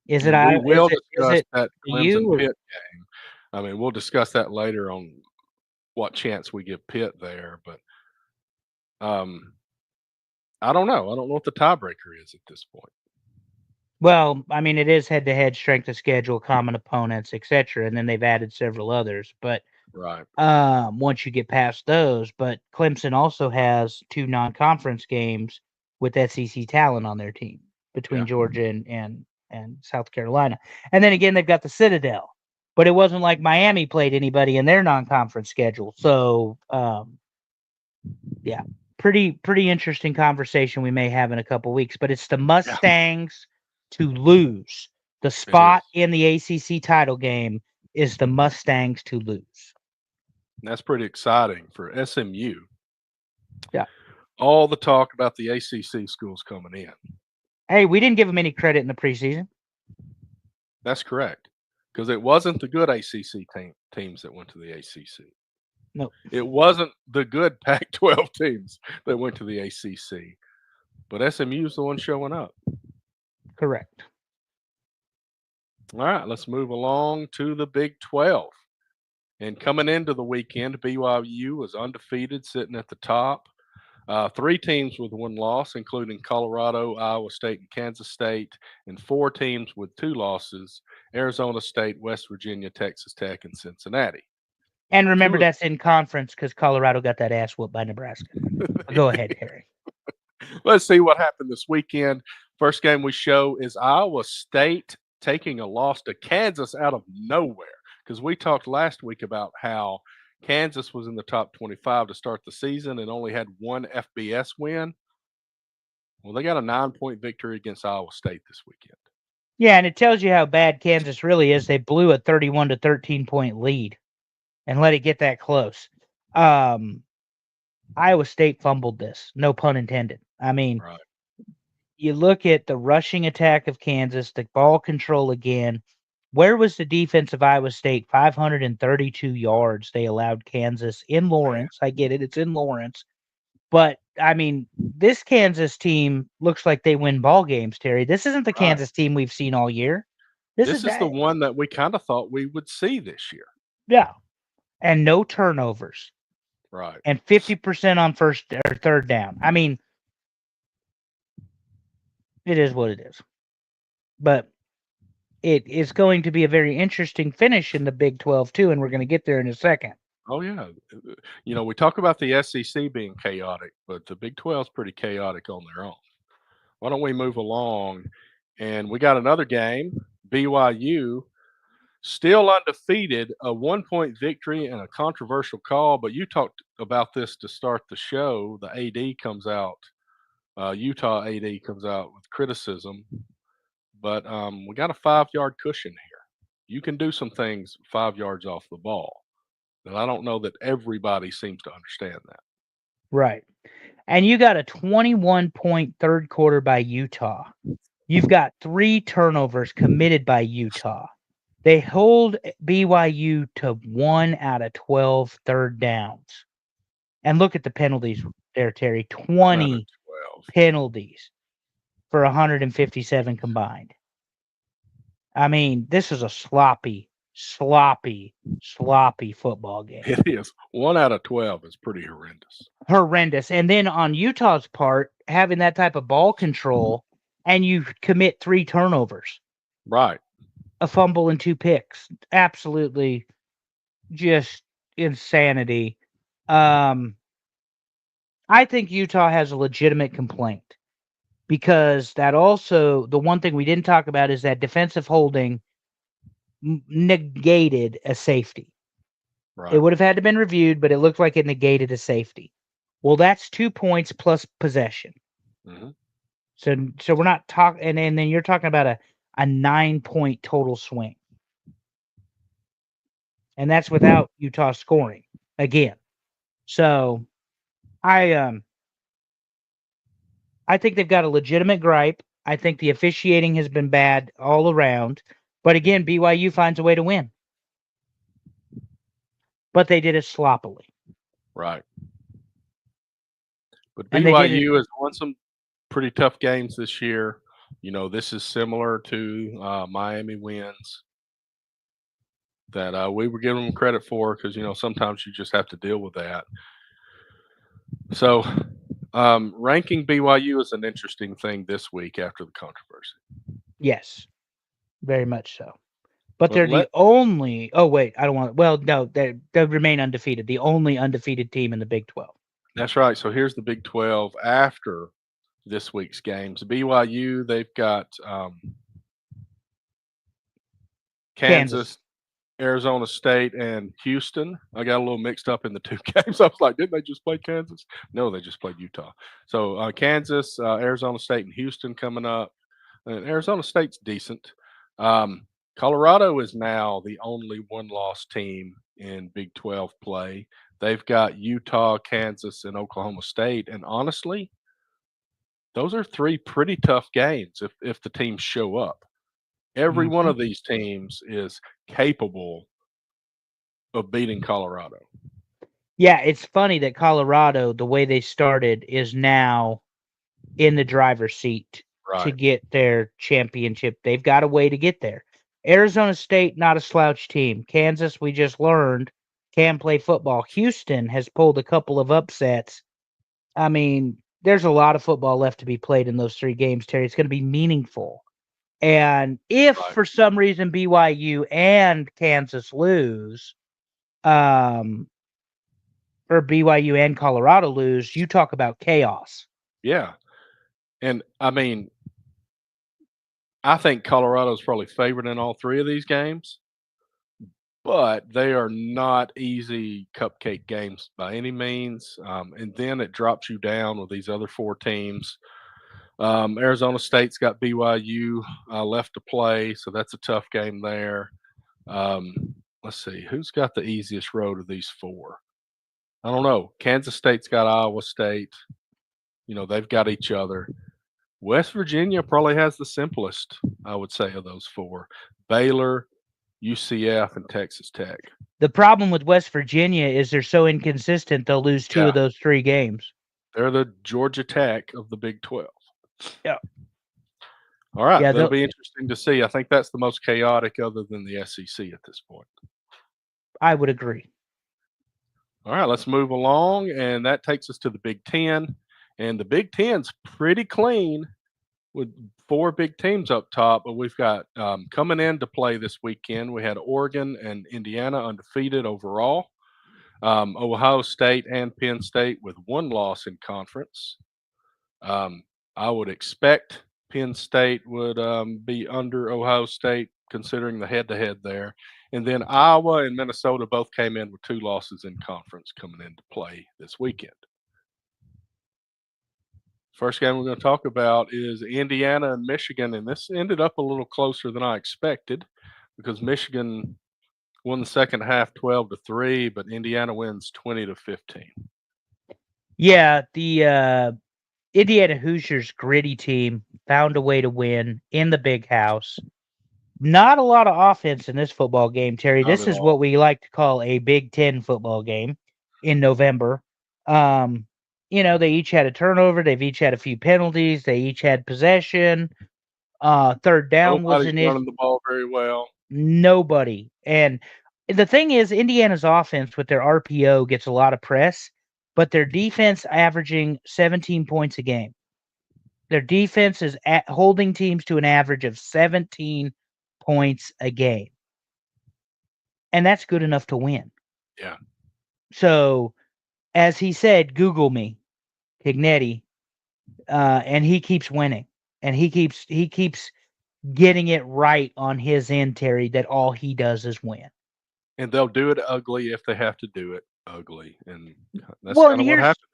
[SPEAKER 2] Is it
[SPEAKER 1] And we
[SPEAKER 2] I?
[SPEAKER 1] will
[SPEAKER 2] Is
[SPEAKER 1] discuss
[SPEAKER 2] it
[SPEAKER 1] that
[SPEAKER 2] you?
[SPEAKER 1] Clemson
[SPEAKER 2] Or,
[SPEAKER 1] Pitt game. I mean, we'll discuss that later on what chance we give Pitt there, but I don't know. I don't know what the tiebreaker is at this point.
[SPEAKER 2] Well, I mean, it is head-to-head, strength of schedule, common opponents, etc., and then they've added several others. But
[SPEAKER 1] Right.
[SPEAKER 2] once you get past those, but Clemson also has 2 non-conference games with SEC talent on their team between
[SPEAKER 1] Yeah.
[SPEAKER 2] Georgia and South Carolina, and then again they've got the Citadel. But it wasn't like Miami played anybody in their non-conference schedule, so yeah, pretty interesting conversation we may have in a couple weeks. But it's the Mustangs to lose. The spot in the ACC title game is the Mustangs to lose.
[SPEAKER 1] And that's pretty exciting for SMU.
[SPEAKER 2] Yeah.
[SPEAKER 1] All the talk about the ACC schools coming in.
[SPEAKER 2] Hey, we didn't give them any credit in the preseason.
[SPEAKER 1] That's correct. Because it wasn't the good ACC teams that went to the ACC.
[SPEAKER 2] No.
[SPEAKER 1] It wasn't the good Pac-12 teams that went to the ACC. But SMU's the one showing up.
[SPEAKER 2] Correct.
[SPEAKER 1] All right, let's move along to the Big 12. And coming into the weekend, BYU was undefeated, sitting at the top. Three teams with one loss, including Colorado, Iowa State, and Kansas State, and four teams with two losses: Arizona State, West Virginia, Texas Tech, and Cincinnati.
[SPEAKER 2] And remember,
[SPEAKER 1] Two
[SPEAKER 2] that's in conference because Colorado got that ass whooped by Nebraska. Go ahead, Harry.
[SPEAKER 1] Let's see what happened this weekend. First game we show is Iowa State taking a loss to Kansas out of nowhere, because we talked last week about how Kansas was in the top 25 to start the season and only had one FBS win. Well, they got a 9-point victory against Iowa State this weekend.
[SPEAKER 2] Yeah, and it tells you how bad Kansas really is. They blew a 31 to 13 point lead and let it get that close. Iowa State fumbled this, no pun intended. I mean,
[SPEAKER 1] Right.
[SPEAKER 2] you look at the rushing attack of Kansas, the ball control again. Where was the defense of Iowa State? 532 yards they allowed Kansas in Lawrence. I get it. It's in Lawrence. But, I mean, this Kansas team looks like they win ball games, Terry. This isn't the
[SPEAKER 1] Right.
[SPEAKER 2] Kansas team we've seen all year.
[SPEAKER 1] This is the one that we kind of thought we would see this year.
[SPEAKER 2] Yeah. And no turnovers.
[SPEAKER 1] Right.
[SPEAKER 2] And 50% on first or third down. I mean, it is what it is. But it is going to be a very interesting finish in the Big 12 too, and we're going to get there in a second.
[SPEAKER 1] Oh, yeah. We talk about the SEC being chaotic, but the Big 12 is pretty chaotic on their own. Why don't we move along? And we got another game. BYU still undefeated, a 1-point victory and a controversial call. But you talked about this to start the show. The AD comes out, Utah AD comes out with criticism. But we got a 5-yard cushion here. You can do some things 5 yards off the ball. And I don't know that everybody seems to understand that.
[SPEAKER 2] Right. And you got a 21-point third quarter by Utah. You've got 3 turnovers committed by Utah. They hold BYU to 1 out of 12 third downs. And look at the penalties there, Terry. 20 penalties for 157 combined. I mean, this is a sloppy football game.
[SPEAKER 1] It is. 1 out of 12 is pretty
[SPEAKER 2] Horrendous. And then on Utah's part, having that type of ball control, and you commit 3 turnovers.
[SPEAKER 1] Right.
[SPEAKER 2] A fumble and 2 picks. Absolutely just insanity. I think Utah has a legitimate complaint, because that also, the one thing we didn't talk about is that defensive holding negated a safety.
[SPEAKER 1] Right.
[SPEAKER 2] It would have had to been reviewed, but it looked like it negated a safety. Well, that's 2 points plus possession.
[SPEAKER 1] Mm-hmm.
[SPEAKER 2] So we're not talking, and then you're talking about a 9-point total swing. And that's without Utah scoring again. So I think they've got a legitimate gripe. I think the officiating has been bad all around. But again, BYU finds a way to win. But they did it sloppily.
[SPEAKER 1] Right. But
[SPEAKER 2] And they did
[SPEAKER 1] BYU has won some pretty tough games this year. This is similar to Miami wins that we were giving them credit for, because, sometimes you just have to deal with that. So ranking BYU is an interesting thing this week after the controversy.
[SPEAKER 2] Yes, very much so. But they're the only. Oh wait, I don't want. Well, no, they remain undefeated. The only undefeated team in the Big 12.
[SPEAKER 1] That's right. So here's the Big 12 after this week's games. BYU, they've got Kansas, Arizona State, and Houston. I got a little mixed up in the 2 games. I was like, didn't they just play Kansas? No, they just played Utah. So Kansas, Arizona State, and Houston coming up. And Arizona State's decent. Colorado is now the only one-loss team in Big 12 play. They've got Utah, Kansas, and Oklahoma State. And honestly, those are 3 pretty tough games if the teams show up. Every one of these teams is capable of beating Colorado.
[SPEAKER 2] Yeah, it's funny that Colorado, the way they started, is now in the driver's seat to get their championship. They've got a way to get there. Arizona State, not a slouch team. Kansas, we just learned, can play football. Houston has pulled a couple of upsets. I mean, there's a lot of football left to be played in those 3 games, Terry. It's going to be meaningful. And if
[SPEAKER 1] Right.
[SPEAKER 2] for some reason BYU and Kansas lose, or BYU and Colorado lose, you talk about chaos.
[SPEAKER 1] Yeah. And I mean, I think Colorado's probably favored in all 3 of these games, but they are not easy cupcake games by any means. And then it drops you down with these other 4 teams. Arizona State's got BYU left to play, so that's a tough game there. Let's see, who's got the easiest road of these 4? I don't know. Kansas State's got Iowa State. They've got each other. West Virginia probably has the simplest, I would say, of those 4. Baylor, UCF, and Texas Tech.
[SPEAKER 2] The problem with West Virginia is they're so inconsistent, they'll lose 2
[SPEAKER 1] Yeah.
[SPEAKER 2] of those 3 games.
[SPEAKER 1] They're the Georgia Tech of the Big 12.
[SPEAKER 2] Yeah.
[SPEAKER 1] All right.
[SPEAKER 2] Yeah,
[SPEAKER 1] That'll be interesting to see. I think that's the most chaotic other than the SEC at this point.
[SPEAKER 2] I would agree.
[SPEAKER 1] All right. Let's move along. And that takes us to the Big 10. And the Big 10's pretty clean with 4 big teams up top. But we've got coming in to play this weekend, we had Oregon and Indiana undefeated overall. Ohio State and Penn State with 1 loss in conference. I would expect Penn State would be under Ohio State, considering the head-to-head there. And then Iowa and Minnesota both came in with 2 losses in conference coming into play this weekend. First game we're going to talk about is Indiana and Michigan, and this ended up a little closer than I expected because Michigan won the second half 12-3, but Indiana wins 20-15.
[SPEAKER 2] Yeah, the Indiana Hoosiers gritty team found a way to win in the big house. Not a lot of offense in this football game, Terry.
[SPEAKER 1] Not
[SPEAKER 2] This
[SPEAKER 1] at
[SPEAKER 2] is
[SPEAKER 1] all.
[SPEAKER 2] what we like to call a Big Ten football game in November. They each had a turnover. They've each had a few penalties. They each had possession. Third down was
[SPEAKER 1] Nobody's
[SPEAKER 2] an issue.
[SPEAKER 1] running the ball very well.
[SPEAKER 2] Nobody. And the thing is, Indiana's offense with their RPO gets a lot of press, but their defense averaging 17 points a game. Their defense is holding teams to an average of 17 points a game. And that's good enough to win.
[SPEAKER 1] Yeah.
[SPEAKER 2] So, as he said, Google me, Pignetti, and he keeps winning. And he keeps getting it right on his end, Terry, that all he does is win.
[SPEAKER 1] And they'll do it ugly if they have to do it ugly. And that's
[SPEAKER 2] Well,
[SPEAKER 1] kind
[SPEAKER 2] and
[SPEAKER 1] of what happened.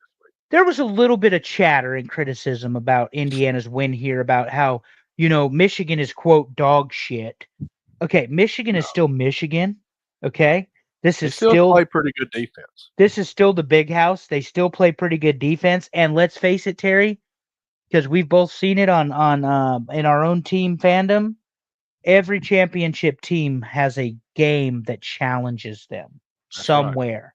[SPEAKER 2] there was a little bit of chatter and criticism about Indiana's win here, about how, Michigan is, quote, dog shit. Okay, Michigan is still Michigan. Okay,
[SPEAKER 1] They still play pretty good defense.
[SPEAKER 2] This is still the big house. They still play pretty good defense. And let's face it, Terry, because we've both seen it on in our own team fandom. Every championship team has a game that challenges them
[SPEAKER 1] That's
[SPEAKER 2] somewhere.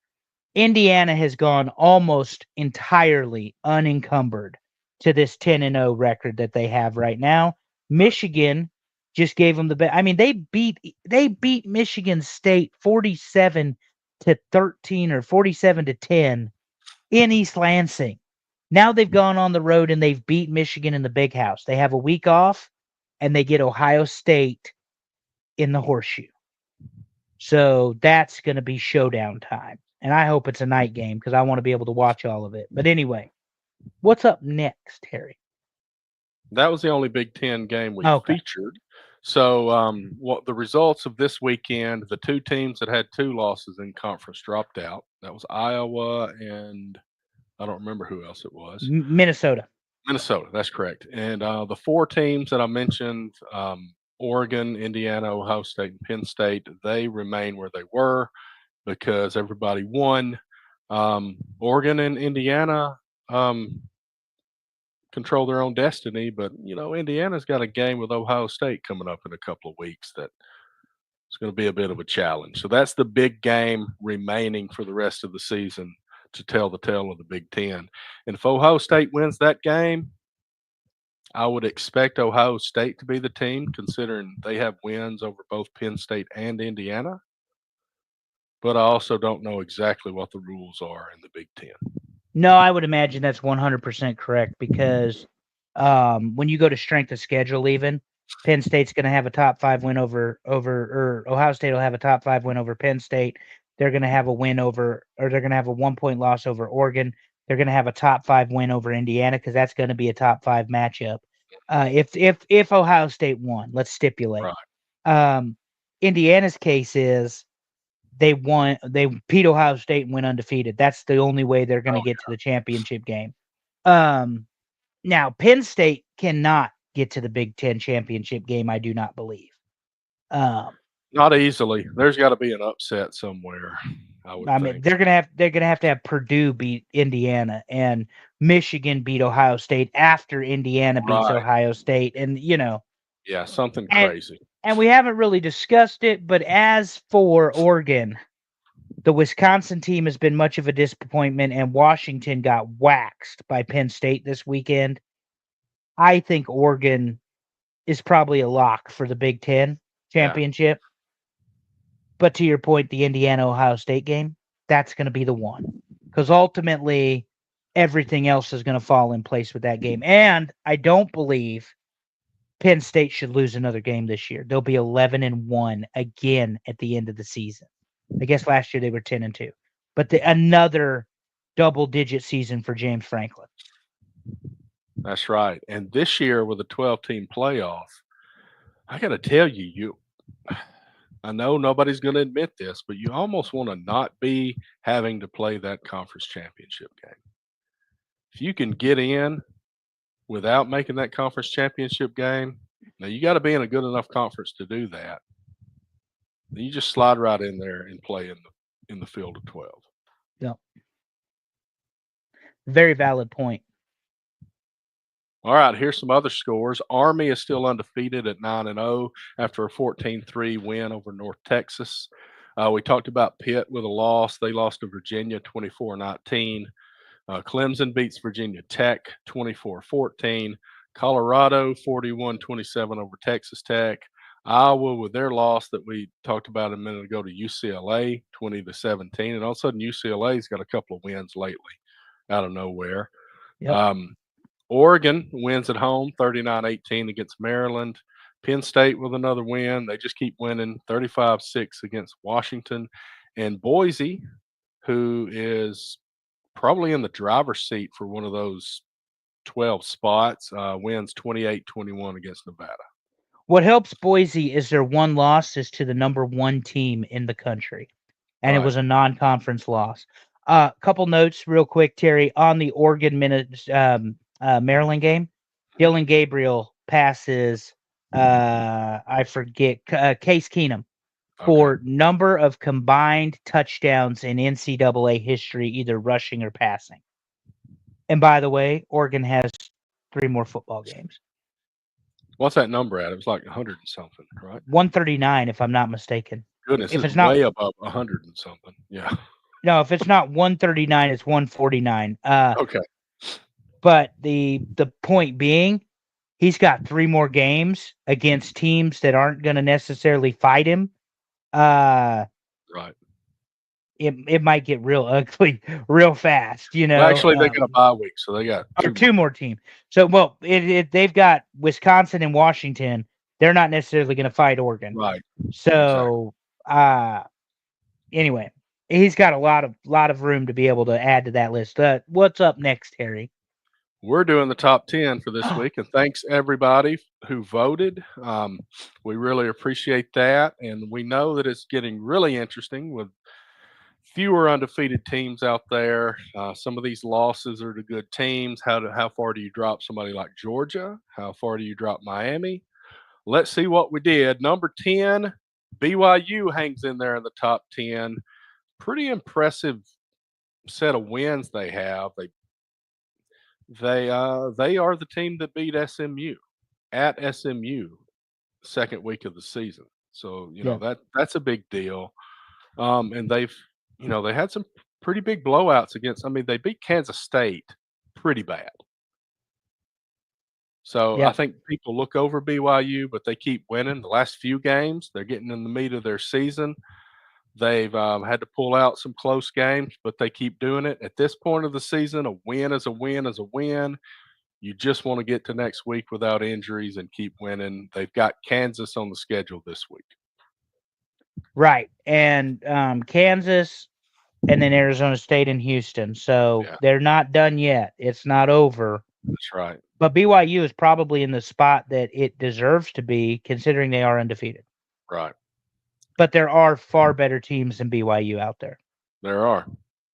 [SPEAKER 2] Right. Indiana has gone almost entirely unencumbered to this 10-0 record that they have right now. Michigan just gave them the best. I mean, they beat Michigan State 47-13 or 47-10 in East Lansing. Now they've gone on the road and they've beat Michigan in the big house. They have a week off and they get Ohio State in the horseshoe. So that's going to be showdown time. And I hope it's a night game because I want to be able to watch all of it. But anyway, what's up next, Harry?
[SPEAKER 1] That was the only Big Ten game we featured. So what the results of this weekend, the 2 teams that had 2 losses in conference dropped out. That was Iowa and I don't remember who else it was.
[SPEAKER 2] Minnesota,
[SPEAKER 1] that's correct. And the 4 teams that I mentioned, Oregon, Indiana, Ohio State, and Penn State, they remain where they were because everybody won. Oregon and Indiana control their own destiny, but Indiana's got a game with Ohio State coming up in a couple of weeks that is going to be a bit of a challenge. So that's the big game remaining for the rest of the season to tell the tale of the Big Ten. And if Ohio State wins that game, I would expect Ohio State to be the team, considering they have wins over both Penn State and Indiana. but I also don't know exactly what the rules are in the Big Ten.
[SPEAKER 2] No, I would imagine that's 100% correct because when you go to strength of schedule, even Penn State's going to have a top 5 win or Ohio State will have a top 5 win over Penn State. They're going to have a win over, or they're going to have a 1-point loss over Oregon. They're going to have a top 5 win over Indiana because that's going to be a top 5 matchup. If Ohio State won, let's stipulate.
[SPEAKER 1] Right.
[SPEAKER 2] Indiana's case is they beat Ohio State and went undefeated. That's the only way they're going to get to the championship game. Now Penn State cannot get to the Big Ten championship game. I do not believe.
[SPEAKER 1] Not easily. There's got to be an upset somewhere. I mean, think.
[SPEAKER 2] they're gonna have to have Purdue beat Indiana and Michigan beat Ohio State after Indiana beats Ohio State, and
[SPEAKER 1] yeah, something crazy.
[SPEAKER 2] And we haven't really discussed it, but as for Oregon, the Wisconsin team has been much of a disappointment, and Washington got waxed by Penn State this weekend. I think Oregon is probably a lock for the Big Ten championship. Yeah. But to your point, the Indiana-Ohio State game, that's going to be the one. Because ultimately, everything else is going to fall in place with that game. And I don't believe Penn State should lose another game this year. They'll be 11-1 again at the end of the season. I guess last year they were 10-2. But another double-digit season for James Franklin.
[SPEAKER 1] That's right. And this year with a 12-team playoff, I got to tell you, I know nobody's going to admit this, but you almost want to not be having to play that conference championship game. If you can get in without making that conference championship game, now you got to be in a good enough conference to do that. Then you just slide right in there and play in the field of 12.
[SPEAKER 2] Yep. Very valid point.
[SPEAKER 1] All right, here's some other scores. Army is still undefeated at 9-0 after a 14-3 win over North Texas. We talked about Pitt with a loss. They lost to Virginia 24-19. Clemson beats Virginia Tech 24-14. Colorado 41-27 over Texas Tech. Iowa with their loss that we talked about a minute ago to UCLA 20-17. And all of a sudden UCLA's got a couple of wins lately out of nowhere.
[SPEAKER 2] Yep.
[SPEAKER 1] Oregon wins at home 39-18 against Maryland. Penn State with another win. They just keep winning 35-6 against Washington. And Boise, who is probably in the driver's seat for one of those 12 spots, wins 28-21 against Nevada.
[SPEAKER 2] What helps Boise is their one loss is to the number 1 team in the country. And It was a non-conference loss. Couple notes real quick, Terry, on the Oregon Maryland game. Dylan Gabriel passes, I forget, Case Keenum for number of combined touchdowns in NCAA history, either rushing or passing. And by the way, Oregon has 3 more football games.
[SPEAKER 1] What's that number at? It was like 100 and something, right?
[SPEAKER 2] 139, if I'm not mistaken.
[SPEAKER 1] Goodness, if it's not way above 100 and something. Yeah.
[SPEAKER 2] No, if it's not 139, it's 149.
[SPEAKER 1] Okay.
[SPEAKER 2] But the point being, he's got 3 more games against teams that aren't going to necessarily fight him.
[SPEAKER 1] Right.
[SPEAKER 2] It might get real ugly real fast,
[SPEAKER 1] Well, actually, they got a bye week, so they got
[SPEAKER 2] 2 more teams. So, well, they've got Wisconsin and Washington. They're not necessarily going to fight Oregon.
[SPEAKER 1] Right.
[SPEAKER 2] So, anyway, he's got a lot of room to be able to add to that list. What's up next, Harry?
[SPEAKER 1] We're doing the top 10 for this week, and thanks everybody who voted. We really appreciate that, and we know that it's getting really interesting with fewer undefeated teams out there. Some of these losses are to good teams. How far do you drop somebody like Georgia? How far do you drop Miami? Let's see what we did. Number 10, BYU hangs in there in the top 10. Pretty impressive set of wins they have. They are the team that beat SMU at SMU second week of the season. So, that's a big deal. And they had some pretty big blowouts they beat Kansas State pretty bad. So I think people look over BYU, but they keep winning the last few games. They're getting in the meat of their season. They've had to pull out some close games, but they keep doing it. At this point of the season, a win is a win is a win. You just want to get to next week without injuries and keep winning. They've got Kansas on the schedule this week.
[SPEAKER 2] Right. And Kansas and then Arizona State and Houston. So
[SPEAKER 1] Yeah.
[SPEAKER 2] they're not done yet. It's not over.
[SPEAKER 1] That's right.
[SPEAKER 2] But BYU is probably in the spot that it deserves to be, considering they are undefeated.
[SPEAKER 1] Right.
[SPEAKER 2] But there are far better teams than BYU out there.
[SPEAKER 1] There are.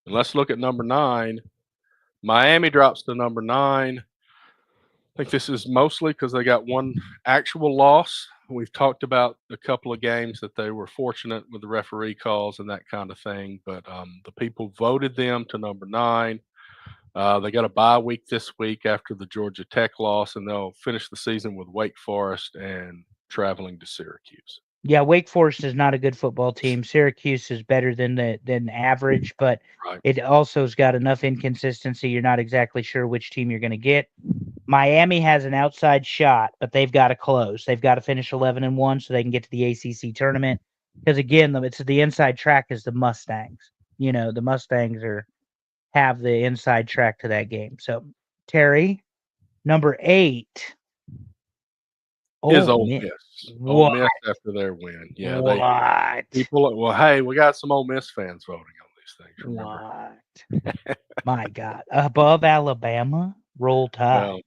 [SPEAKER 1] And let's look at number 9. Miami drops to number 9. I think this is mostly because they got one actual loss. We've talked about a couple of games that they were fortunate with the referee calls and that kind of thing, but the people voted them to number 9. They got a bye week this week after the Georgia Tech loss, and they'll finish the season with Wake Forest and traveling to Syracuse.
[SPEAKER 2] Yeah, Wake Forest is not a good football team. Syracuse is better than average, but
[SPEAKER 1] Right.
[SPEAKER 2] it also has got enough inconsistency. You're not exactly sure which team you're going to get. Miami has an outside shot, but they've got to close. They've got to finish 11-1 so they can get to the ACC tournament. Because again, it's the inside track is the Mustangs. You know, the Mustangs have the inside track to that game. So Terry, number 8.
[SPEAKER 1] Is
[SPEAKER 2] Ole
[SPEAKER 1] Ole
[SPEAKER 2] Miss.
[SPEAKER 1] Miss.
[SPEAKER 2] What?
[SPEAKER 1] Ole Miss after their win. Yeah,
[SPEAKER 2] What?
[SPEAKER 1] people. Well, hey, we got some Ole Miss fans voting on these things. Remember?
[SPEAKER 2] What? My God. Above Alabama, roll tide.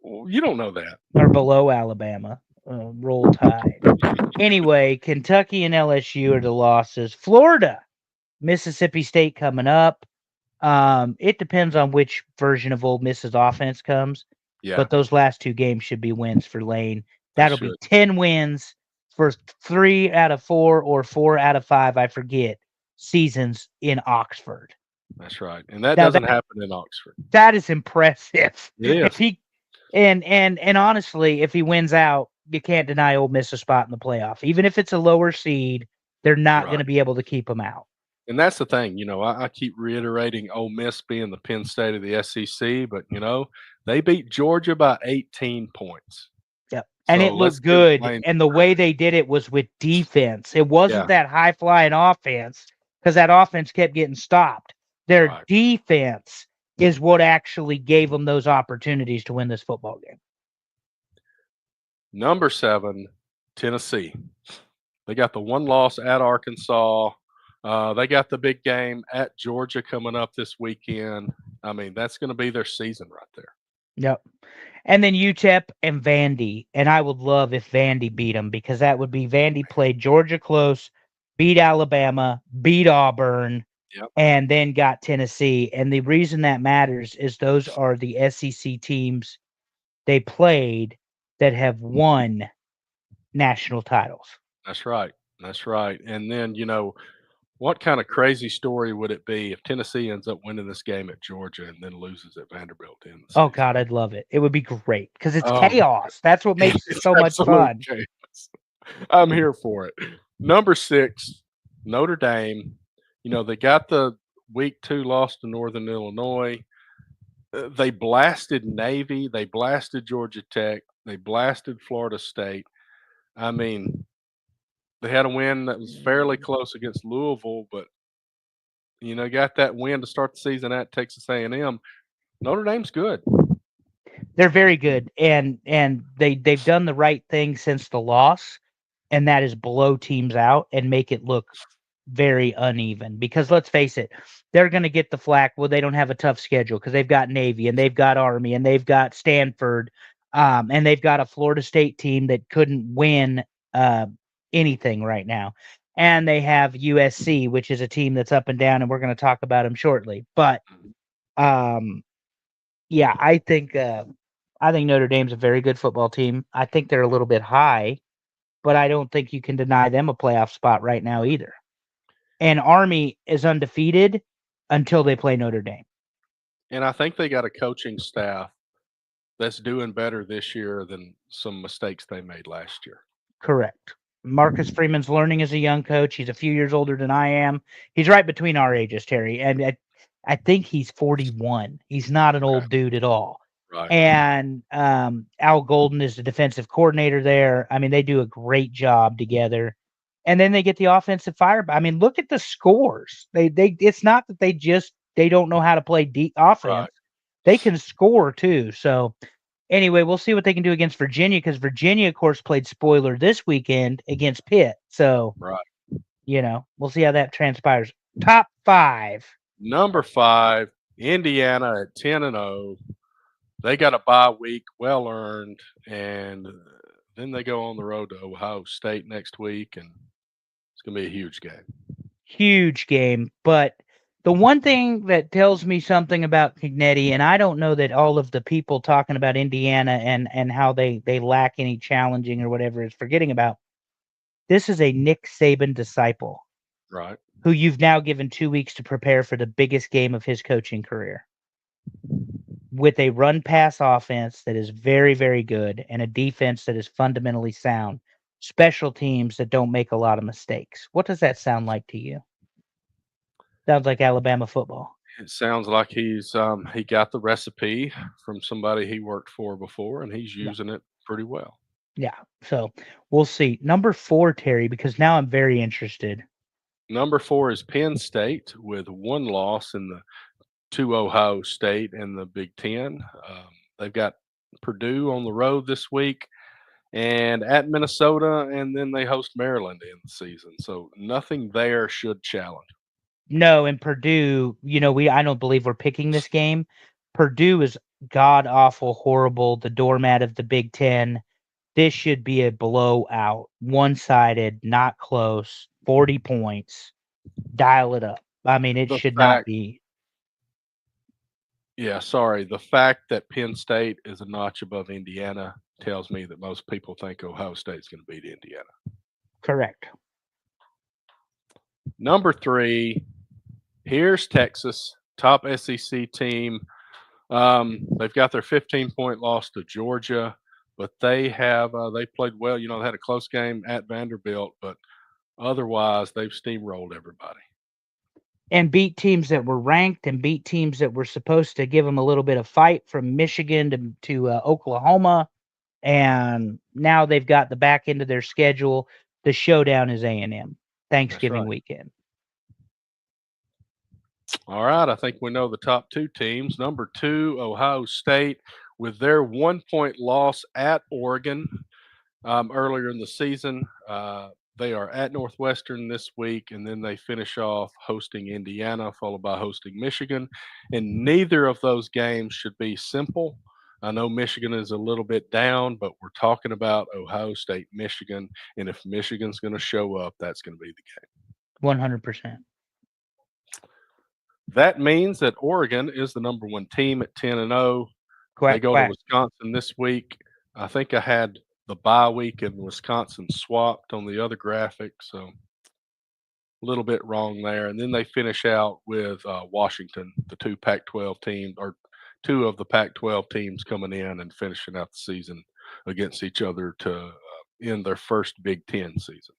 [SPEAKER 1] Well, you don't know that.
[SPEAKER 2] Or below Alabama, roll tide. Anyway, Kentucky and LSU are the losses. Florida, Mississippi State coming up. It depends on which version of Ole Miss's offense comes.
[SPEAKER 1] Yeah,
[SPEAKER 2] But those last 2 games should be wins for Lane.
[SPEAKER 1] they
[SPEAKER 2] That'll be
[SPEAKER 1] should.
[SPEAKER 2] 10 wins for 3 out of 4 or 4 out of 5, I forget, seasons in Oxford.
[SPEAKER 1] That's right, and that
[SPEAKER 2] Now
[SPEAKER 1] doesn't happen in Oxford.
[SPEAKER 2] That is impressive.
[SPEAKER 1] It is.
[SPEAKER 2] If he and honestly, if he wins out, you can't deny Ole Miss a spot in the playoff. Even if it's a lower seed, they're not going to
[SPEAKER 1] Right.
[SPEAKER 2] be able to keep him out.
[SPEAKER 1] And that's the thing, I keep reiterating Ole Miss being the Penn State of the SEC, but they beat Georgia by 18 points.
[SPEAKER 2] Yep. And
[SPEAKER 1] So
[SPEAKER 2] it
[SPEAKER 1] let's
[SPEAKER 2] looked
[SPEAKER 1] give
[SPEAKER 2] good.
[SPEAKER 1] Lane
[SPEAKER 2] And the way they did it was with defense. It wasn't that high flying offense because that offense kept getting stopped. Their
[SPEAKER 1] Right.
[SPEAKER 2] defense is what actually gave them those opportunities to win this football game.
[SPEAKER 1] Number 7, Tennessee. They got the one loss at Arkansas. They got the big game at Georgia coming up this weekend. I mean, that's going to be their season right there.
[SPEAKER 2] Yep. And then UTEP and Vandy. And I would love if Vandy beat them because that would be Vandy played Georgia close, beat Alabama, beat Auburn,
[SPEAKER 1] Yep.
[SPEAKER 2] and then got Tennessee. And the reason that matters is those are the SEC teams they played that have won national titles.
[SPEAKER 1] That's right. That's right. And then, what kind of crazy story would it be if Tennessee ends up winning this game at Georgia and then loses at Vanderbilt in the
[SPEAKER 2] Oh
[SPEAKER 1] season?
[SPEAKER 2] God, I'd love it. It would be great because it's
[SPEAKER 1] Oh,
[SPEAKER 2] chaos. That's what makes it
[SPEAKER 1] It's
[SPEAKER 2] so much
[SPEAKER 1] absolute
[SPEAKER 2] fun.
[SPEAKER 1] chaos. I'm here for it. Number 6, Notre Dame. They got the week 2 loss to Northern Illinois. They blasted Navy. They blasted Georgia Tech. They blasted Florida State. I mean, they had a win that was fairly close against Louisville, but got that win to start the season at Texas A&M. Notre Dame's good.
[SPEAKER 2] They're very good, and they've done the right thing since the loss, and that is blow teams out and make it look very uneven. Because let's face it, they're going to get the flack. Well, they don't have a tough schedule because they've got Navy and they've got Army and they've got Stanford, and they've got a Florida State team that couldn't win anything right now. And they have USC, which is a team that's up and down, and we're going to talk about them shortly. But yeah, I think Notre Dame's a very good football team. I think they're a little bit high, but I don't think you can deny them a playoff spot right now either. And Army is undefeated until they play Notre Dame.
[SPEAKER 1] And I think they got a coaching staff that's doing better this year than some mistakes they made last year.
[SPEAKER 2] Correct. Marcus Freeman's learning as a young coach. He's a few years older than I am. He's right between our ages, Terry. And I think he's 41. He's not an old dude at all.
[SPEAKER 1] Right.
[SPEAKER 2] And Al Golden is the defensive coordinator there. I mean, they do a great job together. And then they get the offensive fire. I mean, look at the scores. It's not that they don't know how to play deep offense.
[SPEAKER 1] Right.
[SPEAKER 2] They can score too. So anyway, we'll see what they can do against Virginia, because Virginia, of course, played spoiler this weekend against Pitt. So,
[SPEAKER 1] Right.
[SPEAKER 2] we'll see how that transpires. Top 5.
[SPEAKER 1] Number 5, Indiana at 10-0. They got a bye week, well earned, and then they go on the road to Ohio State next week, and it's going to be a huge game.
[SPEAKER 2] Huge game. But the one thing that tells me something about Cignetti, and I don't know that all of the people talking about Indiana and how they lack any challenging or whatever is forgetting about, this is a Nick Saban disciple.
[SPEAKER 1] Right.
[SPEAKER 2] Who you've now given 2 weeks to prepare for the biggest game of his coaching career, with a run-pass offense that is very, very good and a defense that is fundamentally sound, special teams that don't make a lot of mistakes. What does that sound like to you? Sounds like Alabama football.
[SPEAKER 1] It sounds like he's he got the recipe from somebody he worked for before, and he's using it pretty well.
[SPEAKER 2] Yeah, so we'll see. Number 4, Terry, because now I'm very interested.
[SPEAKER 1] Number 4 is Penn State with 1 loss to Ohio State in the Big Ten. They've got Purdue on the road this week and at Minnesota, and then they host Maryland in the season. So nothing there should challenge.
[SPEAKER 2] No, and Purdue, I don't believe we're picking this game. Purdue is god awful, horrible, the doormat of the Big Ten. This should be a blowout, one-sided, not close, 40 points. Dial it up. I mean, it should not be.
[SPEAKER 1] Yeah, sorry. The fact that Penn State is a notch above Indiana tells me that most people think Ohio State's going to beat Indiana.
[SPEAKER 2] Correct.
[SPEAKER 1] Number 3, here's Texas, top SEC team. They've got their 15-point loss to Georgia, but they played well. They had a close game at Vanderbilt, but otherwise they've steamrolled everybody.
[SPEAKER 2] And beat teams that were ranked and beat teams that were supposed to give them a little bit of fight, from Michigan to Oklahoma. And now they've got the back end of their schedule. The showdown is A&M, Thanksgiving weekend.
[SPEAKER 1] All right, I think we know the top 2 teams. Number 2, Ohio State, with their 1-point loss at Oregon earlier in the season. They are at Northwestern this week, and then they finish off hosting Indiana, followed by hosting Michigan. And neither of those games should be simple. I know Michigan is a little bit down, but we're talking about Ohio State, Michigan, and if Michigan's going to show up, that's going to be the game.
[SPEAKER 2] 100%.
[SPEAKER 1] That means that Oregon is the number 1 team at 10-0. They go to Wisconsin this week. I think I had the bye week in Wisconsin swapped on the other graphic, so a little bit wrong there. And then they finish out with Washington, the 2 Pac-12 teams, or 2 of the Pac-12 teams coming in and finishing out the season against each other to end their first Big Ten season.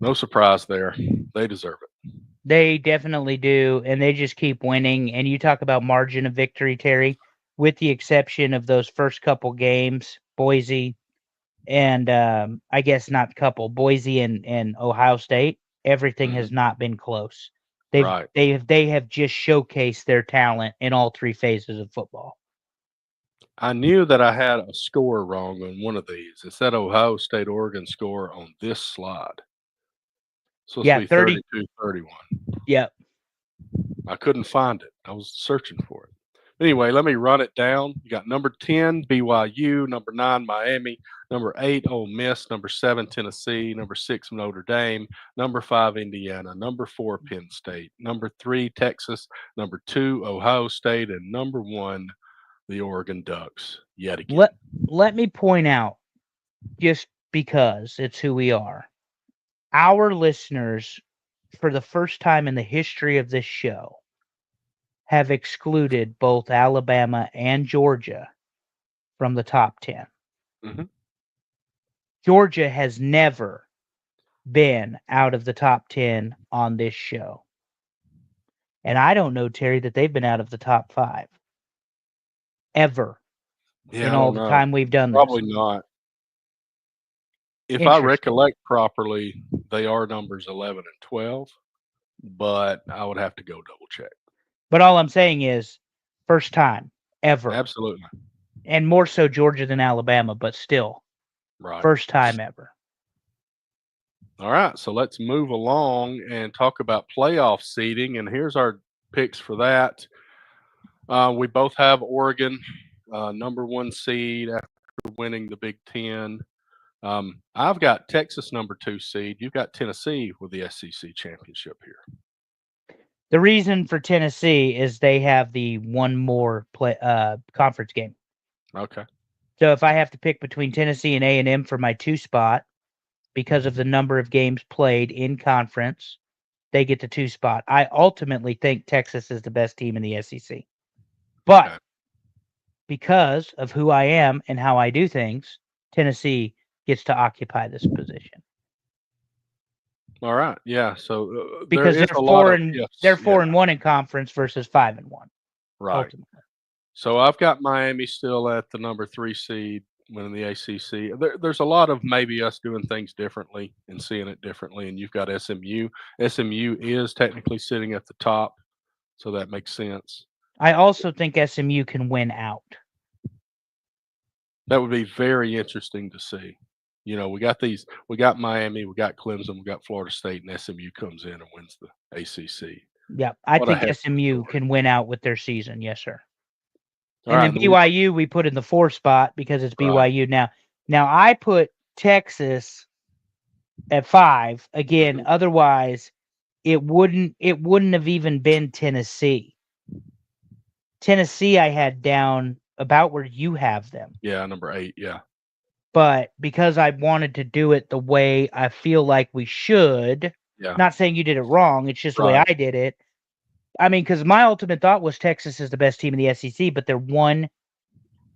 [SPEAKER 1] No surprise there. They deserve it.
[SPEAKER 2] They definitely do, and they just keep winning. And you talk about margin of victory, Terry, with the exception of those first couple games, Boise and I guess not couple, Boise and Ohio State, everything has not been close. They have just showcased their talent in all 3 phases of football.
[SPEAKER 1] I knew that I had a score wrong on one of these. It said Ohio State Oregon score on this slide. So it's 32-31.
[SPEAKER 2] Yep.
[SPEAKER 1] I couldn't find it. I was searching for it. Anyway, let me run it down. You got number 10, BYU, number 9, Miami, number 8, Ole Miss, number 7, Tennessee, number 6, Notre Dame, number 5, Indiana, number 4, Penn State, number 3, Texas, number 2, Ohio State, and number 1, the Oregon Ducks, yet again.
[SPEAKER 2] Let me point out, just because it's who we are, our listeners, for the first time in the history of this show, have excluded both Alabama and Georgia from the top 10.
[SPEAKER 1] Mm-hmm.
[SPEAKER 2] Georgia has never been out of the top 10 on this show. And I don't know, Terry, that they've been out of the top 5 ever in all the time we've done this.
[SPEAKER 1] Probably not. If I
[SPEAKER 2] Interesting.
[SPEAKER 1] recollect properly, they are numbers 11 and 12, but I would have to go double check.
[SPEAKER 2] But all I'm saying is, first time ever,
[SPEAKER 1] Absolutely.
[SPEAKER 2] and more so Georgia than Alabama, but still,
[SPEAKER 1] Right.
[SPEAKER 2] first time ever.
[SPEAKER 1] All right. So let's move along and talk about playoff seeding. And here's our picks for that. We both have Oregon, number 1 seed after winning the Big Ten. I've got Texas number 2 seed. You've got Tennessee with the SEC championship here.
[SPEAKER 2] The reason for Tennessee is they have the one more conference game.
[SPEAKER 1] Okay.
[SPEAKER 2] So if I have to pick between Tennessee and A&M for my 2 spot, because of the number of games played in conference, they get the 2 spot. I ultimately think Texas is the best team in the SEC. But
[SPEAKER 1] Okay.
[SPEAKER 2] because of who I am and how I do things, Tennessee gets to occupy this position.
[SPEAKER 1] All right. Yeah. So
[SPEAKER 2] Because
[SPEAKER 1] there is
[SPEAKER 2] they're
[SPEAKER 1] a lot
[SPEAKER 2] four
[SPEAKER 1] of
[SPEAKER 2] and
[SPEAKER 1] ifs.
[SPEAKER 2] they're 4
[SPEAKER 1] Yeah.
[SPEAKER 2] and 1 in conference versus 5 and 1.
[SPEAKER 1] Right.
[SPEAKER 2] Ultimately.
[SPEAKER 1] So I've got Miami still at the number 3 seed winning the ACC. There's a lot of maybe us doing things differently and seeing it differently. And you've got SMU. SMU is technically sitting at the top, so that makes sense.
[SPEAKER 2] I also think SMU can win out.
[SPEAKER 1] That would be very interesting to see. You know, we got Miami, we got Clemson, we got Florida State, and SMU comes in and wins the ACC.
[SPEAKER 2] Yeah, I
[SPEAKER 1] What a
[SPEAKER 2] think
[SPEAKER 1] heck of a
[SPEAKER 2] SMU
[SPEAKER 1] story.
[SPEAKER 2] can win out with their season. Yes, sir.
[SPEAKER 1] All
[SPEAKER 2] And
[SPEAKER 1] right,
[SPEAKER 2] then
[SPEAKER 1] and
[SPEAKER 2] BYU we put in the 4 spot because it's
[SPEAKER 1] right.
[SPEAKER 2] BYU now. Now I put Texas at 5 again.
[SPEAKER 1] Mhm.
[SPEAKER 2] Otherwise, it wouldn't have even been Tennessee. Tennessee I had down about where you have them.
[SPEAKER 1] Yeah, number 8. Yeah.
[SPEAKER 2] But because I wanted to do it the way I feel like we should,
[SPEAKER 1] Yeah.
[SPEAKER 2] not saying you did it wrong, it's just the way
[SPEAKER 1] Right.
[SPEAKER 2] I did it. I mean, because my ultimate thought was Texas is the best team in the SEC, but they're 1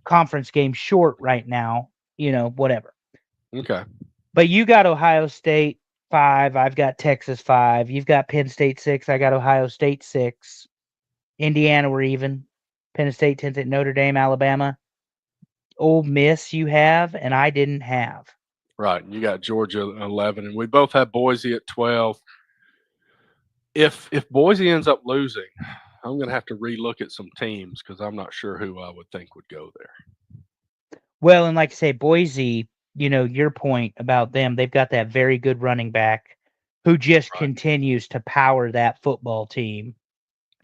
[SPEAKER 2] conference game short right now, whatever.
[SPEAKER 1] Okay.
[SPEAKER 2] But you got Ohio State 5, I've got Texas 5, you've got Penn State 6, I got Ohio State 6, Indiana we're even, Penn State 10, Notre Dame, Alabama, Ole Miss you have, and I didn't have.
[SPEAKER 1] Right. And you got Georgia 11, and we both have Boise at 12. If Boise ends up losing, I'm going to have to relook at some teams because I'm not sure who I would think would go there.
[SPEAKER 2] Well, and like I say, Boise, your point about them, they've got that very good running back who just
[SPEAKER 1] Right.
[SPEAKER 2] continues to power that football team.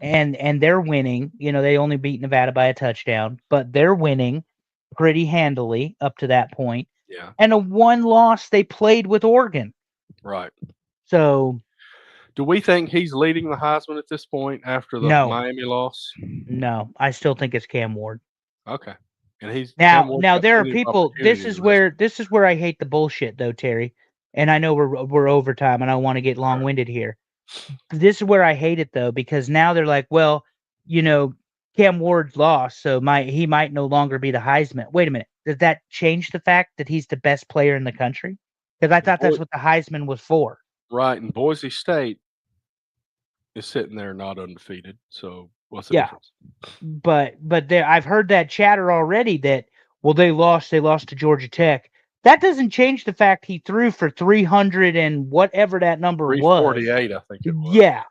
[SPEAKER 2] And they're winning. They only beat Nevada by a touchdown, but they're winning pretty handily up to that point.
[SPEAKER 1] Yeah.
[SPEAKER 2] And a 1 loss they played with Oregon.
[SPEAKER 1] Right.
[SPEAKER 2] So
[SPEAKER 1] Do we think he's leading the Heisman at this point after the
[SPEAKER 2] no,
[SPEAKER 1] Miami loss?
[SPEAKER 2] no, I still think it's Cam Ward.
[SPEAKER 1] Okay. And Cam
[SPEAKER 2] Now
[SPEAKER 1] Ward's got
[SPEAKER 2] there are
[SPEAKER 1] plenty of
[SPEAKER 2] people. This
[SPEAKER 1] opportunity
[SPEAKER 2] is
[SPEAKER 1] the rest
[SPEAKER 2] where I hate the bullshit though, Terry. And I know we're overtime, and I want to get long winded here. This is where I hate it though, because now they're like, well, Cam Ward's lost, so he might no longer be the Heisman. Wait a minute, does that change the fact that he's the best player in the country? Because I thought that's what the Heisman was for.
[SPEAKER 1] Right. And Boise State is sitting there not undefeated. So what's the
[SPEAKER 2] Yeah.
[SPEAKER 1] difference?
[SPEAKER 2] But I've heard that chatter already that they lost to Georgia Tech. That doesn't change the fact he threw for 300 and whatever that number was.
[SPEAKER 1] 348, I think it was.
[SPEAKER 2] Yeah,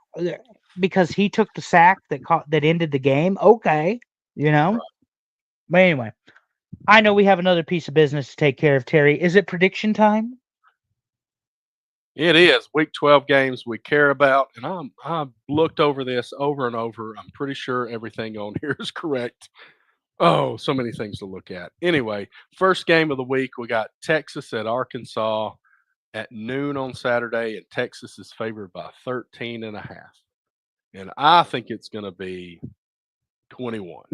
[SPEAKER 2] because he took the sack that ended the game. Okay,
[SPEAKER 1] Right.
[SPEAKER 2] But anyway, I know we have another piece of business to take care of, Terry. Is it prediction time?
[SPEAKER 1] It is week 12 games we care about, and I've looked over this over and over. I'm pretty sure everything on here is correct. Oh, so many things to look at. Anyway, first game of the week, we got Texas at Arkansas at noon on Saturday, and Texas is favored by 13.5. And I think it's going to be 21.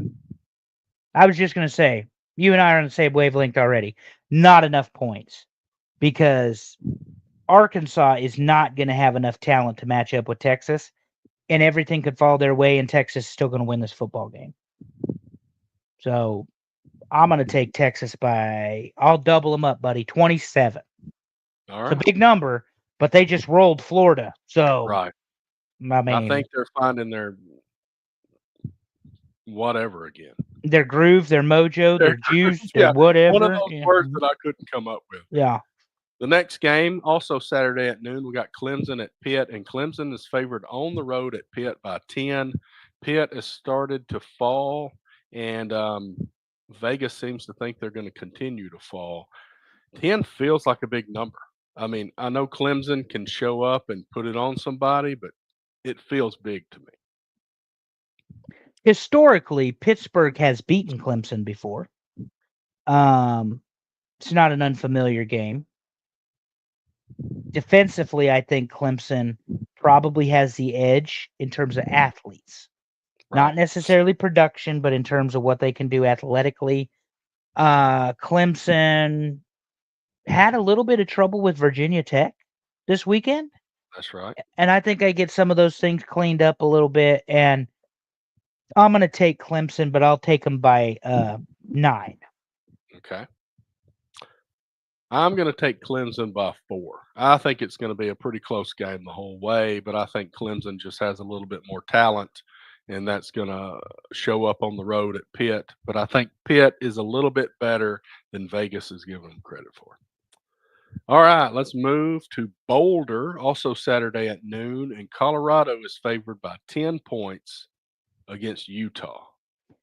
[SPEAKER 2] I was just going to say, you and I are on the same wavelength already. Not enough points because Arkansas is not going to have enough talent to match up with Texas, and everything could fall their way, and Texas is still going to win this football game. So I'm going to take Texas I'll double them up, buddy, 27.
[SPEAKER 1] All right.
[SPEAKER 2] It's a big number, but they just rolled Florida. So,
[SPEAKER 1] Right. I think they're finding their whatever again.
[SPEAKER 2] Their groove, their mojo, their juice, their
[SPEAKER 1] Yeah,
[SPEAKER 2] whatever.
[SPEAKER 1] one of those words that I couldn't come up with.
[SPEAKER 2] Yeah.
[SPEAKER 1] The next game, also Saturday at noon, we got Clemson at Pitt, and Clemson is favored on the road at Pitt by 10. Pitt has started to fall, and Vegas seems to think they're going to continue to fall. 10 feels like a big number. I mean, I know Clemson can show up and put it on somebody, but it feels big to me.
[SPEAKER 2] Historically, Pittsburgh has beaten Clemson before. It's not an unfamiliar game. Defensively, I think Clemson probably has the edge in terms of athletes. Not
[SPEAKER 1] Right.
[SPEAKER 2] necessarily production, but in terms of what they can do athletically. Clemson had a little bit of trouble with Virginia Tech this weekend,
[SPEAKER 1] That's right.
[SPEAKER 2] and I think I get some of those things cleaned up a little bit, and I'm going to take Clemson, but I'll take them by 9.
[SPEAKER 1] Okay. I'm going to take Clemson by 4. I think it's going to be a pretty close game the whole way, but I think Clemson just has a little bit more talent, and that's going to show up on the road at Pitt. But I think Pitt is a little bit better than Vegas is giving them credit for. All right, let's move to Boulder, also Saturday at noon, and Colorado is favored by 10 points against Utah.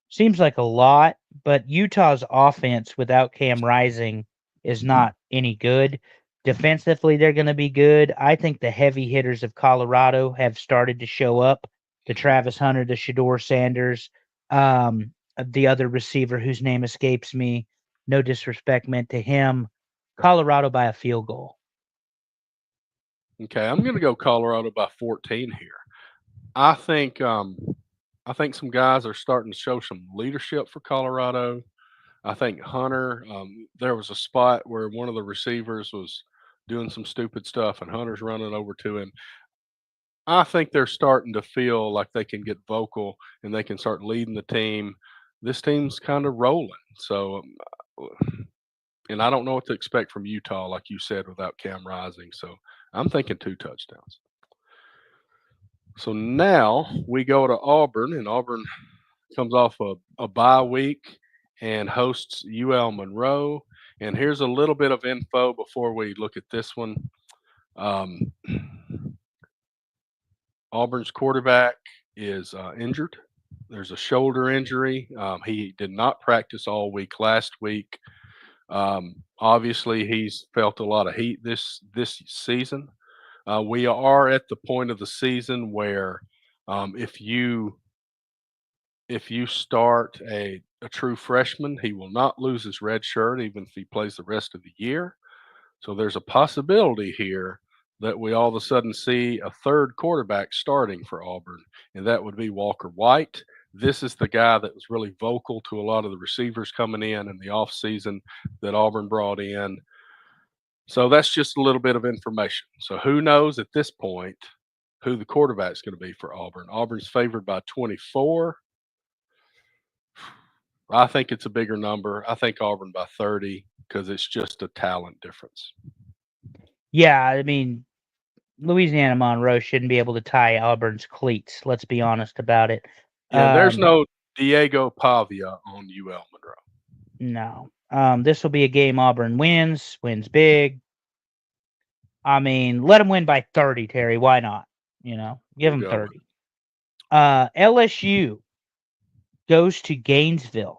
[SPEAKER 2] Seems like a lot, but Utah's offense without Cam Rising is not any good. Defensively, they're going to be good. I think the heavy hitters of Colorado have started to show up. The Travis Hunter, the Shador Sanders, the other receiver whose name escapes me. No disrespect meant to him. Colorado by a field goal.
[SPEAKER 1] Okay, I'm going to go Colorado by 14 here. I think some guys are starting to show some leadership for Colorado. I think Hunter, there was a spot where one of the receivers was doing some stupid stuff and Hunter's running over to him. I think they're starting to feel like they can get vocal and they can start leading the team. This team's kind of rolling. So, and I don't know what to expect from Utah, like you said, without Cam Rising. So I'm thinking 2 touchdowns. So now we go to Auburn, and Auburn comes off a bye week and hosts UL Monroe. And here's a little bit of info before we look at this one. Auburn's quarterback is injured. There's a shoulder injury. He did not practice all week last week. Obviously, he's felt a lot of heat this season. We are at the point of the season where if you start a true freshman, he will not lose his red shirt even if he plays the rest of the year. So there's a possibility here that we all of a sudden see a third quarterback starting for Auburn, and that would be Walker White. This is the guy that was really vocal to a lot of the receivers coming in the offseason that Auburn brought in. So that's just a little bit of information. So who knows at this point who the quarterback's going to be for Auburn? Auburn's favored by 24. I think it's a bigger number. I think Auburn by 30 because it's just a talent difference.
[SPEAKER 2] Yeah, I mean, Louisiana Monroe shouldn't be able to tie Auburn's cleats. Let's be honest about it.
[SPEAKER 1] Yeah, there's no Diego Pavia on UL Monroe.
[SPEAKER 2] No. This will be a game Auburn wins big. I mean, let them win by 30, Terry. Why not? Give them 30. LSU goes to Gainesville,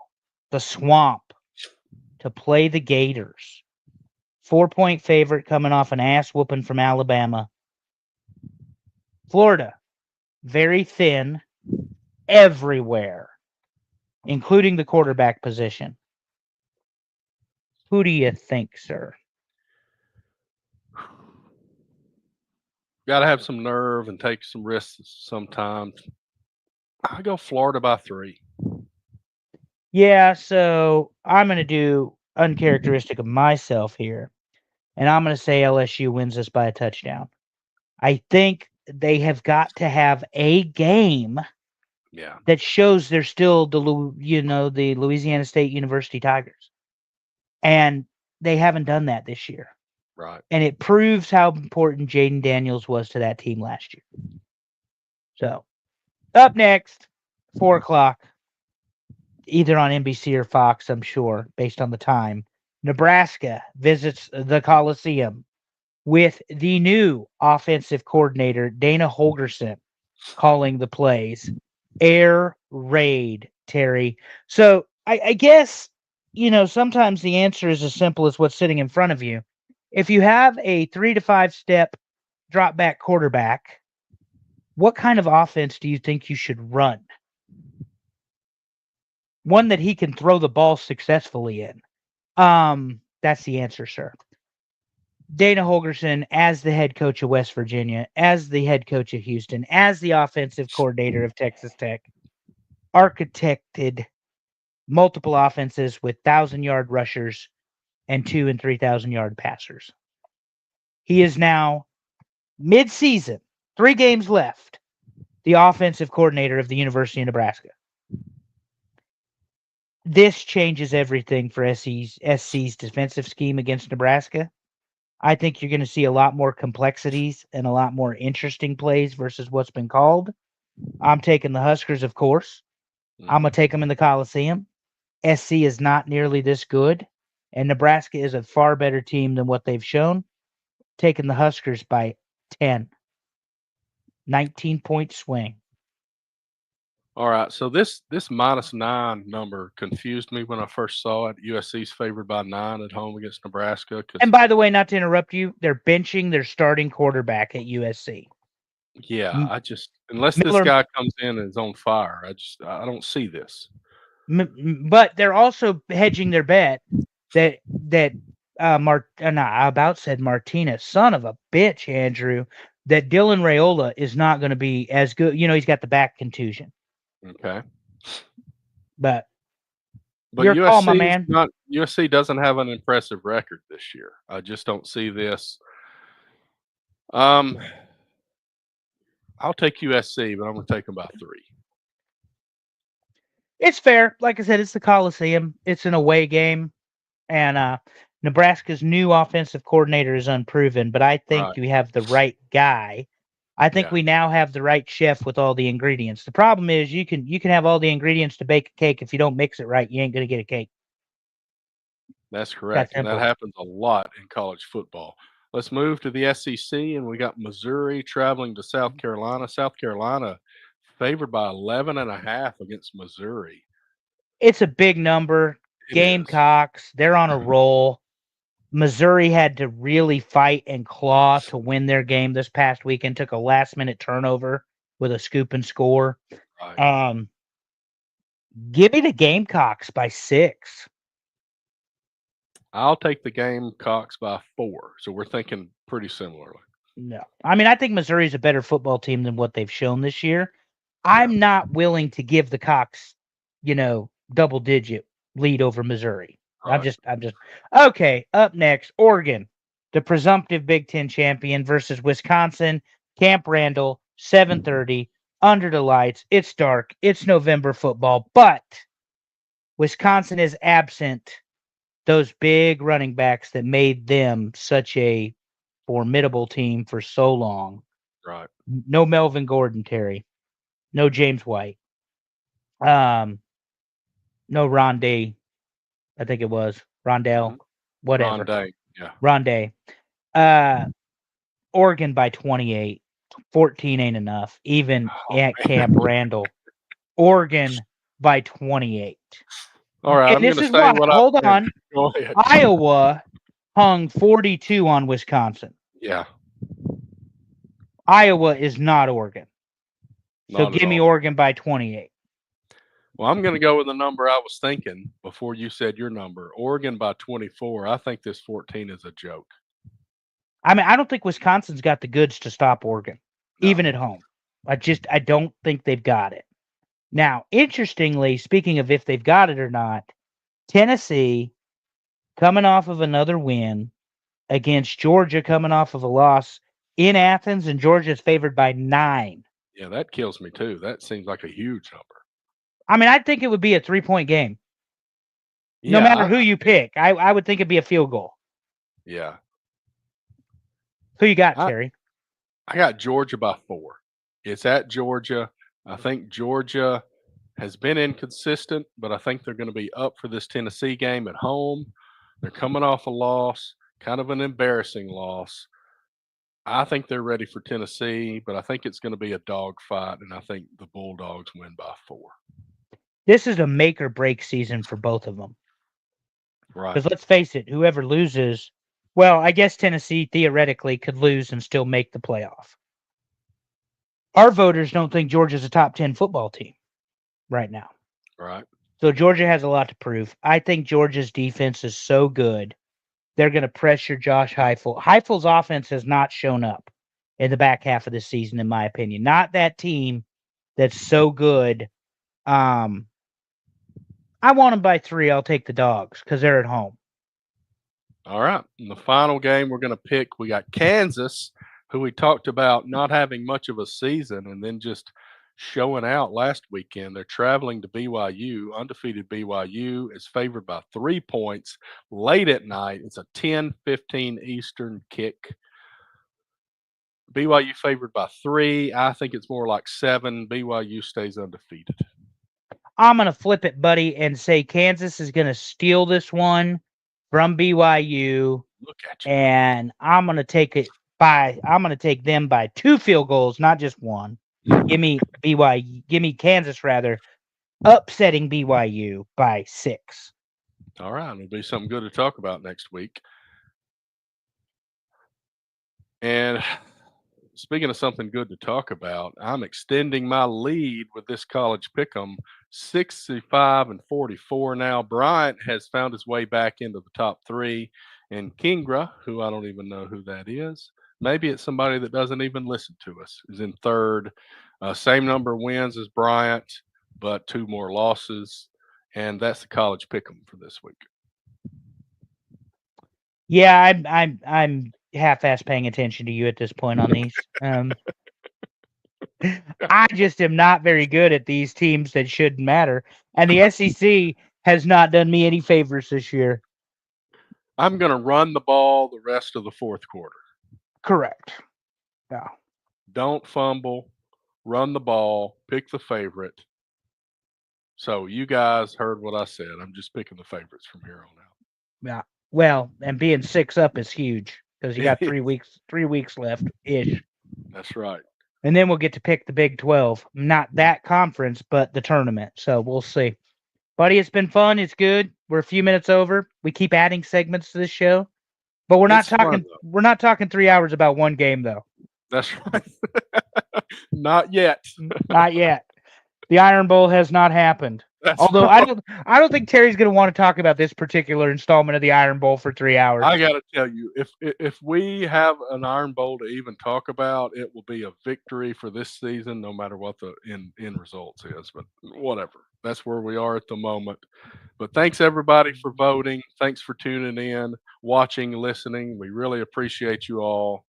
[SPEAKER 2] the swamp, to play the Gators. 4-point favorite coming off an ass whooping from Alabama. Florida, very thin everywhere, including the quarterback position. Who do you think, sir?
[SPEAKER 1] Got to have some nerve and take some risks sometimes. I go Florida by 3.
[SPEAKER 2] Yeah, so I'm going to do uncharacteristic of myself here, and I'm going to say LSU wins this by a touchdown. I think they have got to have a game that shows they're still the Louisiana State University Tigers. And they haven't done that this year.
[SPEAKER 1] Right.
[SPEAKER 2] And it proves how important Jaden Daniels was to that team last year. So, up next, 4 o'clock, either on NBC or Fox, I'm sure, based on the time. Nebraska visits the Coliseum with the new offensive coordinator, Dana Holgerson, calling the plays. Air raid, Terry. So I guess, sometimes the answer is as simple as what's sitting in front of you. If you have a 3 to 5 step drop back quarterback, what kind of offense do you think you should run? One that he can throw the ball successfully in. That's the answer, sir. Dana Holgerson, as the head coach of West Virginia, as the head coach of Houston, as the offensive coordinator of Texas Tech, architected multiple offenses with 1,000-yard rushers and 2,000 and 3,000-yard passers. He is now mid-season, 3 games left, the offensive coordinator of the University of Nebraska. This changes everything for SC's defensive scheme against Nebraska. I think you're going to see a lot more complexities and a lot more interesting plays versus what's been called. I'm taking the Huskers, of course. I'm going to take them in the Coliseum. SC is not nearly this good, and Nebraska is a far better team than what they've shown. Taking the Huskers by 10. 19-point swing.
[SPEAKER 1] All right, so this -9 number confused me when I first saw it. USC's favored by 9 at home against Nebraska.
[SPEAKER 2] And by the way, not to interrupt you, they're benching their starting quarterback at USC.
[SPEAKER 1] Yeah, I just unless this guy comes in and is on fire, I don't see this.
[SPEAKER 2] But they're also hedging their bet that I about said Martinez, son of a bitch, Andrew, that Dylan Raiola is not going to be as good. He's got the back contusion.
[SPEAKER 1] Okay.
[SPEAKER 2] But
[SPEAKER 1] your
[SPEAKER 2] USC call, my man.
[SPEAKER 1] USC doesn't have an impressive record this year. I just don't see this. I'll take USC, but I'm going to take them by 3.
[SPEAKER 2] It's fair. Like I said, it's the Coliseum. It's an away game. And Nebraska's new offensive coordinator is unproven, but I think we have the right guy. I think we now have the right chef with all the ingredients. The problem is you can have all the ingredients to bake a cake. If you don't mix it right, you ain't going to get a cake.
[SPEAKER 1] That's correct. And that happens a lot in college football. Let's move to the SEC, and we got Missouri traveling to South Carolina. South Carolina favored by 11.5 against Missouri.
[SPEAKER 2] It's a big number. Gamecocks, they're on a roll. Missouri had to really fight and claw to win their game this past weekend. Took a last-minute turnover with a scoop and score.
[SPEAKER 1] Right.
[SPEAKER 2] Give me the Gamecocks by 6.
[SPEAKER 1] I'll take the Gamecocks by 4. So we're thinking pretty similarly.
[SPEAKER 2] No. I mean, I think Missouri's a better football team than what they've shown this year. I'm not willing to give the Cox, double-digit lead over Missouri. Right. I'm just okay. Up next, Oregon, the presumptive Big Ten champion versus Wisconsin, Camp Randall, 7:30 under the lights. It's dark. It's November football, but Wisconsin is absent those big running backs that made them such a formidable team for so long.
[SPEAKER 1] Right.
[SPEAKER 2] No Melvin Gordon, Terry. No James White. No Rondé. I think it was Rondell, whatever.
[SPEAKER 1] Rondé, yeah.
[SPEAKER 2] Rondé. Oregon by 28. 14 ain't enough, even at Camp Randall. Oregon by 28.
[SPEAKER 1] All right,
[SPEAKER 2] and this is why. Hold on.
[SPEAKER 1] Go ahead.
[SPEAKER 2] Iowa hung 42 on Wisconsin.
[SPEAKER 1] Yeah.
[SPEAKER 2] Iowa is not Oregon. So give me Oregon by 28.
[SPEAKER 1] Well, I'm going to go with the number I was thinking before you said your number. Oregon by 24. I think this 14 is a joke.
[SPEAKER 2] I mean, I don't think Wisconsin's got the goods to stop Oregon, even at home. I don't think they've got it. Now, interestingly, speaking of if they've got it or not, Tennessee coming off of another win against Georgia, coming off of a loss in Athens, and Georgia's favored by 9.
[SPEAKER 1] Yeah, that kills me too. That seems like a huge number.
[SPEAKER 2] I mean, I think it would be a 3-point game. Yeah, no matter who you pick, I would think it'd be a field goal.
[SPEAKER 1] Yeah.
[SPEAKER 2] Who you got, Terry?
[SPEAKER 1] I got Georgia by 4. It's at Georgia. I think Georgia has been inconsistent, but I think they're going to be up for this Tennessee game at home. They're coming off a loss, kind of an embarrassing loss. I think they're ready for Tennessee, but I think it's going to be a dogfight, and I think the Bulldogs win by 4.
[SPEAKER 2] This is a make or break season for both of them.
[SPEAKER 1] Right.
[SPEAKER 2] Because let's face it, whoever loses, well, I guess Tennessee theoretically could lose and still make the playoff. Our voters don't think Georgia's a top 10 football team right now.
[SPEAKER 1] Right.
[SPEAKER 2] So Georgia has a lot to prove. I think Georgia's defense is so good. They're going to pressure Josh Heupel. Heifel's offense has not shown up in the back half of the season, in my opinion. Not that team that's so good. I want them by 3. I'll take the Dogs because they're at home.
[SPEAKER 1] All right. In the final game we're going to pick, we got Kansas, who we talked about not having much of a season and then just showing out last weekend. They're traveling to BYU. Undefeated BYU is favored by 3 points late at night. It's a 10:15 Eastern kick. BYU favored by 3. I think it's more like 7. BYU stays undefeated.
[SPEAKER 2] I'm going to flip it, buddy, and say Kansas is going to steal this one from BYU.
[SPEAKER 1] Look at you.
[SPEAKER 2] And I'm going to take them by 2 field goals, not just one. Give me Kansas rather, upsetting BYU by 6.
[SPEAKER 1] All right. It'll be something good to talk about next week. And speaking of something good to talk about, I'm extending my lead with this college pick'em, 65-44 now. Bryant has found his way back into the top 3, and Kingra, who I don't even know who that is, maybe it's somebody that doesn't even listen to us, is in 3rd. Same number of wins as Bryant, but 2 more losses, and that's the college pick'em for this week.
[SPEAKER 2] Yeah, I'm half-ass paying attention to you at this point on these. I just am not very good at these teams that shouldn't matter, and the SEC has not done me any favors this year.
[SPEAKER 1] I'm going to run the ball the rest of the 4th quarter.
[SPEAKER 2] Correct. Yeah.
[SPEAKER 1] Don't fumble, run the ball, pick the favorite. So you guys heard what I said. I'm just picking the favorites from here on out.
[SPEAKER 2] Yeah. Well, and being 6 up is huge because you got 3 weeks left ish.
[SPEAKER 1] That's right.
[SPEAKER 2] And then we'll get to pick the Big 12. Not that conference, but the tournament. So we'll see. Buddy, it's been fun. It's good. We're a few minutes over. We keep adding segments to this show. But we're not talking 3 hours about one game though.
[SPEAKER 1] That's right. Not yet.
[SPEAKER 2] Not yet. The Iron Bowl has not happened. Although I don't think Terry's going to want to talk about this particular installment of the Iron Bowl for 3 hours.
[SPEAKER 1] I got to tell you, if we have an Iron Bowl to even talk about, it will be a victory for this season, no matter what the end results is. But whatever, that's where we are at the moment. But thanks everybody for voting. Thanks for tuning in, watching, listening. We really appreciate you all.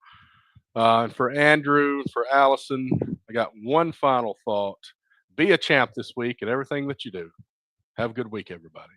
[SPEAKER 1] And for Andrew and for Allison, I got one final thought. Be a champ this week in everything that you do. Have a good week, everybody.